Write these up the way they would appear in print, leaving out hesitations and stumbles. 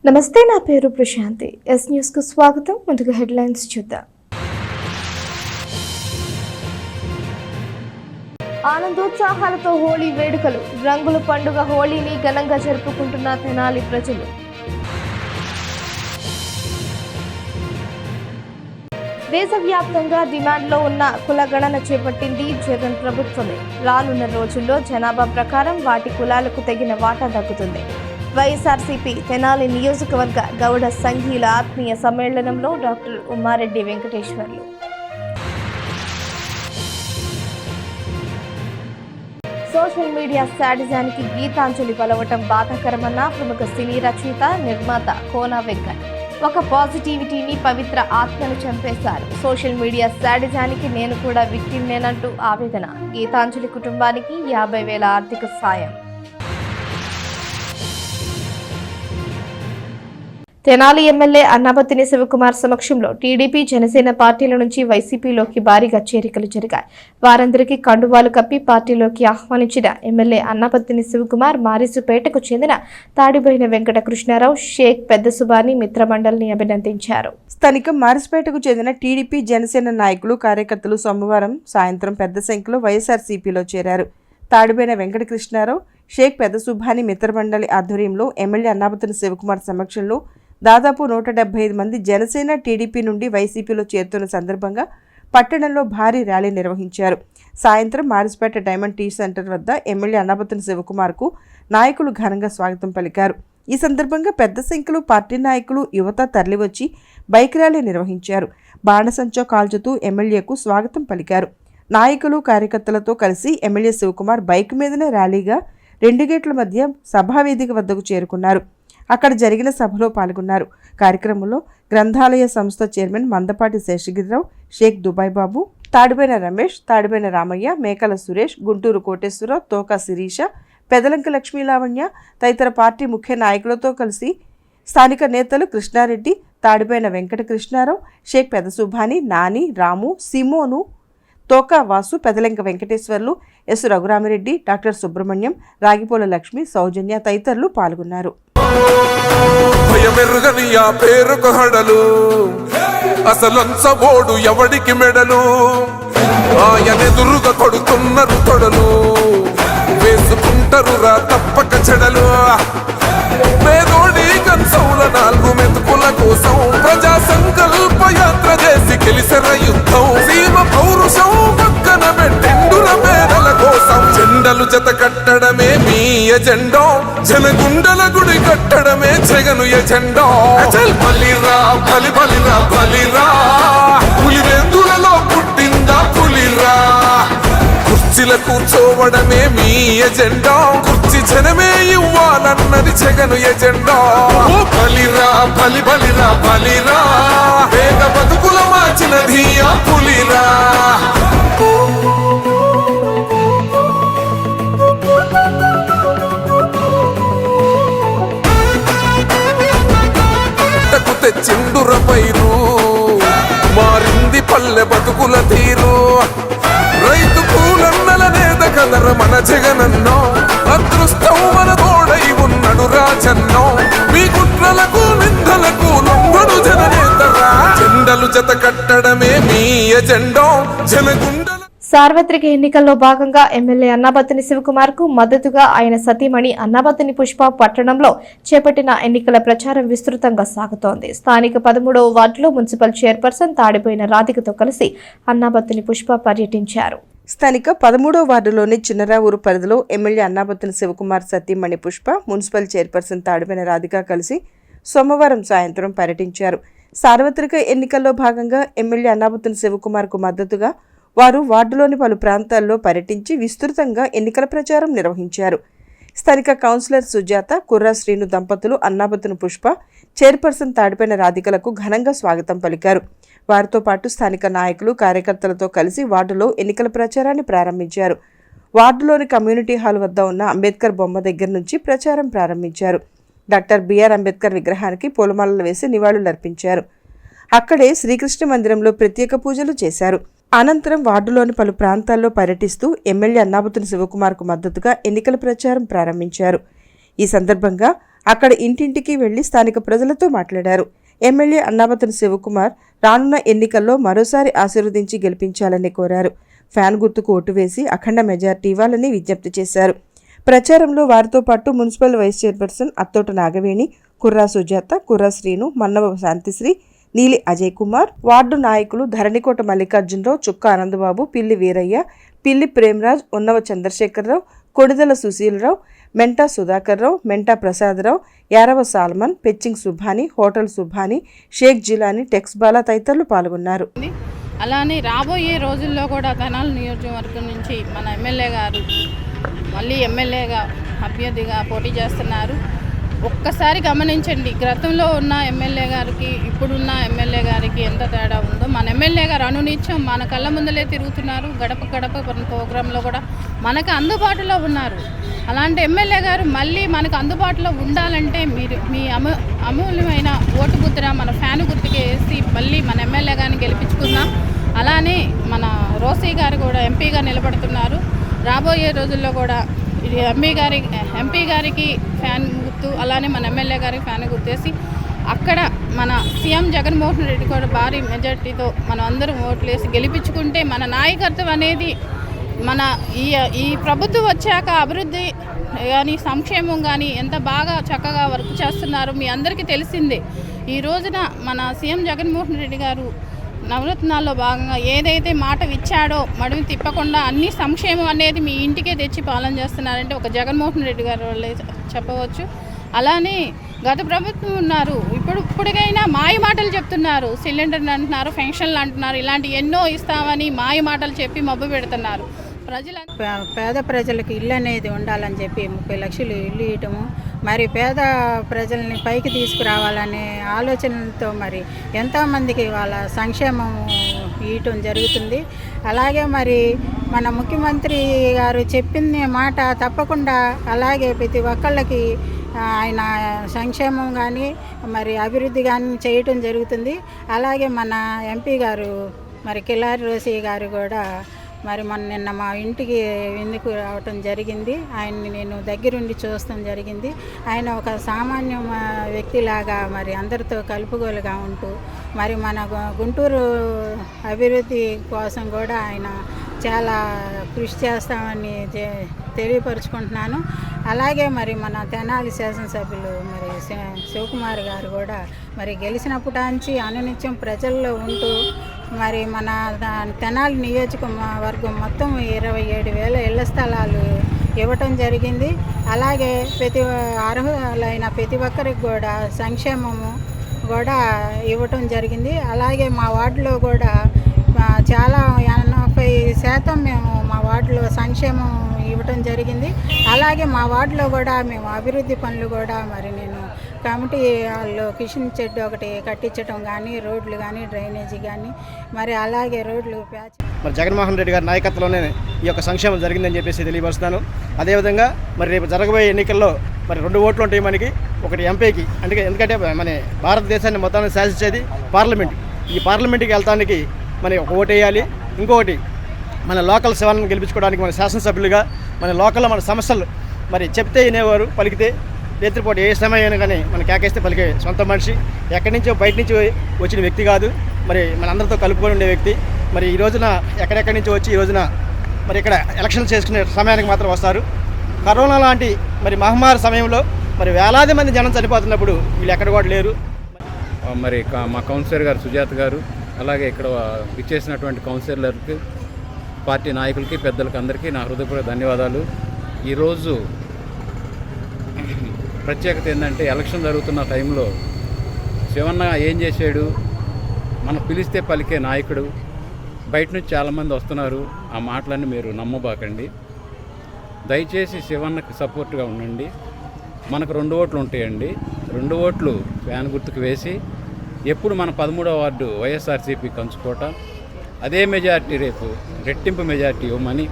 నమస్తే, నా పేరు ప్రశాంతి. ఎస్ న్యూస్ కు స్వాగతం. ముందుగా హెడ్లైన్స్ చూద్దాం. ఆనందోత్సాహాలతో హోళీ వేడుకలు. రంగుల పండుగ హోళీని ఘనంగా జరుపుకుంటున్న తెనాలి ప్రజలు. దేశవ్యాప్తంగా డిమాండ్లో ఉన్న కులగణన చేపట్టింది జగన్ ప్రభుత్వమే. రానున్న రోజుల్లో జనాభా ప్రకారం వాటి కులాలకు తగిన వాటా దక్కుతుంది. వైఎస్ఆర్సీపీ తెనాలి నియోజకవర్గ గౌడ సంఘీయుల ఆత్మీయ సమ్మేళనంలో doctor Ummareddy Venkateswarlu. Social media శాడిజానికి గీతాంజలి పలవటం బాధాకరమన్న ప్రముఖ సినీ రచయిత, నిర్మాత కోన వెంకట్. ఒక పాజిటివిటీని, పవిత్ర ఆత్మను చంపేశారు. సోషల్ మీడియా శాడిజానికి నేను కూడా విక్టిమ్నేనంటూ ఆవేదన. గీతాంజలి కుటుంబానికి 50,000 ఆర్థిక సాయం. తెనాలి ఎమ్మెల్యే అన్నాబత్తిని శివకుమార్ సమక్షంలో టీడీపీ, జనసేన పార్టీల నుంచి వైసీపీలోకి భారీగా చేరికలు జరిగాయి. వారందరికీ కండువాలు కప్పి పార్టీలోకి ఆహ్వానించిన ఎమ్మెల్యే అన్నాబత్తిని శివకుమార్ మారిసుపేటకు చెందిన తాడిబోయిన వెంకట కృష్ణారావు, షేక్ పెద్ద సుబాని మిత్రమండలిని అభినందించారు. స్థానిక మారిసుపేటకు చెందిన టీడీపీ, జనసేన నాయకులు, కార్యకర్తలు సోమవారం సాయంత్రం పెద్ద సంఖ్యలో వైఎస్ఆర్సీపీలో చేరారు. తాడిబోయిన వెంకట కృష్ణారావు, షేక్ పెద్ద సుబాని మిత్రమండలి ఆధ్వర్యంలో ఎమ్మెల్యే అన్నాబత్తిని శివకుమార్ సమక్షంలో దాదాపు 175 మంది జనసేన, టీడీపీ నుండి వైసీపీలో చేరుతున్న సందర్భంగా పట్టణంలో భారీ ర్యాలీ నిర్వహించారు. సాయంత్రం మారిసుపేట డైమండ్ టీ సెంటర్ వద్ద ఎమ్మెల్యే అన్నాబత్తిని శివకుమార్కు నాయకులు ఘనంగా స్వాగతం పలికారు. ఈ సందర్భంగా పెద్ద సంఖ్యలో పార్టీ నాయకులు, యువత తరలివచ్చి బైక్ ర్యాలీ నిర్వహించారు. బాణసంచా కాల్చుతూ ఎమ్మెల్యేకు స్వాగతం పలికారు. నాయకులు, కార్యకర్తలతో కలిసి ఎమ్మెల్యే శివకుమార్ బైక్ మీదనే ర్యాలీగా 2 గేట్ల మధ్య సభావేదిక వద్దకు చేరుకున్నారు. అక్కడ జరిగిన సభలో పాల్గొన్నారు. కార్యక్రమంలో గ్రంథాలయ సంస్థ చైర్మన్ మందపాటి శేషగిరిరావు, షేక్ దుబాయ్ బాబు, తాడిబోయిన రమేష్, తాడిబోయిన రామయ్య, మేకల సురేష్, గుంటూరు కోటేశ్వరరావు, తోక శిరీష, పెదలంక లక్ష్మీలావణ్య తదితర పార్టీ ముఖ్య నాయకులతో కలిసి స్థానిక నేతలు కృష్ణారెడ్డి, తాడిబోయిన వెంకట కృష్ణారావు, షేక్ పెద్ద సుబాని, నాని, రాము, సిమోను, తోకా వాసు, పెదలంక వెంకటేశ్వర్లు, ఎస్ రఘురామిరెడ్డి, డాక్టర్ సుబ్రహ్మణ్యం, రాగిపోల లక్ష్మి, సౌజన్య తదితరులు పాల్గొన్నారు. భయమెరుగని ఆ పేరుకు హడలు, అసలంచబోడు ఎవడికి మెడలు, ఆయనెదురుగా కొడుతున్నారు తొడలు, వేసుకుంటారు రా తప్పక చెడలు. పేదోడి కన్సౌల 4 మెతుకుల కోసం ప్రజా సంకల్ప యాత్ర చేసి గెలిసెర యుద్ధం. సీమ పౌరుషం పక్కన పెట్టిండుల పేదల కోసం. జెండలు జత కట్టడమే మీ ఎజెండో, జనగుండల గుడి కట్టడమే జగను ఎజెండో. బలిరా బలి బలిరా బలిరా, పులివెందులలో పుట్టిందా పులిరా. కుర్చీల కూర్చోవడమే మీ ఎజెండా, కుర్చీ జనమే ఇవ్వాలన్నది జగను ఎజెండా. బలిరా బలి బలిరా బలిరా, పేద బతుకుల మార్చినది ఆ పులిరా. తెచ్చిండుర పైరు, మారింది పల్లె బతుకుల తీరు. రైతు కూలన్నల నేత కదర మన జగనన్నో, అదృష్టం మన తోడై ఉన్నడు రాజన్నో. మీ కుట్రలకు నిందలకు లొంగడు జననేతరా. జెండలు జత కట్టడమే మీ ఎజెండో, జనగుండల. సార్వత్రిక ఎన్నికల్లో భాగంగా ఎమ్మెల్యే అన్నాబత్తిని శివకుమార్ కు మద్దతుగా ఆయన సతీమణి అన్నాబత్తిని పుష్ప పట్టణంలో చేపట్టిన ఎన్నికల ప్రచారం విస్తృతంగా సాగుతోంది. స్థానిక 13వ వార్డులో మున్సిపల్ చైర్పర్సన్ తాడిపోయిన రాధికతో కలిసి అన్నాబత్తిని పుష్ప పర్యటించారు. స్థానిక 13వ వార్డులోని చిన్నరావూరు పరిధిలో ఎమ్మెల్యే అన్నాబత్తిని శివకుమార్ సతీమణి పుష్ప, మున్సిపల్ చైర్పర్సన్ తాడిపోయిన రాధిక కలిసి సోమవారం సాయంత్రం పర్యటించారు. సార్వత్రిక ఎన్నికల్లో భాగంగా ఎమ్మెల్యే అన్నాబత్తిని శివకుమార్ కు మద్దతుగా వారు వార్డులోని పలు ప్రాంతాల్లో పర్యటించి విస్తృతంగా ఎన్నికల ప్రచారం నిర్వహించారు. స్థానిక కౌన్సిలర్ సుజాత, కుర్రా శ్రీను దంపతులు అన్నాబత్తిని పుష్ప, చైర్పర్సన్ తాడిపోయిన రాధికలకు ఘనంగా స్వాగతం పలికారు. వారితో పాటు స్థానిక నాయకులు, కార్యకర్తలతో కలిసి వార్డులో ఎన్నికల ప్రచారాన్ని ప్రారంభించారు. వార్డులోని కమ్యూనిటీ హాల్ వద్ద ఉన్న అంబేద్కర్ బొమ్మ దగ్గర నుంచి ప్రచారం ప్రారంభించారు. డాక్టర్ బిఆర్ అంబేద్కర్ విగ్రహానికి పూలమాలలు వేసి నివాళులర్పించారు. అక్కడే శ్రీకృష్ణ మందిరంలో ప్రత్యేక పూజలు చేశారు. అనంతరం వార్డులోని పలు ప్రాంతాల్లో పర్యటిస్తూ ఎమ్మెల్యే అన్నాబత్తిని శివకుమార్కు మద్దతుగా ఎన్నికల ప్రచారం ప్రారంభించారు. ఈ సందర్భంగా అక్కడ ఇంటింటికి వెళ్లి స్థానిక ప్రజలతో మాట్లాడారు. ఎమ్మెల్యే అన్నాబత్తుని శివకుమార్ రానున్న ఎన్నికల్లో మరోసారి ఆశీర్వదించి గెలిపించాలని కోరారు. ఫ్యాన్ గుర్తుకు ఓటు వేసి అఖండ మెజార్టీ ఇవ్వాలని విజ్ఞప్తి చేశారు. ప్రచారంలో వారితో పాటు municipal vice chairperson Attota Nagaveni, Kurra Sujatha, Kurra Srinu, Mannava Shantisri, Neeli Ajay Kumar, ward నాయకులు ధరణికోట మల్లికార్జునరావు, చుక్క ఆనందబాబు, పిల్లి వీరయ్య, పిల్లి ప్రేమరాజ్, ఉన్నవ చంద్రశేఖరరావు, కొడిదల సుశీలరావు, మెంటా సుధాకర్రావు, మెంటా ప్రసాదరావు, యారవ సాల్మన్, పెచ్చింగ్ సుభాని, హోటల్ సుభాని, షేక్ జిలాని, టెక్స్ బాలా తదితరులు పాల్గొన్నారు. అలానే రాబోయే రోజుల్లో కూడా తెనాలి నియోజకవర్గం నుంచి మన ఎమ్మెల్యే గారు మళ్ళీ ఎమ్మెల్యేగా అభ్యర్థిగా పోటీ చేస్తున్నారు. ఒక్కసారి గమనించండి, గతంలో ఉన్న ఎమ్మెల్యే గారికి ఇప్పుడున్న ఎమ్మెల్యే గారికి ఎంత తేడా ఉందో. మన ఎమ్మెల్యే గారు అనునిత్యం మన కళ్ళ ముందలే తిరుగుతున్నారు. గడప గడప ప్రోగ్రాంలో కూడా మనకు అందుబాటులో ఉన్నారు. అలాంటి ఎమ్మెల్యే గారు మళ్ళీ మనకు అందుబాటులో ఉండాలంటే మీరు మీ అమూల్యమైన ఓటు ముద్ర మన ఫ్యాను గుర్తుకే వేసి మళ్ళీ మన ఎమ్మెల్యే గారిని గెలిపించుకుందాం. అలానే మన రోసీ గారు కూడా ఎంపీగా నిలబడుతున్నారు. రాబోయే రోజుల్లో కూడా ఎంపీ గారికి ఫ్యాన్ గుర్తు, అలానే మన ఎమ్మెల్యే గారికి ఫ్యాన్ గుర్తేసి అక్కడ మన సీఎం జగన్మోహన్ రెడ్డి కూడా భారీ మెజార్టీతో మనం అందరం ఓట్లేసి గెలిపించుకుంటే మన నాయకత్వం అనేది మన ఈ ప్రభుత్వం వచ్చాక అభివృద్ధి కానీ సంక్షేమం కానీ ఎంత బాగా చక్కగా వర్క్ చేస్తున్నారు మీ అందరికీ తెలిసిందే. ఈ రోజున మన సీఎం జగన్మోహన్ రెడ్డి గారు నవరత్నాల్లో భాగంగా ఏదైతే మాట ఇచ్చాడో మడిమి తిప్పకుండా అన్ని సంక్షేమం అనేది మీ ఇంటికే తెచ్చి పాలన చేస్తున్నారంటే ఒక జగన్మోహన్ రెడ్డి గారు వాళ్ళే చెప్పవచ్చు. అలానే గత ప్రభుత్వం ఉన్నారు, ఇప్పటికైనా మాయ మాటలు చెప్తున్నారు. సిలిండర్లు అంటున్నారు, పెన్షన్లు అంటున్నారు, ఇలాంటి ఎన్నో ఇస్తామని మాయ మాటలు చెప్పి మబ్బు పెడుతున్నారు. పేద ప్రజలకు ఇల్లు అనేది ఉండాలని చెప్పి 30 లక్షలు ఇల్లు ఇవ్వటము, మరి పేద ప్రజల్ని పైకి తీసుకురావాలనే ఆలోచనలతో మరి ఎంతోమందికి వాళ్ళ సంక్షేమం ఇవ్వటం జరుగుతుంది. అలాగే మరి మన ముఖ్యమంత్రి గారు చెప్పిన మాట తప్పకుండా అలాగే ప్రతి ఒక్కళ్ళకి ఆయన సంక్షేమం కానీ మరి అభివృద్ధి కానీ చేయటం జరుగుతుంది. అలాగే మన ఎంపీ గారు మరి కిలారి రోసీ గారు కూడా మరి నిన్న మా ఇంటికి ఎందుకు రావటం జరిగింది. ఆయన్ని నేను దగ్గరుండి చూడటం జరిగింది. ఆయన ఒక సామాన్య వ్యక్తిలాగా మరి అందరితో కలుపుగోలుగా ఉంటూ మరి మన గుంటూరు అభివృద్ధి కోసం కూడా ఆయన చాలా కృషి చేస్తామని తెలియపరుచుకుంటున్నాను. అలాగే మరి మన తెనాలి శాసనసభ్యులు మరి శివకుమార్ గారు కూడా మరి గెలిచినప్పటి నుంచి అనునిత్యం ప్రజల్లో ఉంటూ మరి మన తెనాలి నియోజకవర్గం మొత్తం 27,000 ఇళ్ల స్థలాలు ఇవ్వటం జరిగింది. అలాగే అర్హులైన ప్రతి ఒక్కరికి కూడా సంక్షేమము కూడా ఇవ్వటం జరిగింది. అలాగే మా వార్డులో కూడా చాలా 80% మేము మా వార్డులో సంక్షేమం ఇవ్వటం జరిగింది. అలాగే మా వార్డులో కూడా మేము అభివృద్ధి పనులు కూడా మరి నేను కమిటీ వాళ్ళు కిషన్ షెడ్ ఒకటి కట్టించడం కానీ, రోడ్లు కానీ, డ్రైనేజీ కానీ, మరి అలాగే రోడ్లు ప్యాచ్. మరి జగన్మోహన్ రెడ్డి గారి నాయకత్వంలోనే ఈ యొక్క సంక్షేమం జరిగిందని చెప్పేసి తెలియపరుస్తున్నాను. అదేవిధంగా మరి రేపు జరగబోయే ఎన్నికల్లో మరి 2 ఓట్లు ఉంటాయి మనకి. ఒకటి ఎంపీకి, ఎందుకంటే మన భారతదేశాన్ని మొత్తాన్ని శాసించేది పార్లమెంట్. ఈ పార్లమెంట్కి వెళ్తానికి మరి ఒక ఓటు వేయాలి. ఇంకొకటి మన లోకల్ సేవలను గెలిపించుకోవడానికి మన శాసనసభ్యులుగా మన లోకల్లో మన సమస్యలు మరి చెప్తే వినేవారు, పలికితే రేత్రిపూట ఏ సమయం కానీ మన కేకేస్తే పలికే సొంత మనిషి. ఎక్కడి నుంచో బయట నుంచి వచ్చిన వ్యక్తి కాదు, మరి మన అందరితో కలుపుకొని ఉండే వ్యక్తి. మరి ఈ రోజున ఎక్కడెక్కడి నుంచి వచ్చి ఈ రోజున మరి ఇక్కడ ఎలక్షన్స్ చేసుకునే సమయానికి మాత్రం వస్తారు. కరోనా లాంటి మరి మహమ్మారి సమయంలో మరి వేలాది మంది జనం చనిపోతున్నప్పుడు వీళ్ళు ఎక్కడ కూడా లేరు. మరి మా కౌన్సిలర్ గారు సుజాత గారు, అలాగే ఇక్కడ ఇచ్చేసినటువంటి కౌన్సిలర్కి, పార్టీ నాయకులకి, పెద్దలకి అందరికీ నా హృదయపూర్వక ధన్యవాదాలు. ఈరోజు ప్రత్యేకత ఏంటంటే ఎలక్షన్ జరుగుతున్న టైంలో శివన్న ఏం చేశాడు, మనం పిలిస్తే పలికే నాయకుడు. బయట నుంచి చాలామంది వస్తున్నారు, ఆ మాటలన్నీ మీరు నమ్మబాకండి. దయచేసి శివన్నకి సపోర్ట్గా ఉండండి. మనకు 2 ఓట్లు ఉంటాయండి. 2 ఓట్లు ఫ్యాన్ గుర్తుకు వేసి ఎప్పుడు మన 13వ వార్డు వైఎస్ఆర్సీపీ కంచుకోట అదే మెజార్టీ రేపు రెట్టింపు మెజార్టీ ఇవ్వమని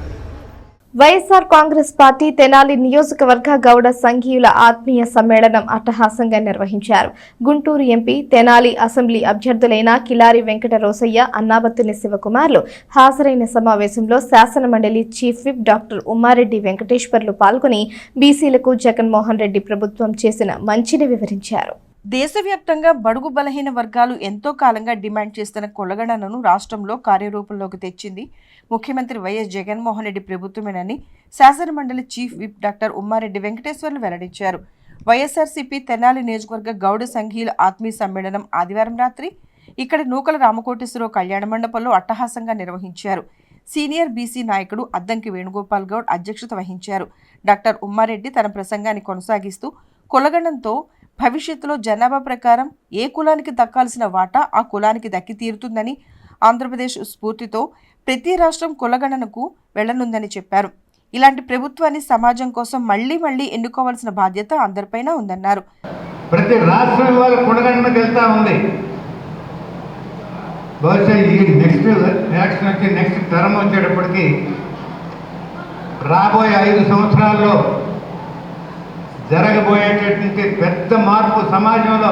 వైఎస్ఆర్ కాంగ్రెస్ పార్టీ తెనాలి నియోజకవర్గ గౌడ సంఘీయుల ఆత్మీయ సమ్మేళనం అట్టహాసంగా నిర్వహించారు. గుంటూరు ఎంపీ, తెనాలి అసెంబ్లీ అభ్యర్థులైన కిలారి వెంకట రోసయ్య, అన్నాబత్తుని శివకుమార్లు హాజరైన సమావేశంలో శాసనమండలి chief whip doctor Ummareddy Venkateswarlu పాల్గొని బీసీలకు జగన్మోహన్ రెడ్డి ప్రభుత్వం చేసిన మంచిని వివరించారు. దేశవ్యాప్తంగా బడుగు బలహీన వర్గాలు ఎంతో కాలంగా డిమాండ్ చేస్తున్న కులగణనను రాష్ట్రంలో కార్యరూపంలోకి తెచ్చింది ముఖ్యమంత్రి వైఎస్ జగన్మోహన్ రెడ్డి ప్రభుత్వమేనని శాసనమండలి chief whip doctor Ummareddy Venkateswarlu వెల్లడించారు. వైఎస్ఆర్సీపీ తెనాలి నియోజకవర్గ గౌడ సంఘీయుల ఆత్మీయ సమ్మేళనం ఆదివారం రాత్రి ఇక్కడ నూకల రామకోటేశ్వరరావు కళ్యాణ మండపంలో అట్టహాసంగా నిర్వహించారు. సీనియర్ బీసీ నాయకుడు అద్దంకి వేణుగోపాల్ గౌడ్ అధ్యక్షత వహించారు. డాక్టర్ ఉమ్మారెడ్డి తన ప్రసంగాన్ని కొనసాగిస్తూ కులగణంతో భవిష్యత్తులో జనాభా ప్రకారం ఏ కులానికి దక్కాల్సిన వాటా ఆ కులానికి దక్కి తీరుతుందని, ఆంధ్రప్రదేశ్ స్ఫూర్తితో ప్రతి రాష్ట్రం కులగణనకు వెళ్లనుందని చెప్పారు. ఇలాంటి ప్రభుత్వాన్ని సమాజం కోసం మళ్లీ ఎన్నుకోవాల్సిన బాధ్యత అందరిపైన ఉందన్నారు. ప్రతి రాష్ట్రం ఇవాళ కులగణనకు వెళ్తా ఉంది. బహుశా ఈ నెక్స్ట్ ఎలక్షన్ వచ్చి నెక్స్ట్ టర్మ్ వచ్చేటప్పటికి రాబోయే 5 సంవత్సరాల్లో జరగబోయేటటువంటి పెద్ద మార్పు సమాజంలో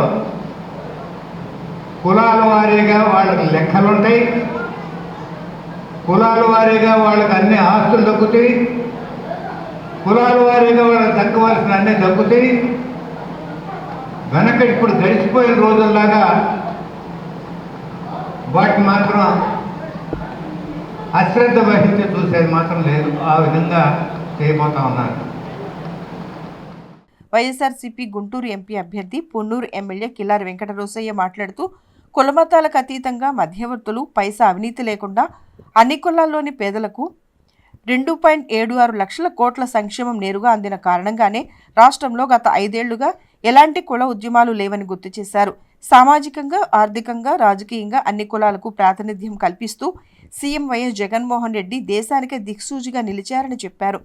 కులాల వారీగా వాళ్ళకి లెక్కలుంటాయి, కులాల వారీగా వాళ్ళకి అన్ని ఆస్తులు దక్కుతాయి, కులాల వారీగా వాళ్ళకి దక్కవలసిన అన్నీ దక్కుతాయి. వెనక ఇప్పుడు గడిచిపోయిన రోజుల్లాగా వాటిని మాత్రం అశ్రద్ధ వహించి చూసేది మాత్రం లేదు. ఆ విధంగా చేయబోతా ఉన్నారు. వైఎస్ఆర్సీపీ గుంటూరు ఎంపీ అభ్యర్థి, పొన్నూరు ఎమ్మెల్యే కిలారి వెంకట రోసయ్య మాట్లాడుతూ కులమతాలకు అతీతంగా మధ్యవర్తులు, పైసా అవినీతి లేకుండా అన్ని కులాల్లోని పేదలకు 2.76 లక్షల కోట్ల సంక్షేమం నేరుగా అందిన కారణంగానే రాష్ట్రంలో గత 5 ఏళ్లుగా ఎలాంటి కుల ఉద్యమాలు లేవని గుర్తు చేశారు. సామాజికంగా, ఆర్థికంగా, రాజకీయంగా అన్ని కులాలకు ప్రాతినిధ్యం కల్పిస్తూ సీఎం వైఎస్ జగన్మోహన్ రెడ్డి దేశానికే దిక్సూచిగా నిలిచారని చెప్పారు.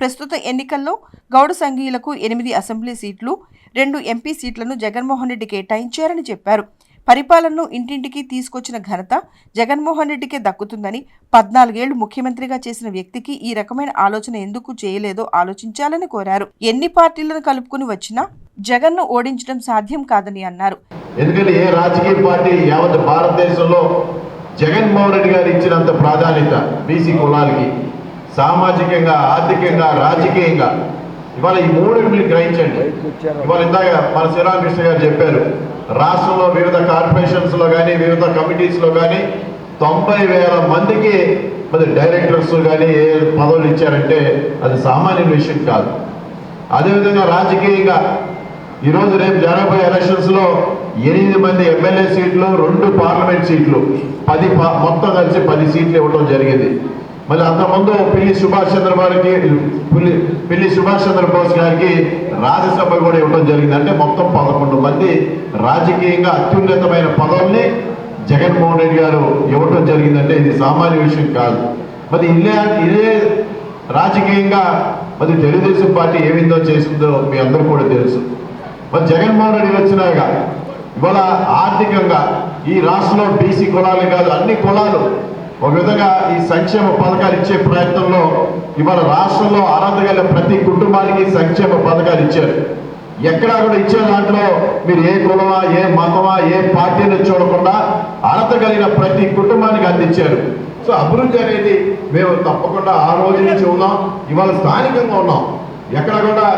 ప్రస్తుత ఎన్నికల్లో గౌడ సంఘీయులకు 8 అసెంబ్లీ సీట్లు, 2 ఎంపీ సీట్లను జగన్మోహన్ రెడ్డి కేటాయించారని చెప్పారు. పరిపాలనను ఇంటింటికి తీసుకొచ్చిన ఘనత జగన్మోహన్ రెడ్డికే దక్కుతుందని, 14 ఏళ్లు ముఖ్యమంత్రిగా చేసిన వ్యక్తికి ఈ రకమైన ఆలోచన ఎందుకు చేయలేదో ఆలోచించాలని కోరారు. ఎన్ని పార్టీలను కలుపుకుని వచ్చినా జగన్ను ఓడించడం సాధ్యం కాదని అన్నారు. ఎందుకంటే ఏ రాజకీయ పార్టీ యావత్ భారతదేశంలో జగన్మోహన్ రెడ్డి గారు ఇచ్చినంత ప్రాధాన్యత బీసీ కులాలకి సామాజికంగా, ఆర్థికంగా, రాజకీయంగా ఇవాళ ఈ 3 మీరు గ్రహించండి. ఇవాళ ఇందాక మన శ్రీరామకృష్ణ గారు చెప్పారు, రాష్ట్రంలో వివిధ కార్పొరేషన్స్లో కానీ వివిధ కమిటీస్లో కానీ 90,000 మందికి మరి డైరెక్టర్స్ కానీ ఏ పదవులు ఇచ్చారంటే అది సామాన్య విషయం కాదు. అదేవిధంగా రాజకీయంగా ఈరోజు రేపు జరగబోయే ఎలక్షన్స్లో 8 మంది ఎమ్మెల్యే సీట్లు, 2 పార్లమెంట్ సీట్లు, మొత్తం కలిసి 10 సీట్లు ఇవ్వడం జరిగింది. మళ్ళీ అంతకుముందు పిల్లి సుభాష్ చంద్రబోస్ గారికి రాజ్యసభ కూడా ఇవ్వడం జరిగింది. అంటే మొత్తం 11 మంది రాజకీయంగా అత్యున్నతమైన పదవుల్ని జగన్మోహన్ రెడ్డి గారు ఇవ్వడం జరిగిందంటే ఇది సామాన్య విషయం కాదు. మరి ఇదే రాజకీయంగా మరి తెలుగుదేశం పార్టీ ఏ విధంగా చేసిందో మీ అందరూ కూడా తెలుసు. మరి జగన్మోహన్ రెడ్డి వచ్చినాక ఇవాళ ఆర్థికంగా ఈ రాష్ట్రంలో బీసీ కులాలే కాదు అన్ని కులాలు ఒక విధంగా ఈ సంక్షేమ పథకాలు ఇచ్చే ప్రయత్నంలో ఇవాళ రాష్ట్రంలో అర్హత గల ప్రతి కుటుంబానికి సంక్షేమ పథకాలు ఇచ్చారు. ఎక్కడా కూడా ఇచ్చే దాంట్లో మీరు ఏ కులమా, ఏ మతమా, ఏ పార్టీని చూడకుండా అర్హత కలిగిన ప్రతి కుటుంబానికి అందించారు. సో అభివృద్ధి అనేది మేము తప్పకుండా ఆ రోజు నుంచి ఉన్నాం, ఇవాళ స్థానికంగా ఉన్నాం. ఎక్కడ కూడా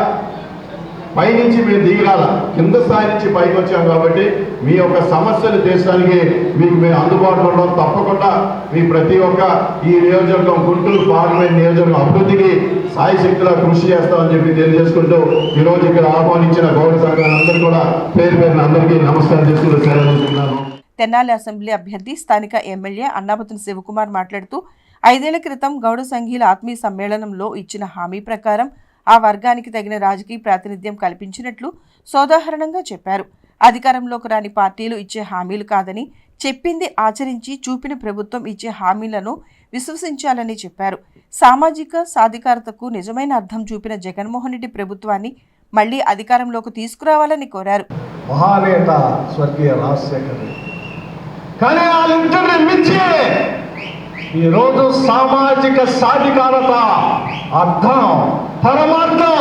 పైనుంచి మేము దిగిరాల, కింద స్థాయి నుంచి పైకి వచ్చాం. కాబట్టి మీ యొక్క సమస్యలు దేశానికి మీకు మేము అందుబాటులో ఉన్నాం. తప్పకుండా మీ ప్రతి ఒక్క ఈ నియోజకవర్గం గుంటూరు పార్లమెంట్ నియోజకవర్గం అభివృద్ధికి సాయశక్తిలా కృషి చేస్తామని చెప్పి తెలియజేసుకుంటూ ఈరోజు ఇక్కడ ఆహ్వానించిన గౌడ సంఘాలందరూ కూడా పేరు అందరికీ నమస్కారం చేసుకుంటూ సెలవుతున్నాను. తెనాలి అసెంబ్లీ అభ్యర్థి, స్థానిక ఎమ్మెల్యే అన్నాబత్తుని శివకుమార్ మాట్లాడుతూ 5 ఏళ్ల క్రితం గౌడ సంఘీయుల ఆత్మీయ సమ్మేళనంలో ఇచ్చిన హామీ ప్రకారం ఆ వర్గానికి తగిన రాజకీయ ప్రాతినిధ్యం కల్పించినట్లు సోదాహరణంగా చెప్పారు. అధికారంలోకి రాని పార్టీలు ఇచ్చే హామీలు కాదని, చెప్పింది ఆచరించి చూపిన ప్రభుత్వం ఇచ్చే హామీలను విశ్వసించాలని చెప్పారు. సామాజిక సాధికారతకు నిజమైన అర్థం చూపిన జగన్మోహన్ రెడ్డి ప్రభుత్వాన్ని మళ్లీ అధికారంలోకి తీసుకురావాలని కోరారు. మహానేత స్వర్గీయ రాజశేఖర రెడ్డి కానీ వాళ్ళిద్దరిని మించి ఈరోజు సామాజిక సాధికారత అర్థం పరమార్థం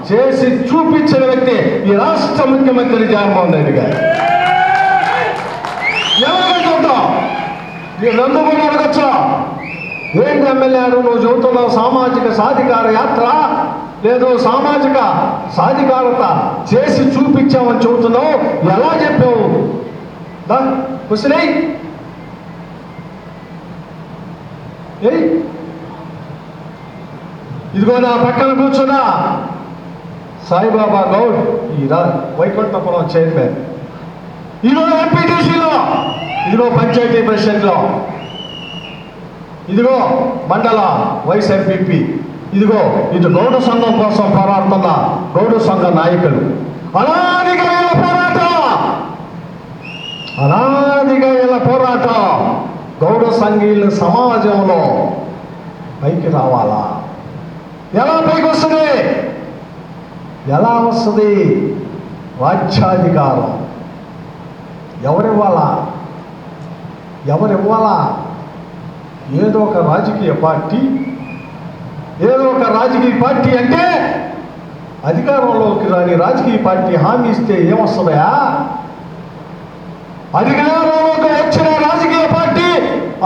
చేసి చూపించిన వ్యక్తి ఈ రాష్ట్ర ముఖ్యమంత్రి జగన్మోహన్ రెడ్డి గారు. ఎవరికై చూద్దాం, నేను ఎందుకు అడగచ్చా? ఏంటి ఎమ్మెల్యే నువ్వు చెబుతున్నావు సామాజిక సాధికార యాత్ర, లేదు సామాజిక సాధికారత చేసి చూపించామని చెబుతున్నావు, ఎలా చెప్పావు? కుసినై ఇదిగో నా పక్కన కూర్చున్నా సాయిబాబా గౌడ్, ఈ వైకుంఠపురం చైర్మన్, ఇదిగో ఎంపీటీసీలో, ఇదిగో పంచాయతీ ప్రెసిడెంట్లో, ఇదిగో మండల వైస్ ఎంపీపీ, ఇదిగో ఇటు గౌడ సంఘం కోసం పోరాడుతున్న గౌడ సంఘ నాయకులు. అనాదిగా ఇలా పోరాటం, అనాదిగా ఇలా పోరాటం. గౌడ సంఘీయుల సమాజంలో పైకి రావాలా? ఎలా పైకి వస్తుంది? ఎలా వస్తుంది? రాజ్యాధికారం ఎవరివ్వాలా? ఎవరివ్వాలా? ఏదో ఒక రాజకీయ పార్టీ, ఏదో ఒక రాజకీయ పార్టీ అంటే అధికారంలోకి రాని రాజకీయ పార్టీ హామీ ఇస్తే ఏమొస్తుందా? అధికారంలోకి వచ్చిన రాజకీయ పార్టీ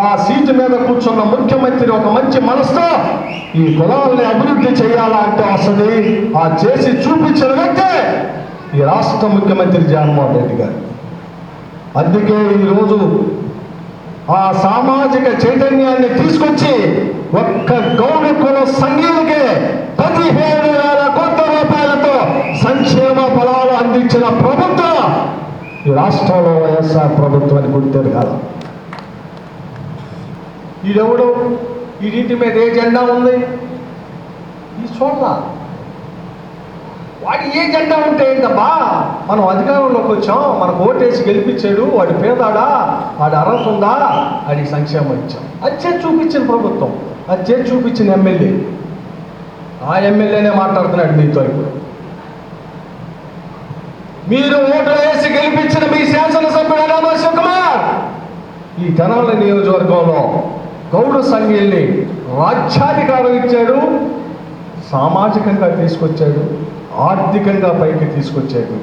ఆ సీటు మీద కూర్చున్న ముఖ్యమంత్రి ఒక మంచి మనసుతో ఈ కులాలని అభివృద్ధి చేయాలా అంటే వస్తుంది. ఆ చేసి చూపించిన వ్యక్తే ఈ రాష్ట్ర ముఖ్యమంత్రి జగన్మోహన్ రెడ్డి గారు. అందుకే ఈరోజు ఆ సామాజిక చైతన్యాన్ని తీసుకొచ్చి ఒక్క గౌడ కుల సంఘీయులకే 17,000 కోట్ల రూపాయలతో సంక్షేమ ఫలాలు అందించిన ప్రభుత్వం ఈ రాష్ట్రంలో వైఎస్ఆర్ ప్రభుత్వాన్ని గుర్తెరు కాదు. ఈడెవడు, వీడింటి మీద ఏ జెండా ఉంది ఈ చూడాల. వాడి ఏ జెండా ఉంటే ఏంటబ్బా, మనం అధికారంలోకి వచ్చాం, మనకు ఓటేసి గెలిపించాడు, వాడి పేదాడా, వాడి అర్హత ఉందా, వాడి సంక్షేమం ఇచ్చాం. అది చేసి చూపించిన ప్రభుత్వం, అది చేసి చూపించిన ఎమ్మెల్యే. ఆ ఎమ్మెల్యేనే మాట్లాడుతున్నాడు మీతో ఇప్పుడు. మీరు ఓటు వేసి గెలిపించిన మీ శాసనసభ్యుడు అనామా శివకుమార్ ఈ తెనాలి నియోజకవర్గంలో గౌడ సంఘీయుల్ని రాజ్యాధికారం ఇచ్చాడు, సామాజికంగా తీసుకొచ్చాడు, ఆర్థికంగా పైకి తీసుకొచ్చాడు.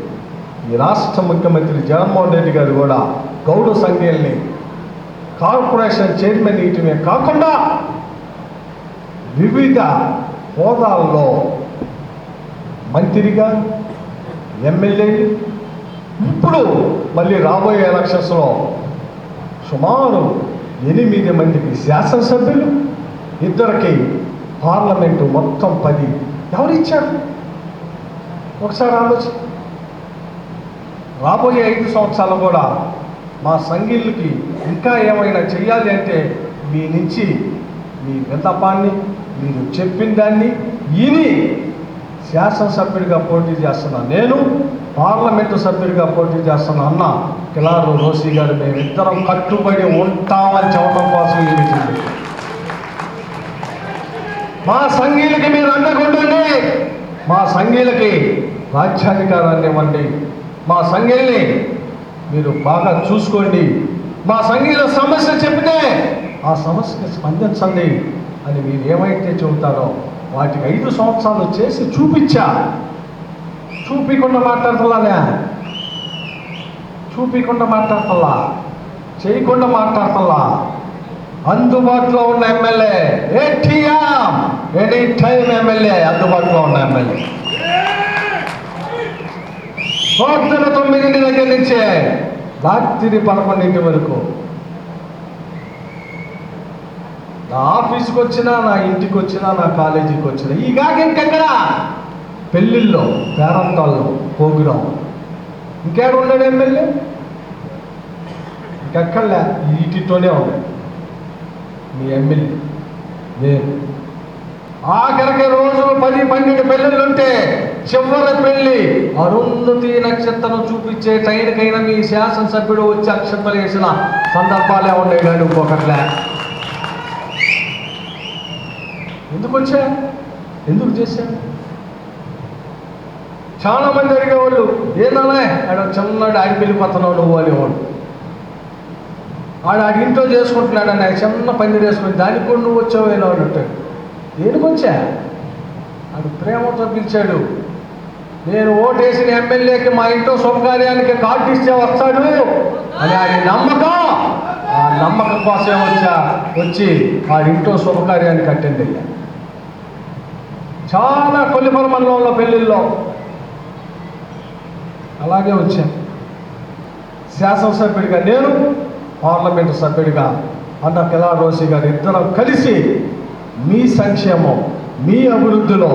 ఈ రాష్ట్ర ముఖ్యమంత్రి జగన్మోహన్ రెడ్డి గారు కూడా గౌడ సంఘీయుల్ని కార్పొరేషన్ చైర్మన్ ఇయటమే కాకుండా వివిధ హోదాల్లో మంత్రిగా, ఎమ్మెల్యే, ఇప్పుడు మళ్ళీ రాబోయే ఎలక్షన్స్లో సుమారు 8 మందికి శాసనసభ్యులు, 2కి పార్లమెంటు, మొత్తం 10. ఎవరిచ్చారు? ఒకసారి ఆలోచన. రాబోయే 5 సంవత్సరాలు కూడా మా సంఘీయులకి ఇంకా ఏమైనా చెయ్యాలి అంటే మీ నుంచి మీ విన్నపాన్ని, మీరు చెప్పిన దాన్ని విని శాసనసభ్యుడిగా పోటీ చేస్తున్నా నేను, పార్లమెంటు సభ్యుడిగా పోటీ చేస్తున్నా అన్న కిలారు రోసి గారు, మేమిద్దరం కట్టుబడి ఉంటామని చెప్పడం కోసం ఈ మీటింగ్. మా సంఘీయులకి మీరు అండగుండండి, మా సంఘీయులకి రాజ్యాధికారాన్ని ఇవ్వండి, మా సంఘీయుల్ని మీరు బాగా చూసుకోండి, మా సంఘీయుల సమస్య చెప్తే ఆ సమస్యకి స్పందించండి అని మీరు ఏమైతే చెబుతారో వాటికి 5 సంవత్సరాలు చేసి చూపించా. చూపించకుండా మాట్లాడుతున్నానే, చూపించకుండా మాట్లాడుతున్నా, చేయకుండా మాట్లాడుతున్నా. అందుబాటులో ఉన్న MLA ATM, any time MLA, అందుబాటులో ఉన్న ఎమ్మెల్యే. పొద్దున 9 దగ్గర నుంచే రాత్రి 11 వరకు నా ఆఫీస్కి వచ్చినా, నా ఇంటికి వచ్చినా, నా కాలేజీకి వచ్చినా, ఈ కాక ఇంకెక్కడ పెళ్ళిళ్ళలో, పేరంటాల్లో, ప్రోగ్రాం, ఇంకేడు ఉన్నాడు ఎమ్మెల్యే? ఇంకెక్కడలే, వీటితోనే ఉన్నాడు మీ ఎమ్మెల్యే. నేను ఆఖరికి రోజులు 10-12 పెళ్ళిళ్ళు ఉంటే చివరి పెళ్ళి అరుంధతి నక్షత్రం చూపించే టైంకైనా మీ శాసనసభ్యుడు వచ్చి అక్షంతలు వేసిన సందర్భాలే ఉన్నాయి కానీ ఇంకొకట్లే. ఎందుకు వచ్చా, ఎందుకు చేశాను? చాలా మంది అడిగేవాళ్ళు, ఏదన్నా ఆడ చిన్నడు ఆడికి వెళ్ళిపోతున్నావు నువ్వు అనేవాడు. ఆడ ఇంట్లో చేసుకుంటున్నాడు అని చిన్న పని చేసుకుని దానికి కూడా నువ్వు వచ్చావు అనేవాడు అంటాడు. దేనికి వచ్చా? అది ప్రేమతో పిలిచాడు. నేను ఓటేసిన ఎమ్మెల్యేకి మా ఇంట్లో శుభకార్యానికి కార్డు ఇస్తే వస్తాడు అని ఆయన నమ్మకం. ఆ నమ్మకం కోసం వచ్చి ఆ ఇంట్లో శుభకార్యానికి అటెండ్ అయ్యాను. చాలా కొల్లిపర మండలంలో పెళ్ళిళ్ళలో అలాగే వచ్చాను. శాసనసభ్యుడిగా నేను, పార్లమెంటు సభ్యుడిగా అన్న కిలా రోసి గారు ఇద్దరం కలిసి మీ సంక్షేమం, మీ అభివృద్ధిలో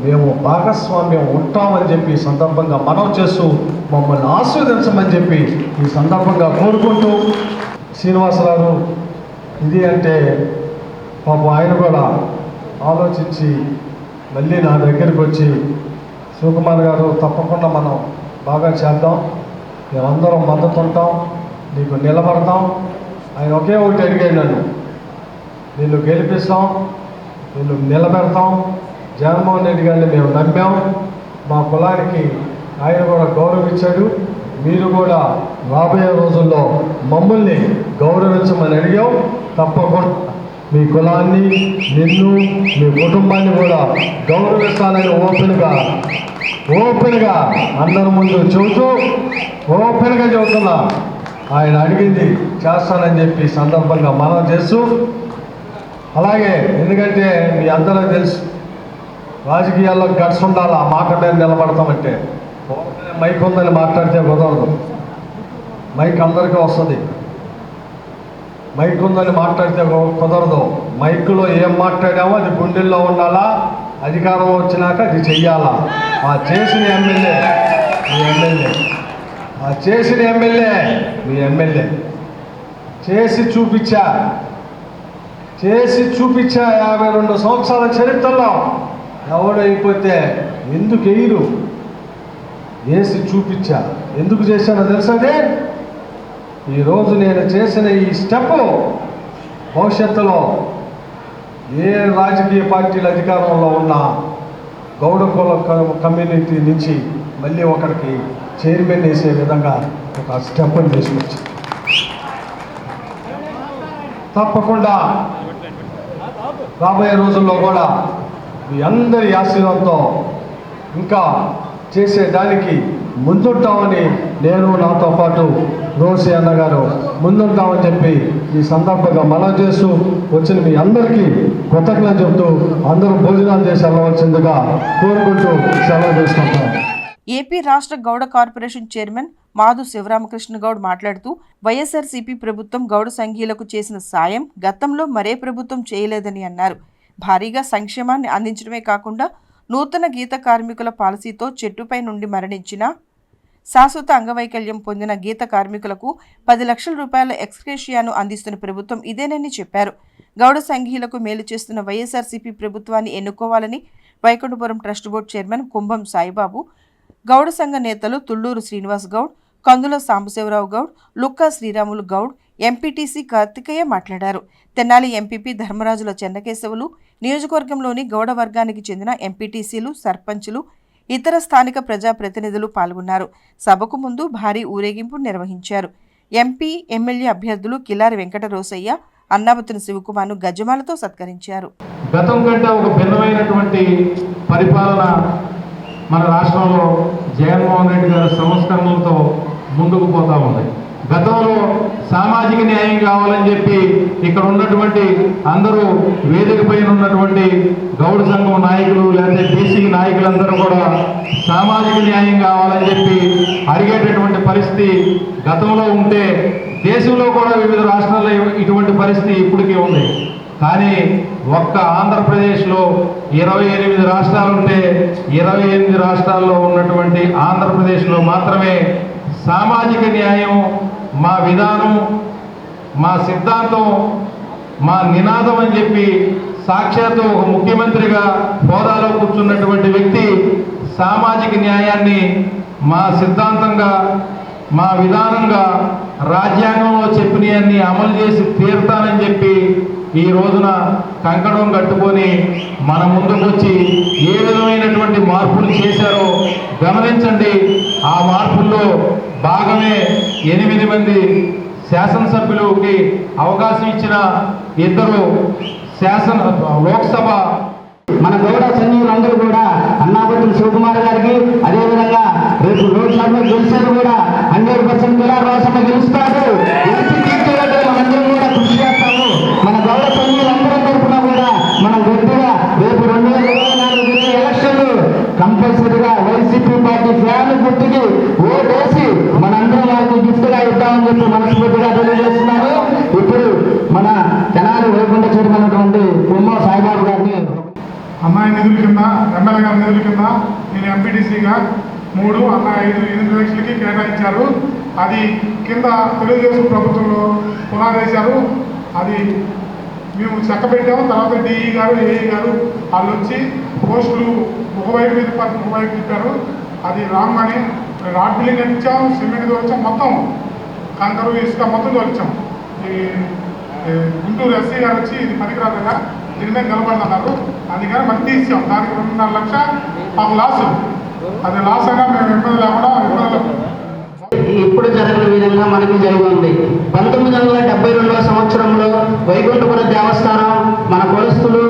మేము భాగస్వామ్యం ఉంటామని చెప్పి ఈ సందర్భంగా మనవి చేస్తూ మమ్మల్ని ఆస్వాదించమని చెప్పి ఈ సందర్భంగా కోరుకుంటూ, శ్రీనివాసరావు ఇది అంటే పాపం ఆయన కూడా ఆలోచించి మళ్ళీ నా దగ్గరికి వచ్చి, శివకుమార్ గారు తప్పకుండా మనం బాగా చేద్దాం, మేమందరం మద్దతు ఉంటాం, నీకు నిలబడతాం. ఆయన ఒకే ఒకటి అడిగాడు నన్ను, నిన్ను గెలిపిస్తాం, నిన్ను నిలబెడతాం. జగన్మోహన్ రెడ్డి గారిని మేము నమ్మాం, మా కులానికి ఆయన కూడా గౌరవించాడు, మీరు కూడా రాబోయే రోజుల్లో మమ్మల్ని గౌరవించమని అడిగాం. తప్పకుండా మీ కులాన్ని, నిన్ను, మీ కుటుంబాన్ని కూడా గౌరవిస్తానని ఓపెన్గా అందరి ముందు చెబుతూ ఓపెన్గా చెబుతున్నా. ఆయన అడిగింది చేస్తానని చెప్పి సందర్భంగా మనం చేస్తూ, అలాగే ఎందుకంటే మీ అందరూ తెలుసు రాజకీయాల్లో గట్స్ ఉండాలి. ఆ మాట మీద నిలబడతామంటే మైక్ ఉందని మాట్లాడితే కుదరదు. మైక్ అందరికీ వస్తుంది, మైక్ ఉందని మాట్లాడితే కుదరదు. మైకులో ఏం మాట్లాడామో అది గుండెల్లో ఉండాలా, అధికారం వచ్చినాక అది చెయ్యాలా. ఆ చేసిన ఎమ్మెల్యే మీ ఎమ్మెల్యే, ఆ చేసిన ఎమ్మెల్యే మీ ఎమ్మెల్యే. చేసి చూపించా 52 సంవత్సరాల చరిత్రలో ఎవడైపోతే ఎందుకు వేయరు, వేసి చూపించా. ఎందుకు చేశానో తెలుసదే, ఈరోజు నేను చేసిన ఈ స్టెప్ భవిష్యత్తులో ఏ రాజకీయ పార్టీల అధికారంలో ఉన్న గౌడ కుల కమ్యూనిటీ నుంచి మళ్ళీ ఒకరికి చైర్మన్ వేసే విధంగా ఒక స్టెప్ని తీసుకొచ్చి తప్పకుండా రాబోయే రోజుల్లో కూడా మీ అందరి ఆశీర్వాదంతో ఇంకా చేసేదానికి ముందుంటామని నేను, నాతో పాటు రోసి అన్నగారు ముందుంటామని చెప్పి ఈ సందర్భంగా మనవి చేస్తూ వచ్చిన మీ అందరికీ కృతజ్ఞతలు చెబుతూ అందరూ భోజనాలు చేసి వెళ్ళవలసిందిగా కోరుకుంటూ సెలవు తీసుకుంటాం. ఏపీ రాష్ట్ర గౌడ కార్పొరేషన్ చైర్మన్ మాధు శివరామకృష్ణ గౌడ్ మాట్లాడుతూ, వైఎస్ఆర్సీపీ ప్రభుత్వం గౌడ సంఘీయులకు చేసిన సాయం గతంలో మరే ప్రభుత్వం చేయలేదని అన్నారు. భారీగా సంక్షేమాన్ని అందించడమే కాకుండా నూతన గీత కార్మికుల పాలసీతో చెట్టుపై నుండి మరణించిన శాశ్వత అంగవైకల్యం పొందిన గీత కార్మికులకు 10 లక్షల రూపాయల ఎక్స్గ్రేషియాను అందిస్తున్న ప్రభుత్వం ఇదేనని చెప్పారు. గౌడ సంఘీయులకు మేలు చేస్తున్న వైఎస్ఆర్సీపీ ప్రభుత్వాన్ని ఎన్నుకోవాలని వైకుంఠపురం ట్రస్ట్ బోర్డు చైర్మన్ కుంభం సాయిబాబు, గౌడ సంఘ నేతలు తుళ్లూరు శ్రీనివాస్ గౌడ్, కందుల సాంబశివరావు గౌడ్, లుక్కా శ్రీరాములు గౌడ్, ఎంపీటీసీ కార్తికేయ మాట్లాడారు. తెనాలి ఎంపీపీ ధర్మరాజుల చెన్నకేశవులు, నియోజకవర్గంలోని గౌడ వర్గానికి చెందిన ఎంపీటీసీలు, సర్పంచులు, ఇతర స్థానిక ప్రజాప్రతినిధులు పాల్గొన్నారు. సభకు ముందు భారీ ఊరేగింపు నిర్వహించారు. ఎంపీ, ఎమ్మెల్యే అభ్యర్థులు కిలారి వెంకట రోసయ్య, అన్నాబతుని శివకుమార్ను గజమాలతో సత్కరించారు. గతం కంటే ఒక భిన్నమైనటువంటి పరిపాలన మన రాష్ట్రంలో జగన్మోహన్ రెడ్డి గారి సంస్కరణలతో ముందుకు పోతా ఉంది. గతంలో సామాజిక న్యాయం కావాలని చెప్పి ఇక్కడ ఉన్నటువంటి అందరూ వేదిక పైన ఉన్నటువంటి గౌడ సంఘం నాయకులు లేకపోతే బీసీ నాయకులందరూ కూడా సామాజిక న్యాయం కావాలని చెప్పి అడిగేటటువంటి పరిస్థితి గతంలో ఉంటే, దేశంలో కూడా వివిధ రాష్ట్రాల్లో ఇటువంటి పరిస్థితి ఇప్పటికీ ఉంది. కానీ ఒక్క ఆంధ్రప్రదేశ్లో 28 రాష్ట్రాలు ఉంటే 28 రాష్ట్రాల్లో ఉన్నటువంటి ఆంధ్రప్రదేశ్లో మాత్రమే సామాజిక న్యాయం మా విధానం, మా సిద్ధాంతం, మా నినాదం అని చెప్పి సాక్షాత్తు ఒక ముఖ్యమంత్రిగా హోదాలో కూర్చున్నటువంటి వ్యక్తి సామాజిక న్యాయాన్ని మా సిద్ధాంతంగా, మా విధానంగా రాజ్యాంగంలో చెప్పినవన్నీ అమలు చేసి తీరుతానని చెప్పి ఈ రోజున కంకణం కట్టుకొని మన ముందుకు వచ్చి ఏ విధమైనటువంటి మార్పులు చేశారో గమనించండి. ఆ మార్పుల్లో భాగమే 8 మంది శాసనసభ్యులకి అవకాశం ఇచ్చిన 2 లోక్సభ మన గౌడ సైనికులందరూ కూడా అన్నాపతి శివకుమార్ గారికి, అదేవిధంగా రేపు లోక్సభలో గెలిచారు కూడా 100% కిలార్ రాష్ట్రంలో గెలుస్తారు. గెలిచి తీర్చేటట్టు మనందరం కూడా కృషి చేస్తాము. మన గౌడ సైనికులందరం తరఫున కూడా మనం గట్టిగా రేపు 2024 ఎలక్షన్లు కంపల్సరీగా వైసీపీ పార్టీ ఫ్యాన్ గుర్తుకి ఓటేసి మనందరం వారికి గిఫ్ట్గా ఇద్దామని చెప్పి మనస్ఫూర్తిగా తెలియజేస్తున్నారు. ఇప్పుడు మన తెనాలి వైకుంఠ చేరుకున్నటువంటి కుమ్మ సాయిబాబు గారిని అమ్మాయి నిధుల కింద, ఎమ్మెల్యే గారి నిధుల కింద నేను ఎంపీటీసీగా 3 అమ్మాయి 8 లక్షలకి కేటాయించారు. అది కింద తెలుగుదేశం ప్రభుత్వంలో పునాదేశారు. అది మేము చక్కబెట్టాము. తర్వాత డిఈ గారు, ఏఈ గారు వాళ్ళు వచ్చి పోస్టులు ఒకవైపు మీద ఒకవైపు తిప్పారు. అది రాంగ్ అని రాడ్ బిల్డింగ్ కట్టించాం, సిమెంట్ తోలించాం, మొత్తం కంకరు ఇసుక మొత్తం తోలించాం. ఈ గుంటూరు ఎస్సీ గారు వచ్చి ఇది పనికిరాదుగా దీని మీద నిలబడినారు. అందుకని మళ్ళీ తీసాం. దానికి 2.5 లక్షలు మాకు లాసు. అది లాస్ అయినా మేము ఇబ్బంది లేకుండా ఇప్పుడు జరగని విధంగా మనకి జరిగింది. 1972వ సంవత్సరంలో వైకుంఠపురం దేవస్థానం మన కులస్తులు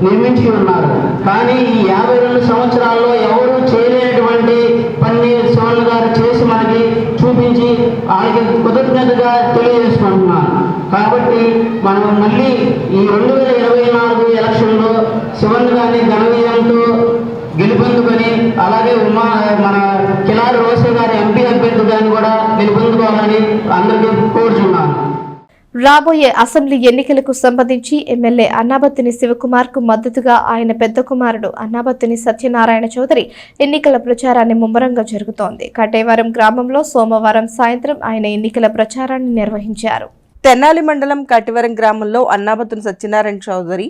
నిర్మించి ఉన్నారు. కానీ ఈ 52 సంవత్సరాల్లో ఎవరు చేయలేనటువంటి పని శివన్ గారు చేసి మనకి చూపించి ఆయనకి కృతజ్ఞతగా తెలియజేసుకుంటున్నాను. కాబట్టి మనం మళ్ళీ ఈ 2024 ఎలక్షన్లో శివన్ గారిని ఘన విజయంతో గెలుపొందుకొని, అలాగే మన కిలారి రోసే గారి ఎంపీ అభ్యర్థిగాని కూడా గెలుపొందుకోవాలని అందరికీ కోరుచున్నాను. రాబోయే అసెంబ్లీ ఎన్నికలకు సంబంధించి ఎమ్మెల్యే అన్నాబత్తిని శివకుమార్ కు మద్దతుగా ఆయన పెద్ద కుమారుడు అన్నాబత్తిని సత్యనారాయణ చౌదరి ఎన్నికల ప్రచారాన్ని ముమ్మరంగా జరుగుతోంది. కటేవరం గ్రామంలో సోమవారం సాయంత్రం ఆయన ఎన్నికల ప్రచారాన్ని నిర్వహించారు. తెనాలి మండలం కటివరం గ్రామంలో అన్నాబత్తుని సత్యనారాయణ చౌదరి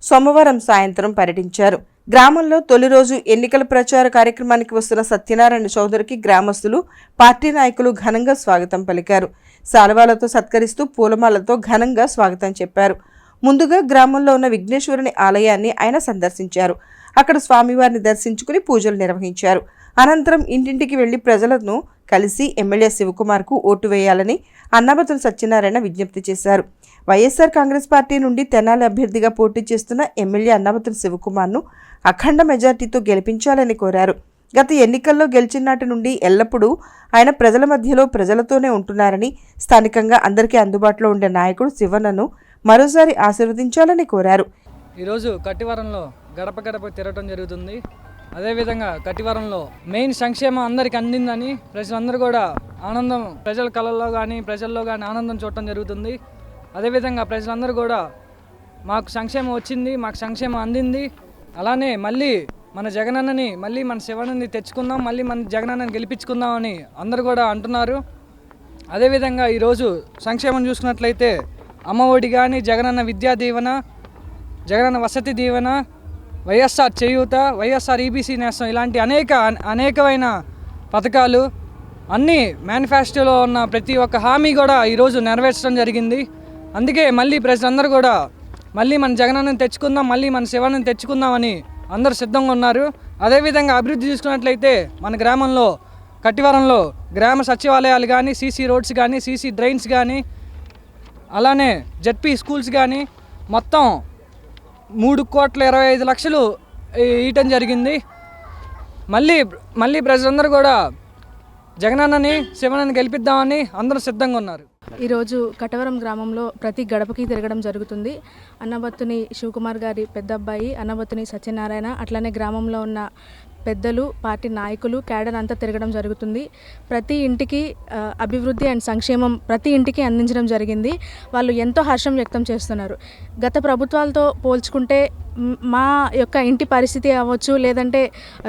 సోమవారం సాయంత్రం పర్యటించారు. గ్రామంలో తొలి రోజు ఎన్నికల ప్రచార కార్యక్రమానికి వస్తున్న సత్యనారాయణ చౌదరికి గ్రామస్తులు, పార్టీ నాయకులు ఘనంగా స్వాగతం పలికారు. శాలువాలతో సత్కరిస్తూ పూలమాలతో ఘనంగా స్వాగతం చెప్పారు. ముందుగా గ్రామంలో ఉన్న విఘ్నేశ్వరుని ఆలయాన్ని ఆయన సందర్శించారు. అక్కడ స్వామివారిని దర్శించుకుని పూజలు నిర్వహించారు. అనంతరం ఇంటింటికి వెళ్లి ప్రజలను కలిసి ఎమ్మెల్యే శివకుమార్కు ఓటు వేయాలని అన్నాబత్తుని సత్యనారాయణ విజ్ఞప్తి చేశారు. వైఎస్ఆర్ కాంగ్రెస్ పార్టీ నుండి తెనాలి అభ్యర్థిగా పోటీ చేస్తున్న ఎమ్మెల్యే అన్నాబత్తుని శివకుమార్ను అఖండ మెజార్టీతో గెలిపించాలని కోరారు. గత ఎన్నికల్లో గెలిచిన నాటి నుండి ఎల్లప్పుడూ ఆయన ప్రజల మధ్యలో ప్రజలతోనే ఉంటున్నారని, స్థానికంగా అందరికీ అందుబాటులో ఉండే నాయకుడు శివన్నను మరోసారి ఆశీర్వదించాలని కోరారు. ఈరోజు కట్టివరంలో గడప గడప తిరగటం జరుగుతుంది. అదేవిధంగా కట్టివరంలో మెయిన్ సంక్షేమం అందరికీ అందిందని ప్రజలందరూ కూడా ఆనందం, ప్రజల కళల్లో కానీ ప్రజల్లో కానీ ఆనందం చూడటం జరుగుతుంది. అదేవిధంగా ప్రజలందరూ కూడా మాకు సంక్షేమం వచ్చింది, మాకు సంక్షేమం అందింది, అలానే మళ్ళీ మన జగనన్నని, మళ్ళీ మన శివన్నని తెచ్చుకుందాం, మళ్ళీ మన జగనన్నని గెలిపించుకుందామని అందరూ కూడా అంటున్నారు. అదేవిధంగా ఈరోజు సంక్షేమం చూసుకున్నట్లయితే అమ్మఒడి కానీ, జగనన్న విద్యా దీవెన, జగనన్న వసతి దీవెన, వైఎస్ఆర్ చేయూత, వైఎస్ఆర్ ఈబీసీ నేస్తం, ఇలాంటి అనేకమైన పథకాలు అన్నీ మేనిఫెస్టోలో ఉన్న ప్రతి ఒక్క హామీ కూడా ఈరోజు నెరవేర్చడం జరిగింది. అందుకే మళ్ళీ ప్రజలందరూ కూడా మళ్ళీ మన జగనన్నని తెచ్చుకుందాం, మళ్ళీ మన శివన్నని తెచ్చుకుందామని అందరూ సిద్ధంగా ఉన్నారు. అదేవిధంగా అభివృద్ధి చూసుకున్నట్లయితే మన గ్రామంలో కట్టివరంలో గ్రామ సచివాలయాలు కానీ, సీసీ రోడ్స్ కానీ, సీసీ డ్రైన్స్ కానీ, అలానే జెడ్పీ స్కూల్స్ కానీ మొత్తం 3,25,00,000 ఇవ్వటం జరిగింది. మళ్ళీ ప్రజలందరూ కూడా జగనన్నని శివన్నని గెలిపిద్దామని అందరూ సిద్ధంగా ఉన్నారు. ఈరోజు కటవరం గ్రామంలో ప్రతి గడపకి తిరగడం జరుగుతుంది. అన్నబత్తుని శివకుమార్ గారి పెద్ద అబ్బాయి అన్నబత్తుని సత్యనారాయణ, అట్లానే గ్రామంలో ఉన్న పెద్దలు, పార్టీ నాయకులు, క్యాడర్ అంతా తిరగడం జరుగుతుంది. ప్రతి ఇంటికి అభివృద్ధి అండ్ సంక్షేమం ప్రతి ఇంటికి అందించడం జరిగింది. వాళ్ళు ఎంతో హర్షం వ్యక్తం చేస్తున్నారు. గత ప్రభుత్వాలతో పోల్చుకుంటే మా యొక్క ఇంటి పరిస్థితి అవ్వచ్చు, లేదంటే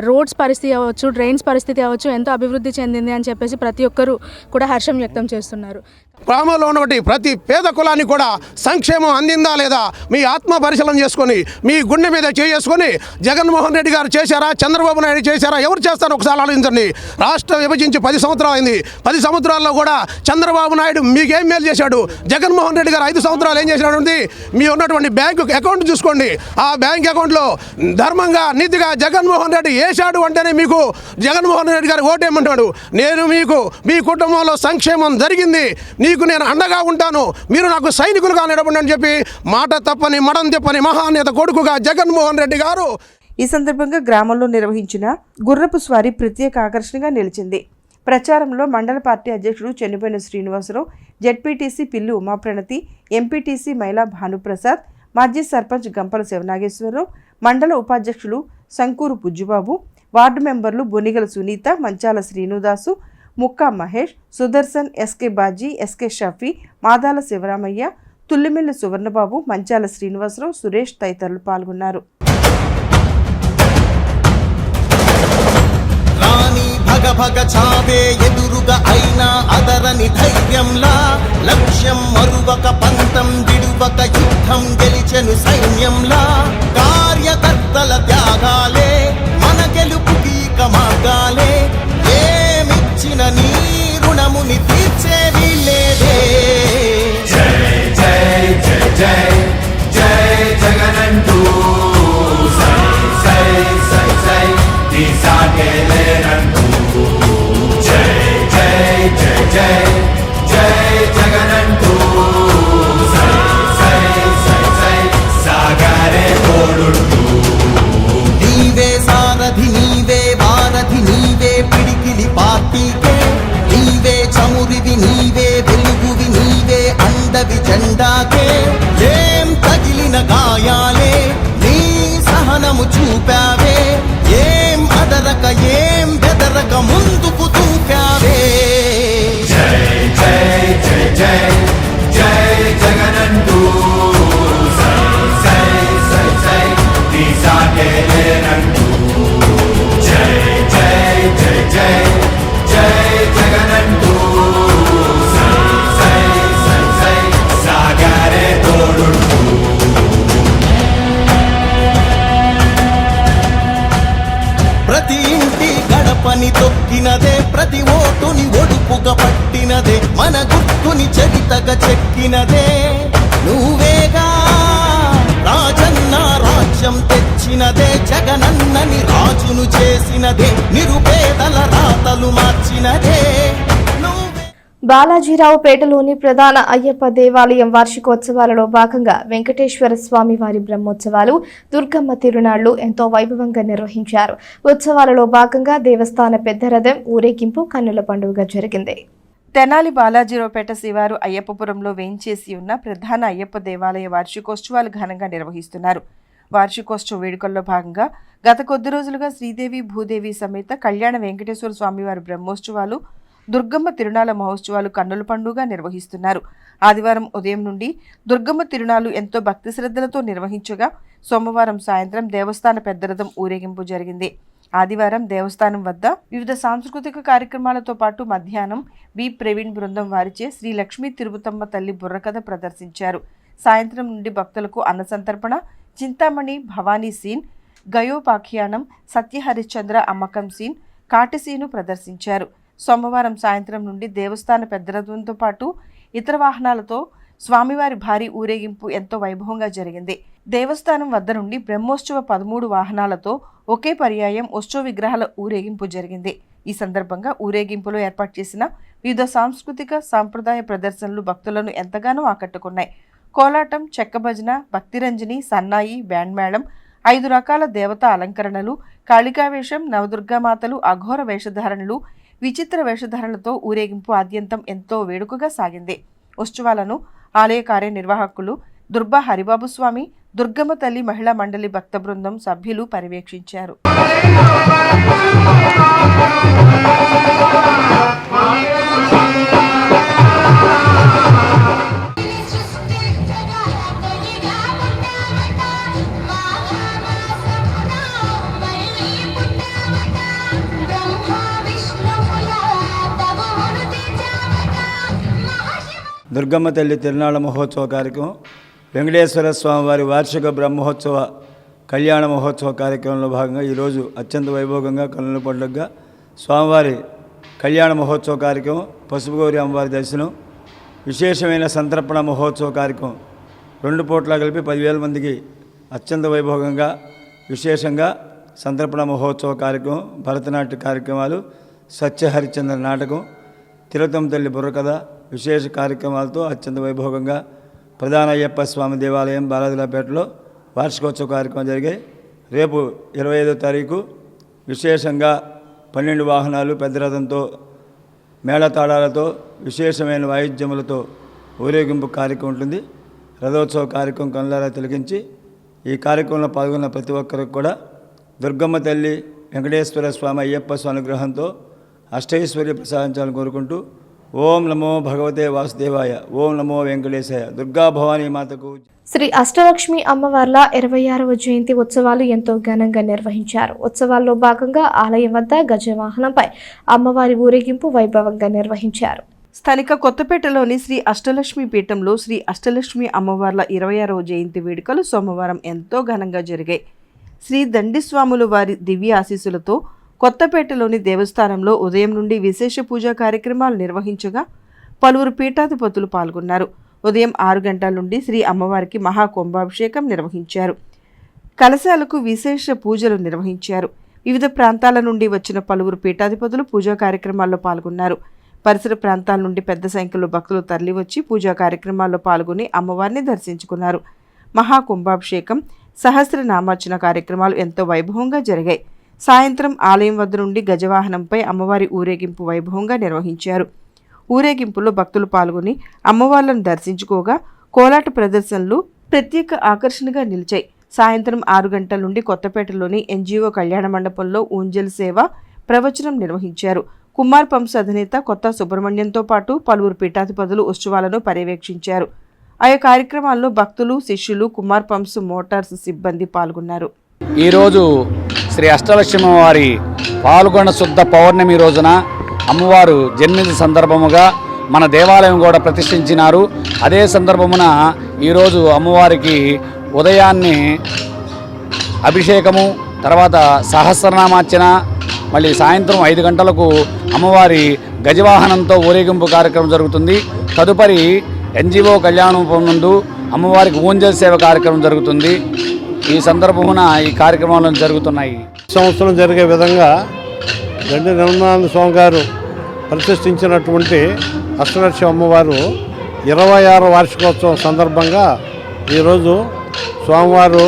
రోడ్స్ పరిస్థితి అవ్వచ్చు, డ్రైన్స్ పరిస్థితి అవ్వచ్చు, ఎంతో అభివృద్ధి చెందింది అని చెప్పేసి ప్రతి ఒక్కరూ కూడా హర్షం వ్యక్తం చేస్తున్నారు. గ్రామంలో ఉన్నటువంటి ప్రతి పేద కులానికి కూడా సంక్షేమం అందిందా లేదా మీ ఆత్మ పరిశీలన చేసుకొని, మీ గుండె మీద చేసుకొని, జగన్మోహన్ రెడ్డి గారు చేశారా, చంద్రబాబు నాయుడు చేశారా, ఎవరు చేస్తారో ఒకసారి ఆలోచించండి. రాష్ట్రం విభజించి 10 సంవత్సరాలు అయింది. 10 సంవత్సరాల్లో కూడా చంద్రబాబు నాయుడు మీకేం మేలు చేశాడు, జగన్మోహన్ రెడ్డి గారు 5 సంవత్సరాలు ఏం చేశాడు? మీ ఉన్నటువంటి బ్యాంకు అకౌంట్ చూసుకోండి. ఆ బ్యాంక్ అకౌంట్లో ధర్మంగా నీతిగా జగన్మోహన్ రెడ్డి వేశాడు అంటేనే మీకు జగన్మోహన్ రెడ్డి గారు ఓటేయమంటాడు. నేను మీకు మీ కుటుంబంలో సంక్షేమం జరిగింది, నీకు నేను అండగా ఉంటాను, మీరు నాకు సైనికులుగా నిలబడి అని చెప్పి మాట తప్పని మడం తిప్పని మహానేత కొడుకుగా జగన్మోహన్ రెడ్డి గారు. ఈ సందర్భంగా గ్రామంలో నిర్వహించిన గుర్రపు స్వారీ ప్రత్యేక ఆకర్షణగా నిలిచింది. ప్రచారంలో మండల పార్టీ అధ్యక్షుడు చెన్నిపోయిన శ్రీనివాసరావు, జెడ్పీటీసీ పిల్లి ఉమాప్రణతి, ఎంపీటీసీ మైలా భానుప్రసాద్, మాజీ సర్పంచ్ గంపల శివనాగేశ్వరరావు, మండల ఉపాధ్యక్షులు సంకూరు పుజ్జుబాబు, వార్డు మెంబర్లు బొనిగల సునీత, మంచాల శ్రీనుదాసు, ముక్కా మహేష్, సుదర్శన్, ఎస్కే బాజీ, ఎస్కే షఫీ, మాదాల శివరామయ్య, తుల్లిమిల్లి సువర్ణబాబు, మంచాల శ్రీనివాసరావు, సురేష్ తదితరులు పాల్గొన్నారు. భగ భగ చావే ఎదురుగా అయినా అదరని ధైర్యంలా, లక్ష్యం మరువక పంతం విడువక యుద్ధం గెలిచెను సైన్యంలా, కార్యకర్తల త్యాగాలే మన గెలుపుకి మార్గాలే, ఏమిచ్చిన నీ రుణముని తీర్చేది లేదే. జై జై జై జై జై జగనంటూ సై సై సై సై తీసాగేలేనంటూ, జై జై జై జై జై జగనంటూ సై సై సై సై సాగరే తోడుంటూ. నీవే సారథి నీవే వారధి నీవే పిడికిలి పార్టీకే, నీవే చమురివి నీవే వెలుగువి నీవే అండవి జెండాకే, ఏం తగిలిన గాయాలే నీ సహనము చూపావే, ఏం అదరక ఏం బెదరక ముందుకు దూకావే. జై జై జై జై జై జగనంటూ సై సై సై సై తీసాగేలేనంటూ, జై జై జై జై జై జగనంటూ సై సై సై సై సాగరే తోడుంటూ. ప్రతి ఇంటి గడపని తొక్కినదే, ప్రతి ఓటుని ఒడుపుగా పట్టినదే, మన గుర్తుని చరితగా చెక్కినదే నువ్వేగా. రాజన్న రాజ్యం తెచ్చినదే, జగనన్నని రాజును చేసినదే, నిరుపేదల రాతలు మార్చినదే. బాలాజీరావుపేటలోని ప్రధాన అయ్యప్ప దేవాలయం వార్షికోత్సవాలలో భాగంగా వెంకటేశ్వర స్వామి వారి బ్రహ్మోత్సవాలు, దుర్గమ్మ తిరునాళ్లు ఎంతో వైభవంగా నిర్వహించారు. ఉత్సవాలలో భాగంగా దేవస్థాన పెద్ద రథం ఊరేగింపు కన్నుల పండుగగా జరిగింది. తెనాలి బాలాజీరావుపేట శివారు అయ్యప్పపురంలో వేంచేసి ఉన్న ప్రధాన అయ్యప్ప దేవాలయ వార్షికోత్సవాలు ఘనంగా నిర్వహిస్తున్నారు. వార్షికోత్సవ వేడుకల్లో భాగంగా గత కొద్ది రోజులుగా శ్రీదేవి భూదేవి సమేత కళ్యాణ వెంకటేశ్వర స్వామివారి బ్రహ్మోత్సవాలు, దుర్గమ్మ తిరునాళ్ల మహోత్సవాలు కన్నుల పండుగ నిర్వహిస్తున్నారు. ఆదివారం ఉదయం నుండి దుర్గమ్మ తిరునాళ్లు ఎంతో భక్తి శ్రద్ధలతో నిర్వహించగా సోమవారం సాయంత్రం దేవస్థాన పెద్దరథం ఊరేగింపు జరిగింది. ఆదివారం దేవస్థానం వద్ద వివిధ సాంస్కృతిక కార్యక్రమాలతో పాటు మధ్యాహ్నం బి ప్రవీణ్ బృందం వారిచే శ్రీ లక్ష్మీ తిరుపతమ్మ తల్లి బుర్రకథ ప్రదర్శించారు. సాయంత్రం నుండి భక్తులకు అన్నసంతర్పణ, చింతామణి భవానీ సీన్, గయోపాఖ్యానం, సత్యహరిశ్చంద్ర అమ్మకం సీన్, కాటిసీను ప్రదర్శించారు. సోమవారం సాయంత్రం నుండి దేవస్థాన పెద్దరథంతో పాటు ఇతర వాహనాలతో స్వామివారి భారీ ఊరేగింపు ఎంతో వైభవంగా జరిగింది. దేవస్థానం వద్ద నుండి బ్రహ్మోత్సవ 13 వాహనాలతో ఒకే పర్యాయం ఉత్సవ విగ్రహాల ఊరేగింపు జరిగింది. ఈ సందర్భంగా ఊరేగింపులో ఏర్పాటు చేసిన వివిధ సాంస్కృతిక సాంప్రదాయ ప్రదర్శనలు భక్తులను ఎంతగానో ఆకట్టుకున్నాయి. కోలాటం, చెక్క భజన, భక్తిరంజని, సన్నాయి, బ్యాండ్ మేళం, 5 రకాల దేవతా అలంకరణలు, కాళికావేషం, నవదుర్గామాతలు, అఘోర వేషధారణలు, విచిత్ర వేషధారణలతో ఊరేగింపు ఆద్యంతం ఎంతో వేడుకగా సాగింది. ఉత్సవాలను ఆలయ కార్యనిర్వాహకులు దుర్బా హరిబాబు స్వామి, దుర్గమ్మ తల్లి మహిళా మండలి భక్త బృందం సభ్యులు పర్యవేక్షించారు. దుర్గమ్మ తల్లి తిరునాళ్ళ మహోత్సవ కార్యక్రమం, వెంకటేశ్వర స్వామివారి వార్షిక బ్రహ్మోత్సవ కళ్యాణ మహోత్సవ కార్యక్రమంలో భాగంగా ఈరోజు అత్యంత వైభోగంగా కన్నుల పండుగగా స్వామివారి కళ్యాణ మహోత్సవ కార్యక్రమం, పసుపు గౌరి అమ్మవారి దర్శనం, విశేషమైన సంతర్పణ మహోత్సవ కార్యక్రమం 2 పూట్ల కలిపి 10,000 మందికి అత్యంత వైభవంగా విశేషంగా సంతర్పణ మహోత్సవ కార్యక్రమం, భరతనాట్య కార్యక్రమాలు, సత్యహరిచంద్ర నాటకం, తిరుతం తల్లి బుర్రకథ విశేష కార్యక్రమాలతో అత్యంత వైభవంగా ప్రధాన అయ్యప్ప స్వామి దేవాలయం బాలాజీలపేటలో వార్షికోత్సవ కార్యక్రమం జరిగాయి. రేపు 25వ తారీఖు విశేషంగా 12 వాహనాలు పెద్ద రథంతో మేళతాళాలతో విశేషమైన వాయిద్యములతో ఊరేగింపు కార్యక్రమం ఉంటుంది. రథోత్సవ కార్యక్రమం కనులారా తిలకించి ఈ కార్యక్రమంలో పాల్గొన్న ప్రతి ఒక్కరికి కూడా దుర్గమ్మ తల్లి, వెంకటేశ్వర స్వామి, అయ్యప్ప స్వామి అనుగ్రహంతో అష్టైశ్వర్య ప్రసాదించాలని కోరుకుంటూ ఓం నమో భగవతే వాసుదేవాయ, ఓం నమో వెంకటేశాయ, దుర్గా భవానీ మాతకు. శ్రీ అష్టలక్ష్మి అమ్మవార్ల 26వ జయంతి ఉత్సవాలు ఎంతో ఘనంగా నిర్వహించారు. ఉత్సవాల్లో భాగంగా ఆలయం వద్ద గజవాహనంపై అమ్మవారి ఊరేగింపు వైభవంగా నిర్వహించారు. స్థానిక కొత్తపేటలోని శ్రీ అష్టలక్ష్మి పీఠంలో శ్రీ అష్టలక్ష్మి అమ్మవార్ల 26వ జయంతి వేడుకలు సోమవారం ఎంతో ఘనంగా జరిగాయి. శ్రీ దండిస్వాములు వారి దివ్య ఆశీస్సులతో కొత్తపేటలోని దేవస్థానంలో ఉదయం నుండి విశేష పూజా కార్యక్రమాలు నిర్వహించగా పలువురు పీఠాధిపతులు పాల్గొన్నారు. ఉదయం 6 గంటల నుండి శ్రీ అమ్మవారికి మహాకుంభాభిషేకం నిర్వహించారు. కలశాలకు విశేష పూజలు నిర్వహించారు. వివిధ ప్రాంతాల నుండి వచ్చిన పలువురు పీఠాధిపతులు పూజా కార్యక్రమాల్లో పాల్గొన్నారు. పరిసర ప్రాంతాల నుండి పెద్ద సంఖ్యలో భక్తులు తరలివచ్చి పూజా కార్యక్రమాల్లో పాల్గొని అమ్మవారిని దర్శించుకున్నారు. మహాకుంభాభిషేకం, సహస్రనామార్చన కార్యక్రమాలు ఎంతో వైభవంగా జరిగాయి. సాయంత్రం ఆలయం వద్ద నుండి గజవాహనంపై అమ్మవారి ఊరేగింపు వైభవంగా నిర్వహించారు. ఊరేగింపులో భక్తులు పాల్గొని అమ్మవార్లను దర్శించుకోగా కోలాట ప్రదర్శనలు ప్రత్యేక ఆకర్షణగా నిలిచాయి. సాయంత్రం 6 గంటల నుండి కొత్తపేటలోని ఎన్జిఓ కళ్యాణ మండపంలో ఊంజల్ సేవ ప్రవచనం నిర్వహించారు. కుమార్ పంప్స్ అధినేత కొత్త సుబ్రహ్మణ్యంతో పాటు పలువురు పీఠాధిపతులు ఉత్సవాలను పర్యవేక్షించారు. ఆయా కార్యక్రమాల్లో భక్తులు, శిష్యులు, కుమార్ పంప్స్ మోటార్స్ సిబ్బంది పాల్గొన్నారు. ఈరోజు శ్రీ అష్టలక్ష్మి వారి పాల్గొన శుద్ధ పౌర్ణమి రోజున అమ్మవారు జన్మించిన సందర్భముగా మన దేవాలయం కూడా ప్రతిష్ఠించినారు. అదే సందర్భమున ఈరోజు అమ్మవారికి ఉదయాన్నే అభిషేకము, తర్వాత సహస్రనామార్చన, మళ్ళీ సాయంత్రం 5 గంటలకు అమ్మవారి గజవాహనంతో ఊరేగింపు కార్యక్రమం జరుగుతుంది. తదుపరి ఎన్జిఓ కళ్యాణం నందు అమ్మవారికి ఊంజల్ సేవ కార్యక్రమం జరుగుతుంది. ఈ సందర్భమున ఈ కార్యక్రమాలు జరుగుతున్నాయి. సంవత్సరం జరిగే విధంగా దండి రమణానంద స్వామి గారు ప్రతిష్ఠించినటువంటి అష్టలక్ష్మి అమ్మవారు 26వ వార్షికోత్సవం సందర్భంగా ఈరోజు స్వామివారు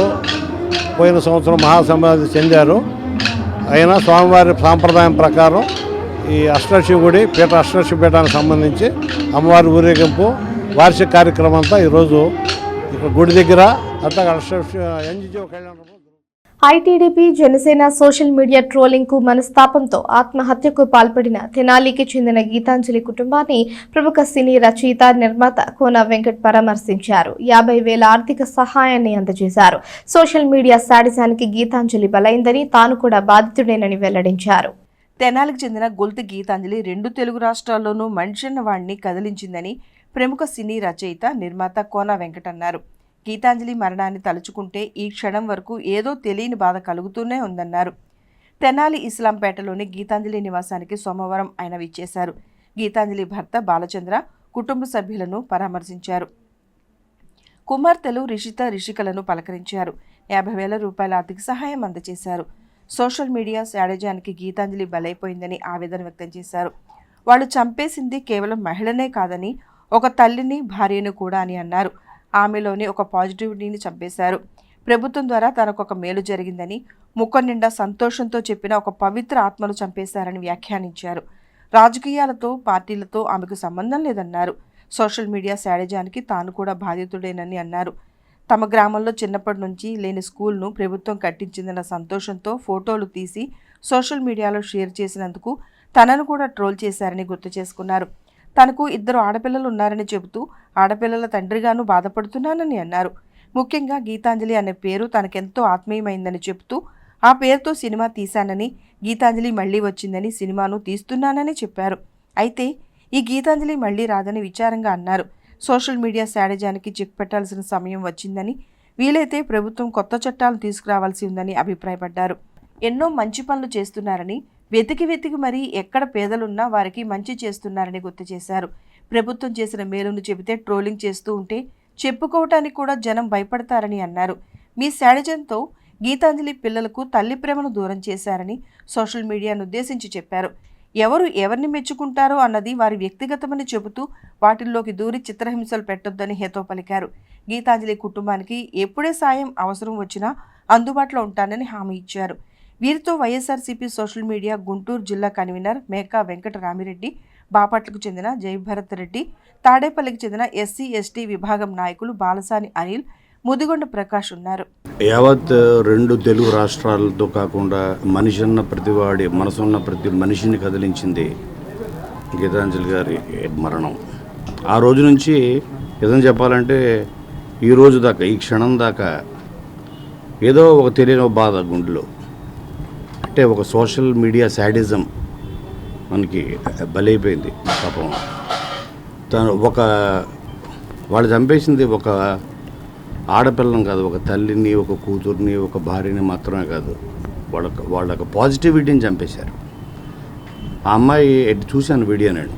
పోయిన సంవత్సరం మహాసమాధి చెందారు. అయినా స్వామివారి సాంప్రదాయం ప్రకారం ఈ అష్టలక్ష్మి గుడి పీఠ అష్టలక్ష్మి పీఠానికి సంబంధించి అమ్మవారి ఊరేగింపు వార్షిక కార్యక్రమం అంతా ఈరోజు ఇక్కడ గుడి దగ్గర అట్లా అష్టలక్ష్మి ఎన్జిఓ కళ్యాణం. ITDP Janasena social media trolling కు మనస్తాపంతో ఆత్మహత్యకు పాల్పడిన తెనాలికి చెందిన గీతాంజలి కుటుంబాన్ని ప్రముఖ సినీ రచయిత, నిర్మాత కోన వెంకట్ పరామర్శించారు. 50,000 ఆర్థిక సహాయాన్ని అందజేశారు. సోషల్ మీడియా శాడిజానికి గీతాంజలి బలైందని, తాను కూడా బాధితుడేనని వెల్లడించారు. తెనాలికి చెందిన గొల్తి గీతాంజలి 2 తెలుగు రాష్ట్రాల్లోనూ మనిషిన్న వాడిని కదిలించిందని ప్రముఖ సినీ రచయిత, నిర్మాత కోన వెంకట్ అన్నారు. గీతాంజలి మరణాన్ని తలుచుకుంటే ఈ క్షణం వరకు ఏదో తెలియని బాధ కలుగుతూనే ఉందన్నారు. తెనాలి ఇస్లాంపేటలోని గీతాంజలి నివాసానికి సోమవారం ఆయన విచ్చేశారు. గీతాంజలి భర్త బాలచంద్ర, కుటుంబ సభ్యులను పరామర్శించారు. కుమార్తెలు రిషిత, రిషికలను పలకరించారు. 50,000 రూపాయల ఆర్థిక సహాయం అందజేశారు. సోషల్ మీడియా శాడిజానికి గీతాంజలి బలైపోయిందని ఆవేదన వ్యక్తం చేశారు. వాళ్ళు చంపేసింది కేవలం మహిళనే కాదని, ఒక తల్లిని, భార్యను కూడా అని అన్నారు. ఆమెలోని ఒక పాజిటివిటీని చంపేశారు. ప్రభుత్వం ద్వారా తనకొక మేలు జరిగిందని, ముఖం నిండా సంతోషంతో చెప్పిన ఒక పవిత్ర ఆత్మను చంపేశారని వ్యాఖ్యానించారు. రాజకీయాలతో, పార్టీలతో ఆమెకు సంబంధం లేదన్నారు. సోషల్ మీడియా శాడిజానికి తాను కూడా బాధితుడేనని అన్నారు. తమ గ్రామంలో చిన్నప్పటి నుంచి లేని స్కూల్ను ప్రభుత్వం కట్టించిందన్న సంతోషంతో ఫోటోలు తీసి సోషల్ మీడియాలో షేర్ చేసినందుకు తనను కూడా ట్రోల్ చేశారని గుర్తు చేసుకున్నారు. తనకు 2 ఆడపిల్లలు ఉన్నారని చెబుతూ ఆడపిల్లల తండ్రిగాను బాధపడుతున్నానని అన్నారు. ముఖ్యంగా గీతాంజలి అనే పేరు తనకెంతో ఆత్మీయమైందని చెబుతూ ఆ పేరుతో సినిమా తీశానని, గీతాంజలి మళ్లీ వచ్చిందని సినిమాను తీస్తున్నానని చెప్పారు. అయితే ఈ గీతాంజలి మళ్లీ రాదని విచారంగా అన్నారు. సోషల్ మీడియా శాడిజానికి చెక్ పెట్టాల్సిన సమయం వచ్చిందని, వీలైతే ప్రభుత్వం కొత్త చట్టాలు తీసుకురావాల్సి ఉందని అభిప్రాయపడ్డారు. ఎన్నో మంచి పనులు చేస్తున్నారని, వెతికి మరీ ఎక్కడ పేదలున్నా వారికి మంచి చేస్తున్నారని గుర్తు చేశారు. ప్రభుత్వం చేసిన మేలును చెబితే ట్రోలింగ్ చేస్తూ ఉంటే చెప్పుకోవటానికి కూడా జనం భయపడతారని అన్నారు. మీ శాడిజంతో గీతాంజలి పిల్లలకు తల్లి ప్రేమను దూరం చేశారని సోషల్ మీడియాను ఉద్దేశించి చెప్పారు. ఎవరు ఎవరిని మెచ్చుకుంటారో అన్నది వారి వ్యక్తిగతమని చెబుతూ వాటిల్లోకి దూరి చిత్రహింసలు పెట్టొద్దని హితవు పలికారు. గీతాంజలి కుటుంబానికి ఎప్పుడే సాయం అవసరం వచ్చినా అందుబాటులో ఉంటానని హామీ ఇచ్చారు. వీరితో వైఎస్ఆర్సీపీ సోషల్ మీడియా గుంటూరు జిల్లా కన్వీనర్ మేకా వెంకటరామిరెడ్డి, బాపట్లకు చెందిన జయభరత్ రెడ్డి, తాడేపల్లికి చెందిన ఎస్సీ ఎస్టీ విభాగం నాయకులు బాలసాని అనిల్, ముదిగొండ ప్రకాష్ ఉన్నారు. యావత్ 2 తెలుగు రాష్ట్రాలతో కాకుండా మనిషి అన్న ప్రతివాడి మనసున్న ప్రతి మనిషిని కదిలించింది గీతాంజలి గారి మరణం. ఆ రోజు నుంచి ఏదైనా చెప్పాలంటే ఈ రోజు దాకా, ఈ క్షణం దాకా ఏదో ఒక తెలియని బాధ గుండెలో. అంటే ఒక సోషల్ మీడియా శాడిజం మనకి బలైపోయింది పాపం. తను వాళ్ళు చంపేసింది ఒక ఆడపిల్లని కాదు, ఒక తల్లిని, ఒక కూతుర్ని, ఒక భార్యని మాత్రమే కాదు, వాళ్ళ పాజిటివిటీని చంపేశారు. ఆ అమ్మాయి చూశాను వీడియో, నేను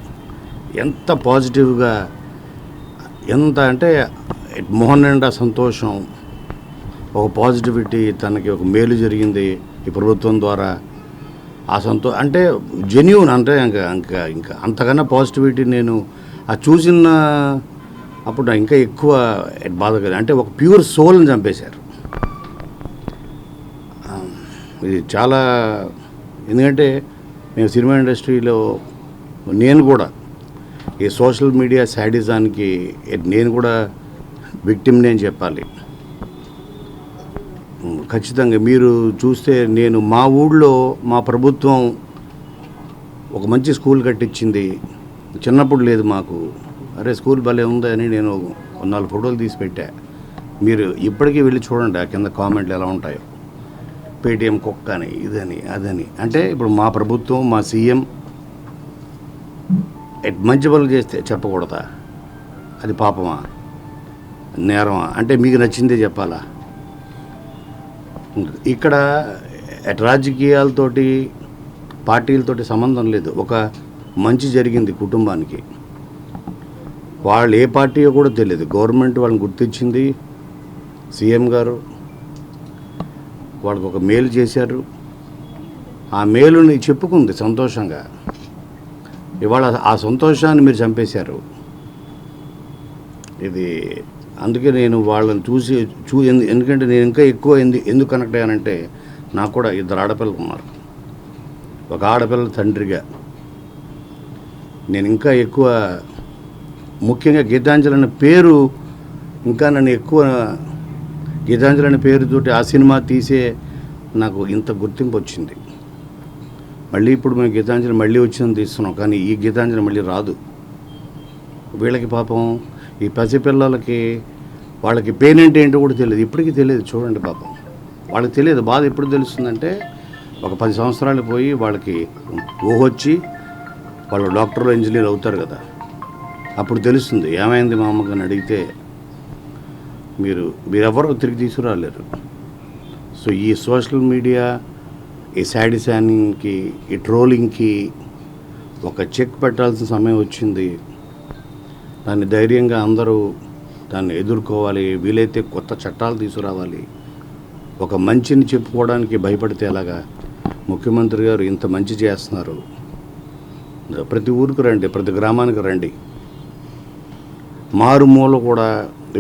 ఎంత పాజిటివ్గా, ఎంత అంటే మొహం నిండా సంతోషం, ఒక పాజిటివిటీ, తనకి ఒక మేలు జరిగింది ఈ ప్రభుత్వం ద్వారా. ఆ అంటే జెన్యూన్, అంటే ఇంకా అంతకన్నా పాజిటివిటీ నేను అది చూసిన అప్పుడు ఇంకా ఎక్కువ బాధ కదా. అంటే ఒక ప్యూర్ సోల్ని చంపేశారు. ఇది చాలా, ఎందుకంటే మేము సినిమా ఇండస్ట్రీలో నేను కూడా ఈ సోషల్ మీడియా శాడిజానికి నేను కూడా విక్టిమ్ని అని చెప్పాలి. ఖచ్చితంగా మీరు చూస్తే, నేను మా ఊళ్ళో మా ప్రభుత్వం ఒక మంచి స్కూల్ కట్టించింది. చిన్నప్పుడు లేదు మాకు. అరే స్కూల్ భలే ఉందని నేను 4 ఫోటోలు తీసి పెట్టా. మీరు ఇప్పటికీ వెళ్ళి చూడండి ఆ కింద కామెంట్లు ఎలా ఉంటాయో. పేటీఎం కుక్క అని, ఇదని అదని. అంటే ఇప్పుడు మా ప్రభుత్వం, మా సీఎం మంచి పనులు చేస్తే చెప్పకూడదా? అది పాపమా, నేరమా? అంటే మీకు నచ్చిందే చెప్పాలా? ఇక్కడ రాజకీయాలతోటి, పార్టీలతోటి సంబంధం లేదు. ఒక మంచి జరిగింది కుటుంబానికి, వాళ్ళు ఏ పార్టీయో కూడా తెలియదు, గవర్నమెంట్ వాళ్ళని గుర్తించింది, సీఎం గారు వాళ్ళకు ఒక మేలు చేశారు. ఆ మేలుని చెప్పుకుంది సంతోషంగా. ఇవాళ ఆ సంతోషాన్ని మీరు చంపేశారు. ఇది అందుకే నేను వాళ్ళని ఎందుకంటే నేను ఇంకా ఎక్కువ ఎందుకు కనెక్ట్ అయ్యానంటే, నాకు కూడా 2 ఆడపిల్లలు ఉన్నారు. ఒక ఆడపిల్ల తండ్రిగా నేను ఇంకా ఎక్కువ, ముఖ్యంగా గీతాంజలి అనే పేరు, ఇంకా నన్ను ఎక్కువ గీతాంజలి అనే పేరుతోటి ఆ సినిమా తీసే నాకు ఇంత గుర్తింపు వచ్చింది. మళ్ళీ ఇప్పుడు మేము గీతాంజలి మళ్ళీ వచ్చిందని తీస్తున్నాం, కానీ ఈ గీతాంజలి మళ్ళీ రాదు. వీళ్ళకి పాపం, ఈ పసిపిల్లలకి వాళ్ళకి పెయిన్ అంటే ఏంటో కూడా తెలియదు, ఇప్పటికీ తెలియదు. చూడండి పాపం, వాళ్ళకి తెలియదు బాధ. ఎప్పుడు తెలుస్తుందంటే ఒక 10 సంవత్సరాలు పోయి వాళ్ళకి ఊహొచ్చి వాళ్ళు డాక్టర్లు, ఇంజనీర్ అవుతారు కదా, అప్పుడు తెలుస్తుంది ఏమైంది మా అమ్మకి అని అడిగితే మీరెవరూ తిరిగి తీసుకురాలేరు. సో ఈ సోషల్ మీడియా, ఈ శాడిజానికి, ఈ ట్రోలింగ్కి ఒక చెక్ పెట్టాల్సిన సమయం వచ్చింది. దాన్ని ధైర్యంగా అందరూ దాన్ని ఎదుర్కోవాలి. వీలైతే కొత్త చట్టాలు తీసుకురావాలి. ఒక మంచిని చెప్పుకోవడానికి భయపడితే ఎలాగా? ముఖ్యమంత్రి గారు ఇంత మంచి చేస్తున్నారు. ప్రతి ఊరికి రండి, ప్రతి గ్రామానికి రండి. మారుమూల కూడా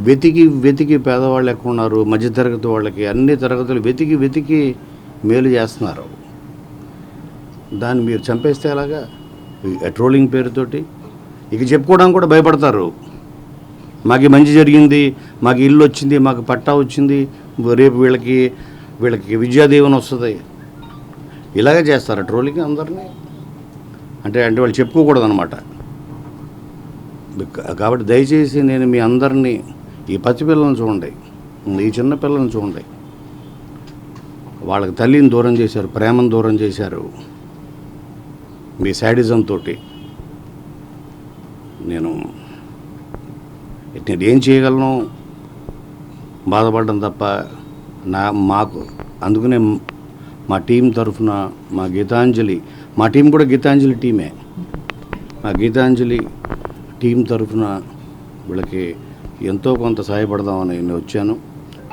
వెతికి పేదవాళ్ళు ఎక్కువ ఉన్నారు, మధ్యతరగతి వాళ్ళకి అన్ని తరగతులు వెతికి మేలు చేస్తున్నారు. దాన్ని మీరు చంపేస్తే ఎలాగా? ట్రోలింగ్ పేరుతోటి ఇక చెప్పుకోవడానికి కూడా భయపడతారు. మాకు మంచి జరిగింది, మాకు ఇల్లు వచ్చింది, మాకు పట్టా వచ్చింది, రేపు వీళ్ళకి విద్యాదీవెన వస్తుంది, ఇలాగే చేస్తారు ట్రోలింగ్ అందరినీ. అంటే వాళ్ళు చెప్పుకోకూడదు అనమాట. కాబట్టి దయచేసి నేను మీ అందరినీ, ఈ పసిపిల్లలను చూడండి, ఈ చిన్న పిల్లలను చూడండి, వాళ్ళకి తల్లిని దూరం చేశారు, ప్రేమను దూరం చేశారు మీ శాడిజంతో. నేను ఏం చేయగలను? బాధపడడం తప్ప మాకు. అందుకనే మా టీం తరఫున, మా టీం కూడా గీతాంజలి టీమే, మా గీతాంజలి టీం తరఫున వీళ్ళకి ఎంతో కొంత సహాయపడదామని నేను వచ్చాను.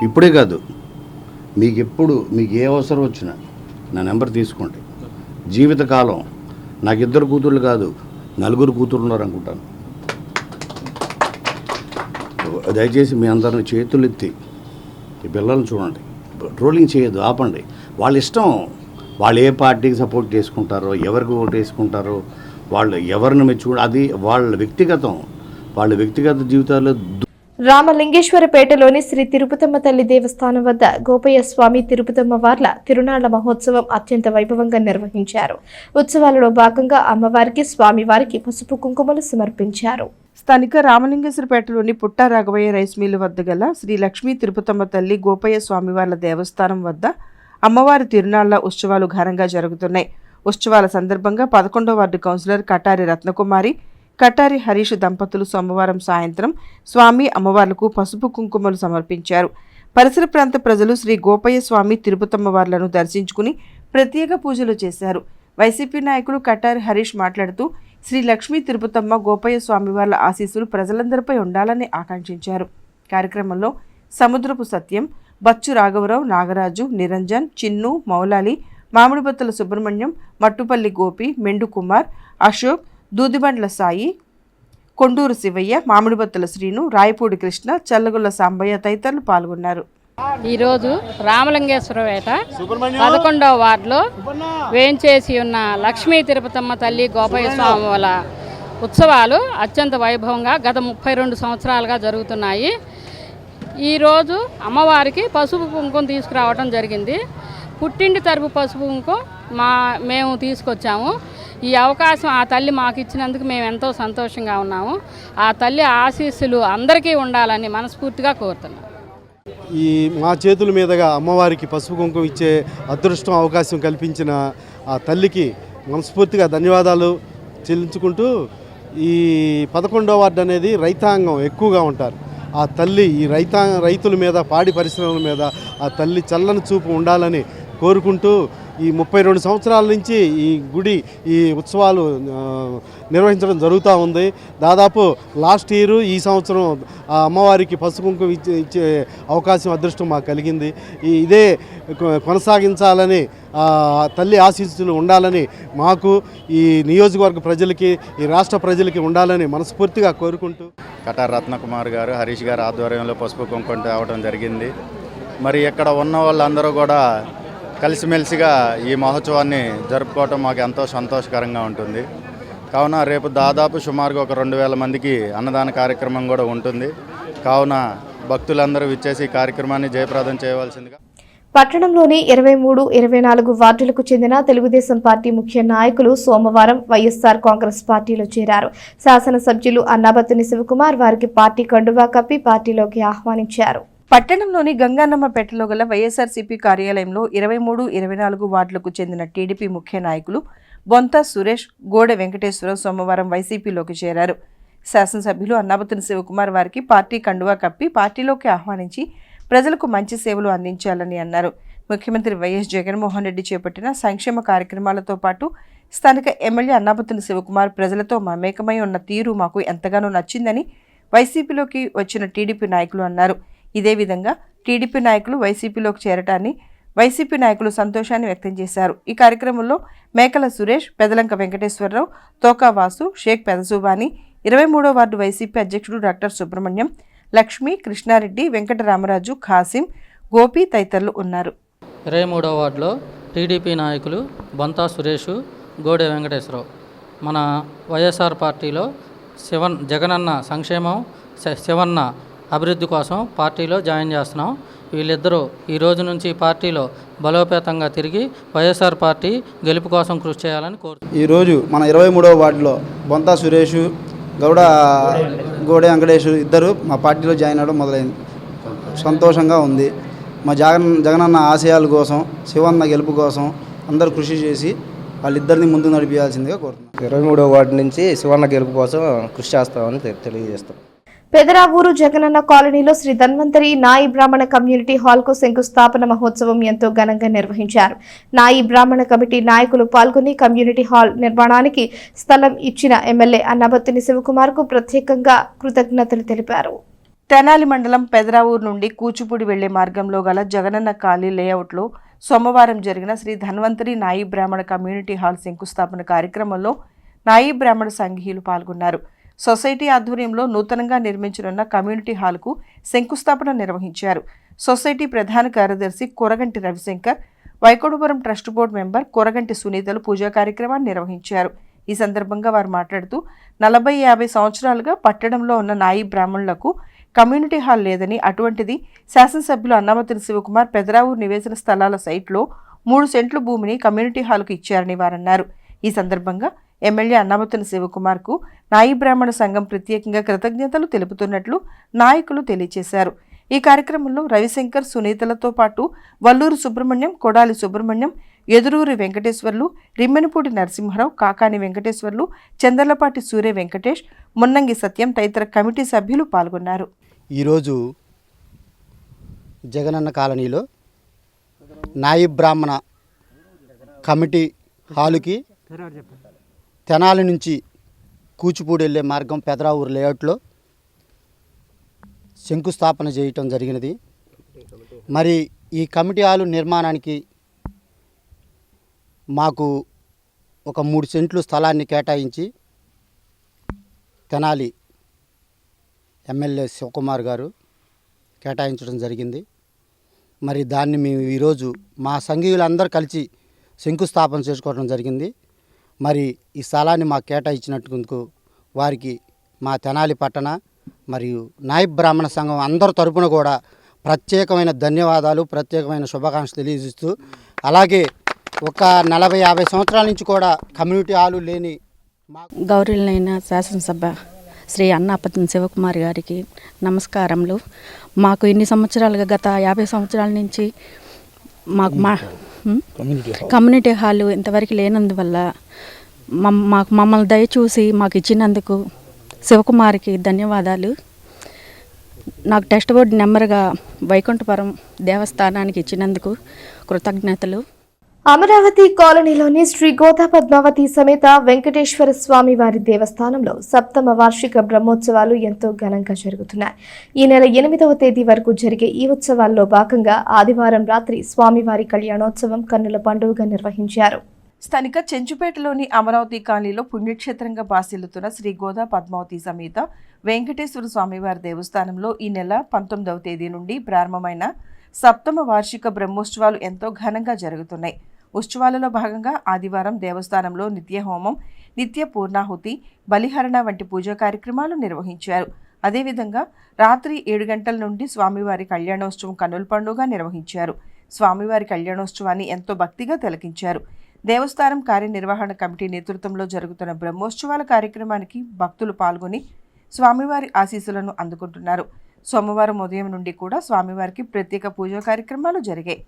ఇప్పుడే కాదు, మీకు ఏ అవసరం వచ్చినా నా నెంబర్ తీసుకోండి. జీవితకాలం నాకు 2 కూతుర్లు కాదు 4 కూతుర్లు ఉన్నారు అనుకుంటాను. దయచేసి మీ అందరిని చేతులు ఎత్తి ఈ పిల్లల్ని చూడండి, ట్రోలింగ్ చేయొద్దు, ఆపండి. వాళ్ళ ఇష్టం, వాళ్ళు ఏ పార్టీకి సపోర్ట్ చేసుకుంటారో, ఎవరికి ఓటు వేసుకుంటారో, వాళ్ళు ఎవరిని మెచ్చుకుంటారో అది వాళ్ళ వ్యక్తిగతం, వాళ్ళ వ్యక్తిగత జీవితాల్లో. రామలింగేశ్వరపేటలోని శ్రీ తిరుపతమ్మ తల్లి దేవస్థానం వద్ద గోపయ్య స్వామి తిరుపతమ్మ వార్ల తిరునాళ్ల మహోత్సవం అత్యంత వైభవంగా నిర్వహించారు. ఉత్సవాలలో భాగంగా అమ్మవారికి స్వామివారికి పసుపు కుంకుమలు సమర్పించారు. స్థానిక రామలింగేశ్వరపేటలోని పుట్ట రాఘవయ్య రైస్ మిల్లు వద్ద గల శ్రీ లక్ష్మీ తిరుపతమ్మ తల్లి గోపయ్య స్వామివార్ల దేవస్థానం వద్ద అమ్మవారి తిరునాళ్ల ఉత్సవాలు ఘనంగా జరుగుతున్నాయి. ఉత్సవాల సందర్భంగా 11వ వార్డు కౌన్సిలర్ కటారి రత్నకుమారి, కటారి హరీష్ దంపతులు సోమవారం సాయంత్రం స్వామి అమ్మవార్లకు పసుపు కుంకుమలు సమర్పించారు. పరిసర ప్రాంత ప్రజలు శ్రీ గోపయ్య స్వామి తిరుపతమ్మ వార్లను దర్శించుకుని ప్రత్యేక పూజలు చేశారు. వైసీపీ నాయకులు కటారి హరీష్ మాట్లాడుతూ శ్రీ లక్ష్మీ తిరుపతమ్మ గోపయ్య స్వామి వార్ల ఆశీస్సులు ప్రజలందరిపై ఉండాలని ఆకాంక్షించారు. కార్యక్రమంలో సముద్రపు సత్యం, బచ్చు రాఘవరావు, నాగరాజు, నిరంజన్, చిన్ను, మౌలాలి, మామిడిబత్తల సుబ్రహ్మణ్యం, మట్టుపల్లి గోపి, మెండు కుమార్, అశోక్, దూదిబండ్ల సాయి, కొండూరు శివయ్య, మామిడిబత్తల శ్రీను, రాయపూడి కృష్ణ, చల్లగొల్ల సాంబయ్య తదితరులు పాల్గొన్నారు. ఈరోజు రామలింగేశ్వరపేట 11వ వార్డులో వేంచేసి ఉన్న లక్ష్మీ తిరుపతమ్మ తల్లి గోపయ్య స్వామి వాళ్ళ ఉత్సవాలు అత్యంత వైభవంగా గత 32 సంవత్సరాలుగా జరుగుతున్నాయి. ఈరోజు అమ్మవారికి పసుపు కుంకుమ తీసుకురావడం జరిగింది. పుట్టింటి తరపు పసుపు కుంకుమ మేము తీసుకొచ్చాము. ఈ అవకాశం ఆ తల్లి మాకు ఇచ్చినందుకు మేము ఎంతో సంతోషంగా ఉన్నాము. ఆ తల్లి ఆశీస్సులు అందరికీ ఉండాలని మనస్ఫూర్తిగా కోరుతున్నాం. ఈ మా చేతుల మీదుగా అమ్మవారికి పసుపు కుంకుమ ఇచ్చే అదృష్టం అవకాశం కల్పించిన ఆ తల్లికి మనస్ఫూర్తిగా ధన్యవాదాలు చెల్లించుకుంటూ, ఈ 11వ వార్డు అనేది రైతాంగం ఎక్కువగా ఉంటారు. ఆ తల్లి ఈ రైతుల మీద, పాడి పరిశ్రమల మీద ఆ తల్లి చల్లని చూపు ఉండాలని కోరుకుంటూ, ఈ 32 సంవత్సరాల నుంచి ఈ గుడి ఈ ఉత్సవాలు నిర్వహించడం జరుగుతూ ఉంది. దాదాపు లాస్ట్ ఇయర్ ఈ సంవత్సరం ఆ అమ్మవారికి పసుపు కుంకుమ ఇచ్చే అవకాశం అదృష్టం మాకు కలిగింది. ఇదే కొనసాగించాలని, తల్లి ఆశీస్సులు ఉండాలని మాకు, ఈ నియోజకవర్గ ప్రజలకి, ఈ రాష్ట్ర ప్రజలకి ఉండాలని మనస్ఫూర్తిగా కోరుకుంటూ కటార్ రత్నకుమార్ గారు, హరీష్ గారు ఆధ్వర్యంలో పసుపు కుంకుమ తేవడం జరిగింది. మరి ఇక్కడ ఉన్న వాళ్ళందరూ కూడా కలిసిమెలిసిగా ఈ మహోత్సవాన్ని జరుపుకోవటం మాకు ఎంతో సంతోషకరంగా ఉంటుంది. కావున రేపు దాదాపు సుమారుగా ఒక 2000 మందికి అన్నదాన కార్యక్రమం కూడా ఉంటుంది. కావున భక్తులందరూ విచ్చేసి ఈ కార్యక్రమాన్ని జయప్రదం చేయవలసిందిగా. పట్టణంలోని 23, 24 వార్డులకు చెందిన తెలుగుదేశం పార్టీ ముఖ్య నాయకులు సోమవారం వైఎస్ఆర్ కాంగ్రెస్ పార్టీలో చేరారు. శాసనసభ్యులు అన్నాబత్తుని శివకుమార్ వారికి పార్టీ కండువా కప్పి పార్టీలోకి ఆహ్వానించారు. పట్టణంలోని గంగానమ్మపేటలో గల వైఎస్ఆర్సీపీ కార్యాలయంలో 23, 24 వార్డులకు చెందిన టీడీపీ ముఖ్య నాయకులు బొంత సురేష్, గోడె వెంకటేశ్వరరావు సోమవారం వైసీపీలోకి చేరారు. శాసనసభ్యులు అన్నాబత్తుని శివకుమార్ వారికి పార్టీ కండువా కప్పి పార్టీలోకి ఆహ్వానించి ప్రజలకు మంచి సేవలు అందించాలని అన్నారు. ముఖ్యమంత్రి వైఎస్ జగన్మోహన్ రెడ్డి చేపట్టిన సంక్షేమ కార్యక్రమాలతో పాటు స్థానిక ఎమ్మెల్యే అన్నాబత్తుని శివకుమార్ ప్రజలతో మమేకమై ఉన్న తీరు మాకు ఎంతగానో నచ్చిందని వైసీపీలోకి వచ్చిన టీడీపీ నాయకులు అన్నారు. ఇదే విధంగా టీడీపీ నాయకులు వైసీపీలోకి చేరటాన్ని వైసీపీ నాయకులు సంతోషాన్ని వ్యక్తం చేశారు. ఈ కార్యక్రమంలో మేకల సురేష్, పెదలంక వెంకటేశ్వరరావు, తోకా వాసు, షేక్ పెదసుబాని, 23వ వార్డు వైసీపీ అధ్యక్షుడు డాక్టర్ సుబ్రహ్మణ్యం, లక్ష్మి, కృష్ణారెడ్డి, వెంకటరామరాజు, ఖాసిం, గోపి తదితరులు ఉన్నారు. 23వ వార్డులో టీడీపీ నాయకులు బొంతా సురేష్, గోడె వెంకటేశ్వరరావు మన వైఎస్ఆర్ పార్టీలో జగనన్న సంక్షేమం, శివన్న అభివృద్ధి కోసం పార్టీలో జాయిన్ చేస్తున్నాం. వీళ్ళిద్దరూ ఈ రోజు నుంచి పార్టీలో బలోపేతంగా తిరిగి వైఎస్ఆర్ పార్టీ గెలుపు కోసం కృషి చేయాలని కోరుతున్నాం. ఈరోజు మన 23వ వార్డులో బొంతా సురేష్, గోడె వెంకటేష్ ఇద్దరు మా పార్టీలో జాయిన్ అవ్వడం మొదలైంది. సంతోషంగా ఉంది. మా జగనన్న ఆశయాల కోసం, శివన్న గెలుపు కోసం అందరూ కృషి చేసి వాళ్ళిద్దరిని ముందు నడిపించాల్సిందిగా కోరుతున్నాం. 23వ వార్డు నుంచి శివన్న గెలుపు కోసం కృషి చేస్తామని తెలియజేస్తాం. పెదరావూరు జగనన్న కాలనీలో శ్రీ ధన్వంతరి నాయి బ్రాహ్మణ కమ్యూనిటీ హాల్ కు శంకుస్థాపన మహోత్సవం ఎంతో ఘనంగా నిర్వహించారు. నాయి బ్రాహ్మణ కమిటీ నాయకులు పాల్గొని కమ్యూనిటీ హాల్ నిర్మాణానికి స్థలం ఇచ్చిన ఎమ్మెల్యే అన్నాబత్తుని శివకుమార్ కు ప్రత్యేకంగా కృతజ్ఞతలు తెలిపారు. తెనాలి మండలం పెదరావూరు నుండి కూచిపూడి వెళ్లే మార్గంలో గల జగనన్న కాలనీ లేఅవుట్లో సోమవారం జరిగిన శ్రీ ధన్వంతరి నాయి బ్రాహ్మణ కమ్యూనిటీ హాల్ శంకుస్థాపన కార్యక్రమంలో నాయి బ్రాహ్మణ సంఘీయులు పాల్గొన్నారు. సొసైటీ ఆధ్వర్యంలో నూతనంగా నిర్మించనున్న కమ్యూనిటీ హాల్కు శంకుస్థాపన నిర్వహించారు. సొసైటీ ప్రధాన కార్యదర్శి Koraganti Ravishankar, Vaikodapuram trust board member Koraganti సునీతలు పూజా కార్యక్రమాన్ని నిర్వహించారు. ఈ సందర్భంగా వారు మాట్లాడుతూ 40-50 సంవత్సరాలుగా పట్టణంలో ఉన్న నాయి బ్రాహ్మణులకు కమ్యూనిటీ హాల్ లేదని, అటువంటిది శాసనసభ్యులు అన్నాబత్తుని శివకుమార్ పెదరావూరు నివేశన స్థలాల సైట్లో 3 సెంట్లు భూమిని కమ్యూనిటీ హాల్కు ఇచ్చారని వారన్నారు. ఈ సందర్భంగా ఎమ్మెల్యే అన్నాబత్తుని శివకుమార్కు నాయి బ్రాహ్మణ సంఘం ప్రత్యేకంగా కృతజ్ఞతలు తెలుపుతున్నట్లు నాయకులు తెలియజేశారు. ఈ కార్యక్రమంలో రవిశంకర్, సునీతలతో పాటు వల్లూరు సుబ్రహ్మణ్యం, కొడాలి సుబ్రహ్మణ్యం, ఎదురూరి వెంకటేశ్వర్లు, రిమ్మెనపూడి నరసింహారావు, కాకాని వెంకటేశ్వర్లు, చందర్లపాటి సూర్య వెంకటేష్, మున్నంగి సత్యం తదితర కమిటీ సభ్యులు పాల్గొన్నారు. ఈరోజు జగనన్న కాలనీలో నాయి బ్రాహ్మణ కమిటీ హాలుకి తెనాలి నుంచి కూచిపూడి వెళ్ళే మార్గం పెదరావూరు లేఅవుట్లో శంకుస్థాపన చేయటం జరిగినది. మరి ఈ కమిటీ హాలు నిర్మాణానికి మాకు ఒక 3 సెంట్లు స్థలాన్ని కేటాయించి తెనాలి ఎమ్మెల్యే శివకుమార్ గారు కేటాయించడం జరిగింది. మరి దాన్ని మేము ఈరోజు మా సంఘీయులందరూ కలిసి శంకుస్థాపన చేసుకోవడం జరిగింది. మరి ఈ స్థలాన్ని మాకు కేటాయించినందుకు వారికి మా తెనాలి పట్టణ మరియు నాయి బ్రాహ్మణ సంఘం అందరి తరపున కూడా ప్రత్యేకమైన ధన్యవాదాలు, ప్రత్యేకమైన శుభాకాంక్షలు తెలియజేస్తూ, అలాగే ఒక 40-50 సంవత్సరాల నుంచి కూడా కమ్యూనిటీ హాలు లేని గౌరవులైన శాసనసభ శ్రీ అన్నాపత్ని శివకుమార్ గారికి నమస్కారములు. మాకు ఇన్ని సంవత్సరాలుగా గత 50 సంవత్సరాల నుంచి మాకు కమ్యూనిటీ హాలు ఇంతవరకు లేనందువల్ల మమ్మల్ని దయచూసి మాకు ఇచ్చినందుకు శివకుమార్కి ధన్యవాదాలు. నాకు టెస్ట్ బోర్డు నెంబర్గా వైకుంఠపురం దేవస్థానానికి ఇచ్చినందుకు కృతజ్ఞతలు. అమరావతి కాలనీలోని శ్రీ గోదా పద్మావతి సమేత వెంకటేశ్వర స్వామి వారి దేవస్థానంలో 7వ వార్షిక బ్రహ్మోత్సవాలు ఎంతో ఘనంగా జరుగుతున్నాయి. ఈ నెల 8వ తేదీ వరకు జరిగే ఈ ఉత్సవాల్లో భాగంగా ఆదివారం రాత్రి స్వామివారి కళ్యాణోత్సవం కన్నుల పండుగగా నిర్వహించారు. స్థానిక చెంచుపేటలోని అమరావతి కాలనీలో పుణ్యక్షేత్రంగా బాసిల్లుతున్న శ్రీ గోదా పద్మావతి సమేత వెంకటేశ్వర స్వామివారి దేవస్థానంలో ఈ నెల 19వ తేదీ నుండి ప్రారంభమైన 7వ వార్షిక బ్రహ్మోత్సవాలు ఎంతో ఘనంగా జరుగుతున్నాయి. ఉత్సవాలలో భాగంగా ఆదివారం దేవస్థానంలో నిత్య హోమం, నిత్య పూర్ణాహుతి, బలిహరణ వంటి పూజా కార్యక్రమాలు నిర్వహించారు. అదేవిధంగా రాత్రి 7 గంటల నుండి స్వామివారి కళ్యాణోత్సవం కన్నుల పండుగ నిర్వహించారు. స్వామివారి కళ్యాణోత్సవాన్ని ఎంతో భక్తిగా తిలకించారు. దేవస్థానం కార్యనిర్వహణ కమిటీ నేతృత్వంలో జరుగుతున్న బ్రహ్మోత్సవాల కార్యక్రమానికి భక్తులు పాల్గొని స్వామివారి ఆశీస్సులను అందుకుంటున్నారు. సోమవారం ఉదయం నుండి కూడా స్వామివారికి ప్రత్యేక పూజా కార్యక్రమాలు జరిగాయి.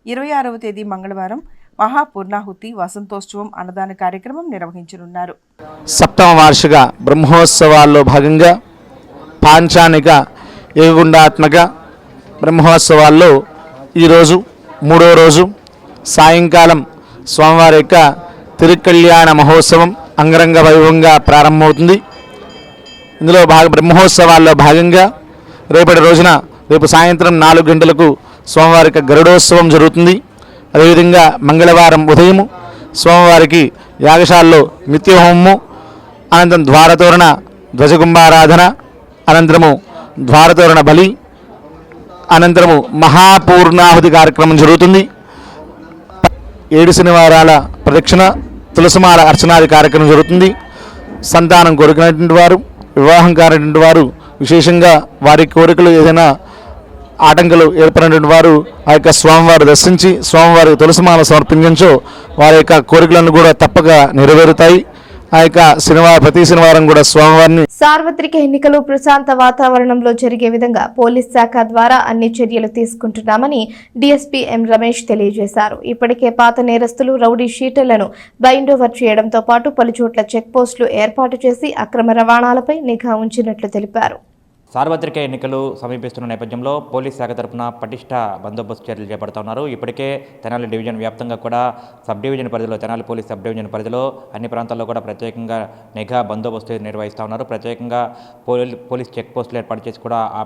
26వ తేదీ మంగళవారం మహాపూర్ణాహుతి, వసంతోత్సవం, అన్నదాన కార్యక్రమం నిర్వహించనున్నారు. 7వ వార్షిక బ్రహ్మోత్సవాల్లో భాగంగా పాంచానిక ఏగుండాత్మక బ్రహ్మోత్సవాల్లో ఈరోజు 3వ రోజు సాయంకాలం స్వామివారి యొక్క తిరుకళ్యాణ మహోత్సవం అంగరంగ వైభవంగా ప్రారంభమవుతుంది. ఇందులో బ్రహ్మోత్సవాల్లో భాగంగా రేపటి రోజున రేపు సాయంత్రం 4 గంటలకు స్వామివారికి గరుడోత్సవం జరుగుతుంది. అదేవిధంగా మంగళవారం ఉదయం స్వామివారికి యాగశాలలో నిత్యహోమము, అనంతరం ద్వారతోరణ ధ్వజకుంభారాధన, అనంతరము ద్వారతోరణ బలి, అనంతరము మహాపూర్ణాహుతి కార్యక్రమం జరుగుతుంది. 7 శనివారాల ప్రదక్షిణ, తులసిమాల అర్చనాది కార్యక్రమం జరుగుతుంది. సంతానం కోరికైనటువంటి వారు, వివాహం కానటువంటి వారు, విశేషంగా వారి కోరికలు ఏదైనా ఆటంకాలు ఏర్పడినటువంటి వారు ఆ యొక్క స్వామివారు దర్శించి స్వామివారికి తులసిమాల సమర్పించో వారి యొక్క కోరికలను కూడా తప్పక నెరవేరుతాయి. ఆ యొక్క ప్రతి శనివారం కూడా స్వామివారిని సార్వత్రిక ఎన్నికలు ప్రశాంత వాతావరణంలో జరిగే విధంగా పోలీస్ శాఖ ద్వారా అన్ని చర్యలు తీసుకుంటున్నామని డీఎస్పీ ఎం రమేష్ తెలియజేశారు. ఇప్పటికే పాత నేరస్తులు, రౌడీ షీటర్లను బైండ్ ఓవర్ చేయడంతో పాటు పలుచోట్ల చెక్ పోస్టులు ఏర్పాటు చేసి అక్రమ రవాణాలపై నిఘా ఉంచినట్లు తెలిపారు. సార్వత్రిక ఎన్నికలు సమీపిస్తున్న నేపథ్యంలో పోలీస్ శాఖ తరఫున పటిష్ట బందోబస్తు చర్యలు చేపడుతున్నారు. ఇప్పటికే తెనాలి డివిజన్ వ్యాప్తంగా కూడా సబ్ డివిజన్ పరిధిలో, తెనాలి పోలీస్ సబ్ డివిజన్ పరిధిలో అన్ని ప్రాంతాల్లో కూడా ప్రత్యేకంగా నిఘా బందోబస్తు నిర్వహిస్తూ ఉన్నారు. ప్రత్యేకంగా పోలీస్ చెక్ పోస్టులు ఏర్పాటు చేసి కూడా ఆ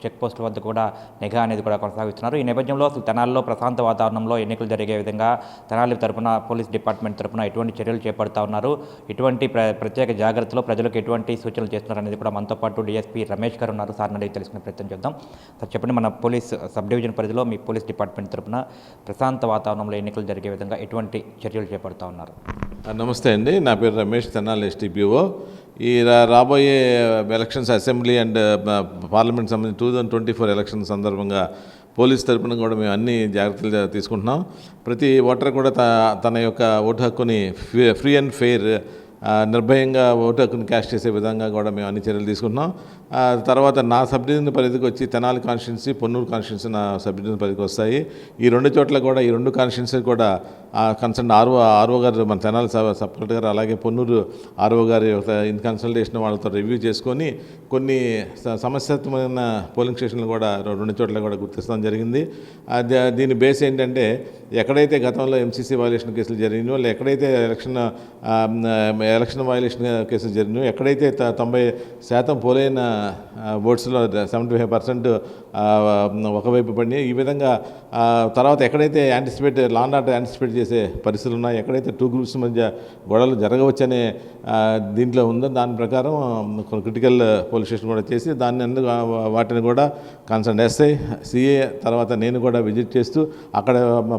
చెక్ పోస్టుల వద్ద కూడా నిఘా అనేది కూడా కొనసాగిస్తున్నారు. ఈ నేపథ్యంలో తెనాలిలో ప్రశాంత వాతావరణంలో ఎన్నికలు జరిగే విధంగా తెనాలి తరఫున పోలీస్ డిపార్ట్మెంట్ తరఫున ఎటువంటి చర్యలు చేపడుతూ ఉన్నారు, ఇటువంటి ప్రత్యేక జాగ్రత్తలు ప్రజలకు ఎటువంటి సూచనలు చేస్తున్నారు అనేది కూడా మనతో పాటు డిఎస్పీ రమేష్ గారు ఉన్నారు. సార్ అడిగి తెలుసుకునే ప్రయత్నం చేద్దాం. సార్ చెప్పండి, మన పోలీస్ సబ్ డివిజన్ పరిధిలో మీ పోలీస్ డిపార్ట్మెంట్ తరఫున ప్రశాంత వాతావరణంలో ఎన్నికలు జరిగే విధంగా ఎటువంటి చర్యలు చేపడుతూ ఉన్నారు? నమస్తే అండి, నా పేరు రమేష్, తెనాలి ఎస్టీపీఓ. ఈ రాబోయే ఎలక్షన్స్, అసెంబ్లీ అండ్ పార్లమెంట్ సంబంధించి 2024 ఎలక్షన్ సందర్భంగా పోలీస్ తరపున కూడా మేము అన్ని జాగ్రత్తలు తీసుకుంటున్నాం. ప్రతి ఓటర్ కూడా తన యొక్క ఓటు హక్కుని ఫ్రీ అండ్ ఫెయిర్, నిర్భయంగా ఓటు హక్కుని క్యాష్ చేసే విధంగా కూడా మేము అన్ని చర్యలు తీసుకుంటున్నాం. తర్వాత నా సబ్ డివిజన్ పరిధికి వచ్చి తెనాలి కాన్స్టిట్యున్సీ, పొన్నూరు కాన్స్టిట్యున్సీ నా సబ్ డివిజన్ పరిధికి వస్తాయి. ఈ రెండు చోట్ల కూడా, ఈ రెండు కాన్స్టిట్యున్సీ కూడా కన్సర్న్ ఆర్ఓ గారు, మన తెనాలి సబ్ కలెక్టర్ గారు, అలాగే పొన్నూరు ఆర్ఓ గారి ఇన్ కన్సల్టేషన్ వాళ్ళతో రివ్యూ చేసుకొని కొన్ని సమస్యాత్మకమైన పోలింగ్ స్టేషన్లు కూడా రెండు చోట్ల కూడా గుర్తిస్తాం జరిగింది. దీని బేస్ ఏంటంటే, ఎక్కడైతే గతంలో ఎంసీసీ వైలేషన్ కేసులు జరిగినాయో, ఎక్కడైతే ఎలక్షన్ వైలేషన్ కేసులు జరిగినాయో, ఎక్కడైతే 90% పోలైన ఓట్స్లో 75% ఒకవైపు పడినాయి. ఈ విధంగా తర్వాత ఎక్కడైతే లా అండ్ ఆర్డర్ యాంటిసిపేట్ చేసే పరిస్థితులు ఉన్నాయి, ఎక్కడైతే 2 గ్రూప్స్ మధ్య గొడవలు జరగవచ్చనే దీంట్లో ఉందో, దాని ప్రకారం క్రిటికల్ పోలీస్ స్టేషన్ కూడా చేసి వాటిని కూడా కన్సర్న్ ఎస్ఐ, సిఏ, తర్వాత నేను కూడా విజిట్ చేస్తూ అక్కడ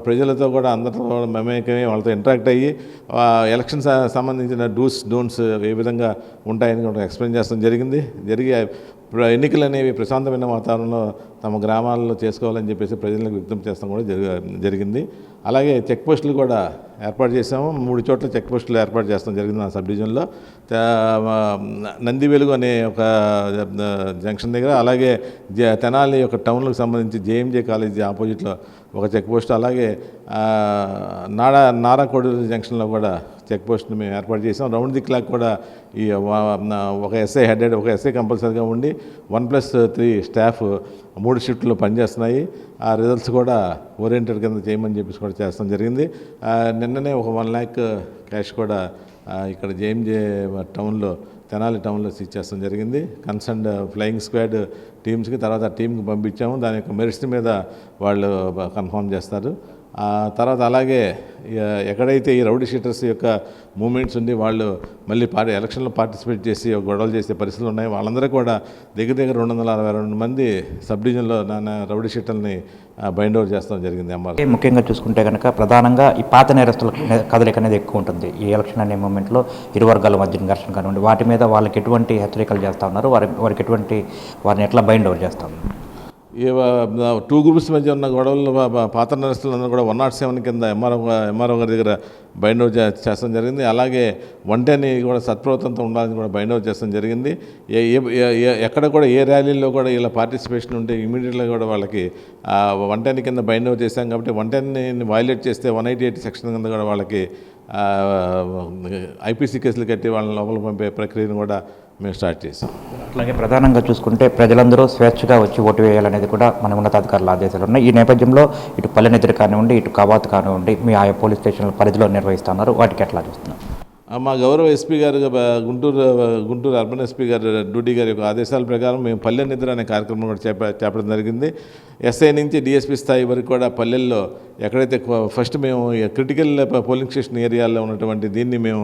ప్రజలతో కూడా అందరితో మమేకమై వాళ్ళతో ఇంటరాక్ట్ అయ్యి ఎలక్షన్ సంబంధించిన డూస్ డోంట్స్ ఏ విధంగా ఉంటాయని కూడా ఎక్స్ప్లెయిన్ చేస్తాం జరిగింది. ఎన్నికలు అనేవి ప్రశాంతమైన వాతావరణంలో తమ గ్రామాల్లో చేసుకోవాలని చెప్పేసి ప్రజలకు విజ్ఞప్తి చేస్తాం కూడా జరిగింది. అలాగే చెక్ పోస్టులు కూడా ఏర్పాటు చేసాము. 3 చోట్ల చెక్ పోస్టులు ఏర్పాటు చేస్తాం జరిగింది నా సబ్ డివిజన్లో. నంది వెలుగు అనే ఒక జంక్షన్ దగ్గర, అలాగే తెనాలి యొక్క టౌన్లకు సంబంధించి జేఎంజే కాలేజీ ఆపోజిట్లో ఒక చెక్ పోస్ట్, అలాగే నారాకోడూరు జంక్షన్లో కూడా చెక్ పోస్ట్ని మేము ఏర్పాటు చేసాం. రౌండ్ ది క్లాక్ కూడా ఈ ఒక ఎస్ఐ హెడెడ్, ఒక ఎస్ఐ కంపల్సరీగా ఉండి 1+3 స్టాఫ్ 3 షిఫ్ట్లు పనిచేస్తున్నాయి. ఆ రిజల్ట్స్ కూడా ఓరియంటెడ్ కింద చేయమని చెప్పేసి కూడా చేస్తాం జరిగింది. నిన్ననే ఒక 1 lakh క్యాష్ కూడా ఇక్కడ జేఎంజే టౌన్లో, తెనాలి టౌన్లో సీజ్ చేస్తాం జరిగింది. కన్సర్న్డ్ ఫ్లయింగ్ స్క్వాడ్ టీమ్స్కి తర్వాత టీంకి పంపించాము. దాని యొక్క మెరిట్స్ మీద వాళ్ళు కన్ఫర్మ్ చేస్తారు. తర్వాత అలాగే ఎక్కడైతే ఈ రౌడీ షీటర్స్ యొక్క మూమెంట్స్ ఉండి వాళ్ళు మళ్ళీ ఎలక్షన్లో పార్టిసిపేట్ చేసి గొడవలు చేసే పరిస్థితులు ఉన్నాయి, వాళ్ళందరూ కూడా దగ్గర 262 మంది సబ్ డివిజన్లో రౌడీ షీటర్ని బైండ్ ఓవర్ చేస్తాం జరిగింది. ముఖ్యంగా చూసుకుంటే కనుక ప్రధానంగా ఈ పాత నేరస్తుల కదలిక అనేది ఎక్కువ ఉంటుంది. ఈ ఎలక్షన్ అనే మూమెంట్లో ఇరు వర్గాల మధ్య ఘర్షణ కానివ్వండి, వాటి మీద వాళ్ళకి ఎటువంటి హెచ్చరికలు చేస్తూ ఉన్నారు, వారికి వారిని ఎట్లా బైండ్ ఓవర్ చేస్తూ ఉన్నారు? 2 గ్రూప్స్ మధ్య ఉన్న గొడవలు పాత నర్సులందరూ కూడా 107 కింద ఎంఆర్ఓ గారి దగ్గర బైండ్ అవుట్ చేస్తాం జరిగింది. అలాగే 110 కూడా సత్ప్రవర్తనతో ఉండాలని కూడా బైండ్ అవుట్ చేస్తాం జరిగింది. ఎక్కడ కూడా ఏ ర్యాలీలో కూడా ఇలా పార్టిసిపేషన్ ఉంటే ఇమీడియట్గా కూడా వాళ్ళకి 110 కింద బైండ్ అవుట్ చేశాం. కాబట్టి 110ని వైలేట్ చేస్తే 188 సెక్షన్ కింద కూడా వాళ్ళకి ఐపీసీ కేసులు కట్టి వాళ్ళని లోపల పంపే ప్రక్రియను కూడా మేము స్టార్ట్ చేసాం. అలాగే ప్రధానంగా చూసుకుంటే ప్రజలందరూ స్వేచ్ఛగా వచ్చి ఓటు వేయాలనేది కూడా మన ఉన్నతాధికారుల ఆదేశాలు ఉన్నాయి. ఈ నేపథ్యంలో ఇటు పల్లెనెదిరి కానివ్వండి, ఇటు కవాతు కానివ్వండి, మీ ఆయా పోలీస్ స్టేషన్ల పరిధిలో నిర్వహిస్తున్నారు, వాటికి ఎట్లా చూస్తున్నారు? మా గౌరవ ఎస్పీ గారు, గుంటూరు అర్బన్ ఎస్పీ గారు డ్యూటీ గారి యొక్క ఆదేశాల ప్రకారం మేము పల్లె నిద్ర అనే కార్యక్రమం కూడా చేపట్టడం జరిగింది. ఎస్ఐ నుంచి డిఎస్పీ స్థాయి వరకు కూడా పల్లెల్లో ఎక్కడైతే ఫస్ట్ మేము క్రిటికల్ పోలింగ్ స్టేషన్ ఏరియాలో ఉన్నటువంటి దీన్ని మేము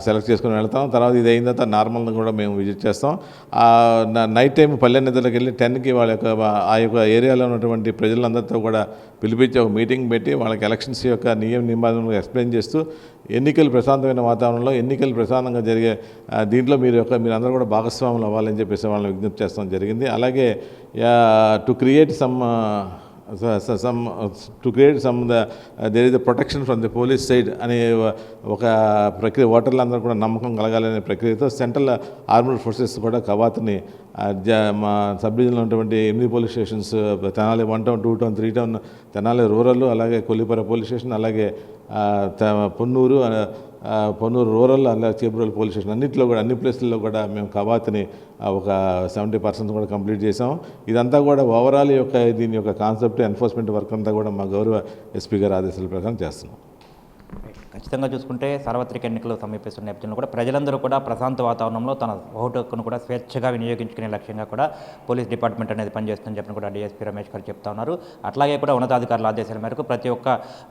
సెలెక్ట్ చేసుకుని వెళ్తాం. తర్వాత ఇది అయిన తర్వాత నార్మల్గా కూడా మేము విజిట్ చేస్తాం. నైట్ టైం పల్లె నిద్రకి వెళ్ళి 10కి వాళ్ళ యొక్క ఆ యొక్క ఏరియాలో ఉన్నటువంటి ప్రజలందరితో కూడా పిలిపించి ఒక మీటింగ్ పెట్టి వాళ్ళకి ఎలక్షన్స్ యొక్క నిబంధనలు ఎక్స్ప్లెయిన్ చేస్తూ ఎన్నికలు ప్రశాంతమైన వాతావరణంలో ఎన్నికలు ప్రశాంతంగా జరిగే దీంట్లో మీరందరూ కూడా భాగస్వాములు అవ్వాలని చెప్పేసి వాళ్ళని విజ్ఞప్తి చేస్తాం జరిగింది. అలాగే to create there is the protection from the police side అనే ఒక ప్రక్రియ, ఓటర్లందరూ కూడా నమ్మకం కలగాలనే ప్రక్రియతో సెంట్రల్ ఆర్మ్డ్ ఫోర్సెస్ కూడా కవాతుని మా సబ్ డివిజన్లో ఉన్నటువంటి 8 police stations, Tenali 1 town, 2 town, 3 town, Tenali rural, అలాగే కొల్లిపర పోలీస్ స్టేషన్, అలాగే పొన్నూరు, పొన్నూరు రూరల్ అలా చేబ్రోల్ పోలీస్ స్టేషన్ అన్నింటిలో కూడా అన్ని ప్లేస్లలో కూడా మేము కవాతుని ఒక 70% కూడా కంప్లీట్ చేసాం. ఇదంతా కూడా ఓవరాల్ దీని యొక్క కాన్సెప్ట్ ఎన్ఫోర్స్మెంట్ వర్క్ అంతా కూడా మా గౌరవ ఎస్పీ గారి ఆదేశాల ప్రకారం చేస్తున్నాం. ఖచ్చితంగా చూసుకుంటే సార్వత్రిక ఎన్నికలు సమీపిస్తున్న నేపథ్యంలో కూడా ప్రజలందరూ కూడా ప్రశాంత వాతావరణంలో తన ఓటు హక్కును కూడా స్వేచ్ఛగా వినియోగించుకునే లక్ష్యంగా కూడా పోలీస్ డిపార్ట్మెంట్ అనేది పనిచేస్తుందని చెప్పిన కూడా డీఎస్పీ రమేష్ గారు చెప్తా ఉన్నారు. అట్లాగే కూడా ఉన్నతాధికారుల ఆదేశాల మేరకు ప్రతి ఒక్క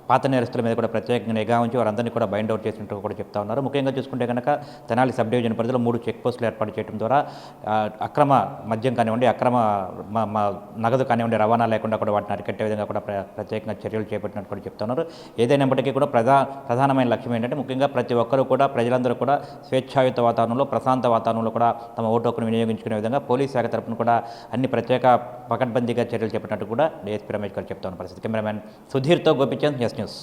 పాత నేరస్తుల మీద కూడా ప్రత్యేకంగా నిఘా ఉంచి వారందరినీ కూడా బైండ్ అవుట్ చేసినట్టు కూడా చెప్తా ఉన్నారు. ముఖ్యంగా చూసుకుంటే కనుక తెనాలి సబ్ డివిజన్ పరిధిలో 3 చెక్ పోస్టులు ఏర్పాటు చేయడం ద్వారా అక్రమ మద్యం కానివ్వండి, అక్రమ నగదు కానివ్వండి, రవాణా లేకుండా కూడా వాటిని అరికట్టే విధంగా కూడా ప్రత్యేకంగా చర్యలు చేపట్టినట్టు కూడా చెప్తా ఉన్నారు. ఏదైనప్పటికీ కూడా ప్రధానమైన లక్ష్యం ఏంటంటే ముఖ్యంగా ప్రతి ఒక్కరూ కూడా ప్రజలందరూ కూడా స్వేచ్ఛాయుత వాతావరణంలో, ప్రశాంత వాతావరణంలో కూడా తమ ఓటు హక్కును వినియోగించుకునే విధంగా పోలీస్ శాఖ తరపున కూడా అన్ని ప్రత్యేక పకడ్బందీగా చర్యలు చేపట్టినట్టు కూడా డీఎస్పీ రమేష్ గారు చెప్తా ఉన్న పరిస్థితి. కెమెరామెన్ సుధీర్తో గోపిచంద్, ఎస్ న్యూస్.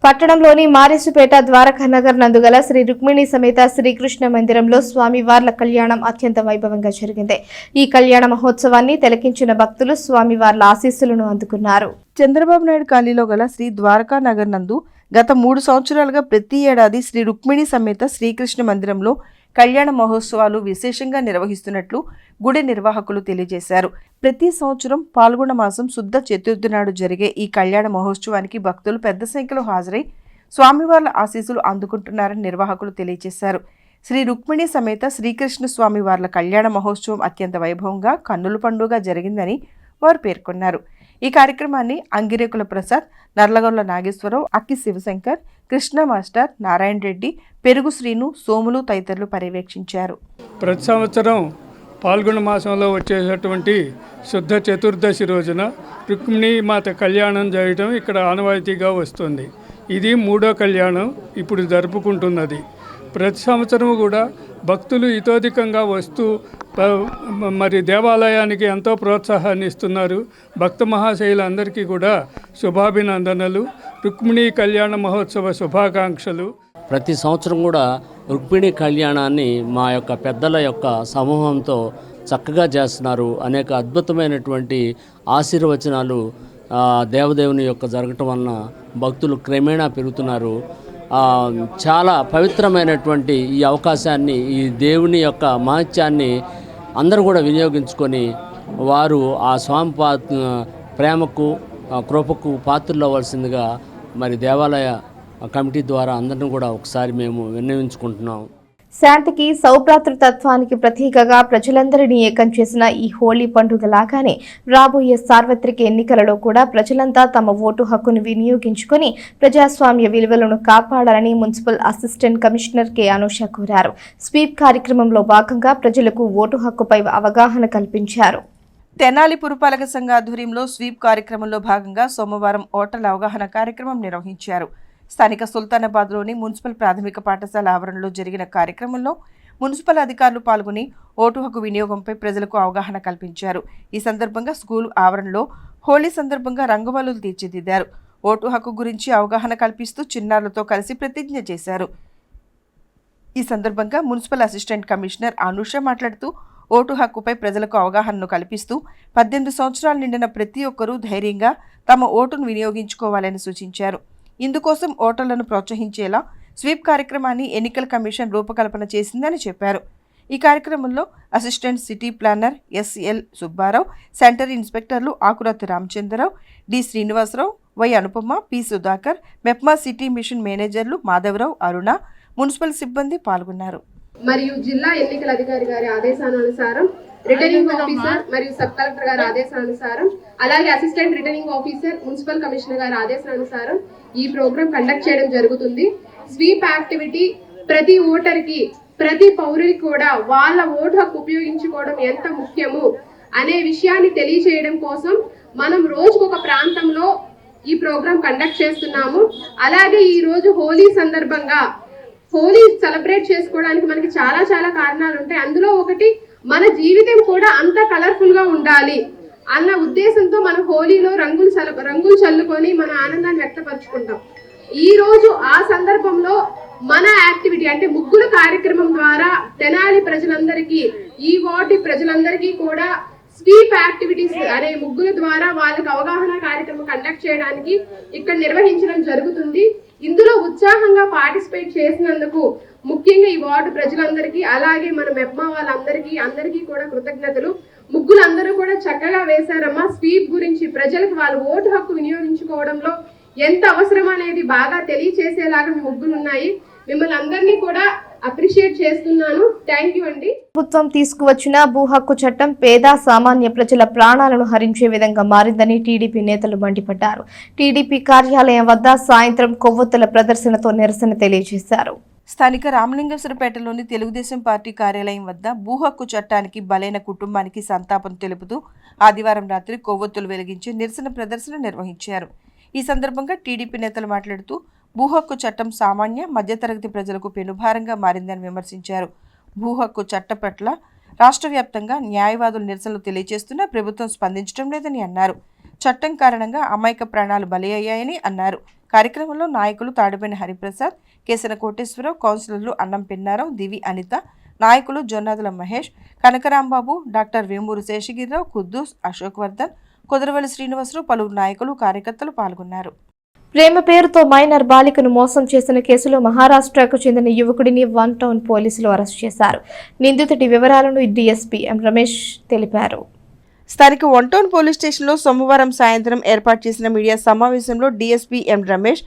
పట్టణంలోని మారేసుపేట ద్వారకానగర్ నందుగల శ్రీ రుక్మిణి సమేత శ్రీకృష్ణ మందిరంలో స్వామివార్ల కళ్యాణం అత్యంత వైభవంగా జరిగింది. ఈ కళ్యాణ మహోత్సవాన్ని తిలకించిన భక్తులు స్వామివార్ల ఆశీస్సులను అందుకున్నారు. చంద్రబాబు నాయుడు కాలనీలో గల శ్రీ ద్వారకానగర్ నందు గత 3 సంవత్సరాలుగా ప్రతి ఏడాది శ్రీ రుక్మిణి సమేత శ్రీకృష్ణ మందిరంలో కళ్యాణ మహోత్సవాలు విశేషంగా నిర్వహిస్తున్నట్లు గుడి నిర్వాహకులు తెలియజేశారు. ప్రతి సంవత్సరం పాల్గొన మాసం శుద్ధ చతుర్థి నాడు జరిగే ఈ కళ్యాణ మహోత్సవానికి భక్తులు పెద్ద సంఖ్యలో హాజరై స్వామివార్ల ఆశీస్సులు అందుకుంటున్నారని నిర్వాహకులు తెలియజేశారు. శ్రీ రుక్మిణి సమేత శ్రీకృష్ణ స్వామివార్ల కళ్యాణ మహోత్సవం అత్యంత వైభవంగా కన్నుల పండుగ జరిగిందని వారు పేర్కొన్నారు. ఈ కార్యక్రమాన్ని అంగిరేకుల ప్రసాద్, నర్లగొండ్ల నాగేశ్వరరావు, అక్కి శివశంకర్, కృష్ణ మాస్టర్, నారాయణ రెడ్డి, పెరుగు శ్రీను, సోములు తదితరులు పర్యవేక్షించారు. ప్రతి సంవత్సరం పాల్గొన మాసంలో వచ్చేటటువంటి శుద్ధ చతుర్దశి రోజున రుక్మిణీ మాత కళ్యాణం చేయడం ఇక్కడ ఆనవాయితీగా వస్తుంది. ఇది 3వ కళ్యాణం ఇప్పుడు జరుపుకుంటున్నది. ప్రతి సంవత్సరం కూడా భక్తులు ఇతోధికంగా వస్తూ మరి దేవాలయానికి ఎంతో ప్రోత్సాహాన్ని ఇస్తున్నారు. భక్త మహాశైలందరికీ కూడా శుభాభినందనలు, రుక్మిణీ కళ్యాణ మహోత్సవ శుభాకాంక్షలు. ప్రతి సంవత్సరం కూడా రుక్మిణీ కళ్యాణాన్ని మా యొక్క పెద్దల యొక్క సమూహంతో చక్కగా చేస్తున్నారు. అనేక అద్భుతమైనటువంటి ఆశీర్వచనాలు దేవదేవుని యొక్క జరగటం వలన భక్తులు క్రమేణా పెరుగుతున్నారు. చాలా పవిత్రమైనటువంటి ఈ అవకాశాన్ని, ఈ దేవుని యొక్క మహత్యాన్ని అందరూ కూడా వినియోగించుకొని వారు ఆ స్వామి ప్రేమకు, కృపకు పాత్రలు అవ్వాల్సిందిగా మరి దేవాలయ కమిటీ ద్వారా అందరిని కూడా ఒకసారి మేము విన్నవించుకుంటున్నాం. శాంతికి, సౌభ్రాతృతత్వానికి ప్రతీకగా ప్రజలందరినీ ఏకం చేసిన ఈ హోలీ పండుగ లాగానే రాబోయే సార్వత్రిక ఎన్నికలలో కూడా ప్రజలంతా తమ ఓటు హక్కును వినియోగించుకొని ప్రజాస్వామ్య విలువలను కాపాడాలని municipal assistant commissioner K Anusha కోరారు. స్వీప్ కార్యక్రమంలో భాగంగా ప్రజలకు ఓటు హక్కుపై అవగాహన కల్పించారు. తెనాలి పురపాలక సంఘ ఆధ్వర్యంలో స్వీప్ కార్యక్రమంలో భాగంగా సోమవారం ఓటర్ల అవగాహన కార్యక్రమం నిర్వహించారు. స్థానిక సుల్తానాబాద్లోని మున్సిపల్ ప్రాథమిక పాఠశాల ఆవరణలో జరిగిన కార్యక్రమంలో మున్సిపల్ అధికారులు పాల్గొని ఓటు హక్కు వినియోగంపై ప్రజలకు అవగాహన కల్పించారు. ఈ సందర్భంగా స్కూల్ ఆవరణలో హోలీ సందర్భంగా రంగువల్లులు తీర్చిదిద్దారు. ఓటు హక్కు గురించి అవగాహన కల్పిస్తూ చిన్నారులతో కలిసి ప్రతిజ్ఞ చేశారు. ఈ సందర్భంగా మున్సిపల్ అసిస్టెంట్ కమిషనర్ అనూష మాట్లాడుతూ ఓటు హక్కుపై ప్రజలకు అవగాహనను కల్పిస్తూ 18 సంవత్సరాలు నిండిన ప్రతి ఒక్కరూ ధైర్యంగా తమ ఓటును వినియోగించుకోవాలని సూచించారు. ఇందుకోసం ఓటర్లను ప్రోత్సహించేలా స్వీప్ కార్యక్రమాన్ని ఎన్నికల కమిషన్ రూపకల్పన చేసిందని చెప్పారు. ఈ కార్యక్రమంలో assistant city planner SL Subbarao, centre ఇన్స్పెక్టర్లు Akurathi Ramachandrarao, D Srinivasarao, Y Anupama, P Sudhakar, MEPMA city mission మేనేజర్లు మాధవరావు, అరుణ, మున్సిపల్ సిబ్బంది పాల్గొన్నారు. మరియు జిల్లా ఎన్నికల అధికారి గారి ఆదేశానుసారం రిటర్నింగ్ ఆఫీసర్ మరియు సబ్ కలెక్టర్ గారి ఆదేశానుసారం, అలాగే assistant returning officer, municipal commissioner గారి ఆదేశానుసారం ఈ ప్రోగ్రామ్ కండక్ట్ చేయడం జరుగుతుంది. స్వీప్ యాక్టివిటీ ప్రతి ఓటర్కి, ప్రతి పౌరుడికి కూడా వాళ్ళ ఓటు హక్కు ఉపయోగించుకోవడం ఎంత ముఖ్యము అనే విషయాన్ని తెలియచేయడం కోసం మనం రోజుకొక ప్రాంతంలో ఈ ప్రోగ్రామ్ కండక్ట్ చేస్తున్నాము. అలాగే ఈ రోజు హోలీ సందర్భంగా హోలీ సెలబ్రేట్ చేసుకోవడానికి మనకి చాలా చాలా కారణాలు ఉంటాయి. అందులో ఒకటి మన జీవితం కూడా అంత కలర్ఫుల్ గా ఉండాలి అన్న ఉద్దేశంతో మనం హోలీలో రంగులు చల్లుకొని మన ఆనందాన్ని వ్యక్తపరచుకుంటాం. ఈ రోజు ఆ సందర్భంలో మన యాక్టివిటీ అంటే ముగ్గుల కార్యక్రమం ద్వారా తెనాలి ప్రజలందరికీ, ఈ వార్డు ప్రజలందరికీ కూడా స్వీప్ యాక్టివిటీస్ అనే ముగ్గుల ద్వారా వాళ్ళకి అవగాహన కార్యక్రమం కండక్ట్ చేయడానికి ఇక్కడ నిర్వహించడం జరుగుతుంది. ఇందులో ఉత్సాహంగా పార్టిసిపేట్ చేసినందుకు ముఖ్యంగా ఈ వార్డు ప్రజలందరికీ, అలాగే మన మెప్మా వాళ్ళందరికీ కూడా కృతజ్ఞతలు. ముగ్గులందరూ కూడా చక్కగా వేశారమ్మా. స్వీప్ గురించి ప్రజలకు వాళ్ళ ఓటు హక్కు వినియోగించుకోవడంలో ఎంత అవసరం అనేది బాగా తెలియచేసేలాగా ముగ్గులు ఉన్నాయి. మిమ్మల్ని అందరినీ కూడా అప్రిషియేట్ చేస్తున్నాను. థ్యాంక్ యూ అండి. ప్రభుత్వం తీసుకువచ్చిన భూ హక్కు చట్టం పేద సామాన్య ప్రజల ప్రాణాలను హరించే విధంగా మారిందని టీడీపీ నేతలు మండిపడ్డారు. టీడీపీ కార్యాలయం వద్ద సాయంత్రం కొవ్వొత్తుల ప్రదర్శనతో నిరసన తెలియజేశారు. స్థానిక రామలింగేశ్వరపేటలోని తెలుగుదేశం పార్టీ కార్యాలయం వద్ద భూ హక్కు చట్టానికి బలైన కుటుంబానికి సంతాపం తెలుపుతూ ఆదివారం రాత్రి కొవ్వొత్తులు వెలిగించి నిరసన ప్రదర్శన నిర్వహించారు. ఈ సందర్భంగా టీడీపీ నేతలు మాట్లాడుతూ భూ హక్కు చట్టం సామాన్య మధ్యతరగతి ప్రజలకు పెనుభారంగా మారిందని విమర్శించారు. భూ హక్కు చట్టం పట్ల రాష్ట్ర వ్యాప్తంగా న్యాయవాదులు నిరసనలు తెలియజేస్తున్నా ప్రభుత్వం స్పందించడం లేదని అన్నారు. చట్టం కారణంగా అమాయక ప్రాణాలు బలి అయ్యాయని అన్నారు. కార్యక్రమంలో నాయకులు తాడిపేని హరిప్రసాద్, కేసన కోటేశ్వరరావు, కౌన్సిలర్లు అన్నం పిన్నారావు, దివి అనిత, నాయకులు జొన్నాదుల మహేష్, కనకరాంబాబు, డాక్టర్ వేమూరు శేషగిరిరావు, కుద్దూస్, అశోక్ వర్ధన్, కుదరవల్లి శ్రీనివాసరావు, పలువురు నాయకులు కార్యకర్తలు పాల్గొన్నారు. ప్రేమ పేరుతో మైనర్ బాలికను మోసం చేసిన కేసులో మహారాష్ట్రకు చెందిన యువకుడిని 1 టౌన్ పోలీసులు అరెస్ట్ చేశారు. నిందితుడి వివరాలను డీఎస్పీ ఎం రమేష్ తెలిపారు. స్థానిక 1 టౌన్ పోలీస్ స్టేషన్లో సోమవారం సాయంత్రం ఏర్పాటు చేసిన మీడియా సమావేశంలో DSP M Ramesh,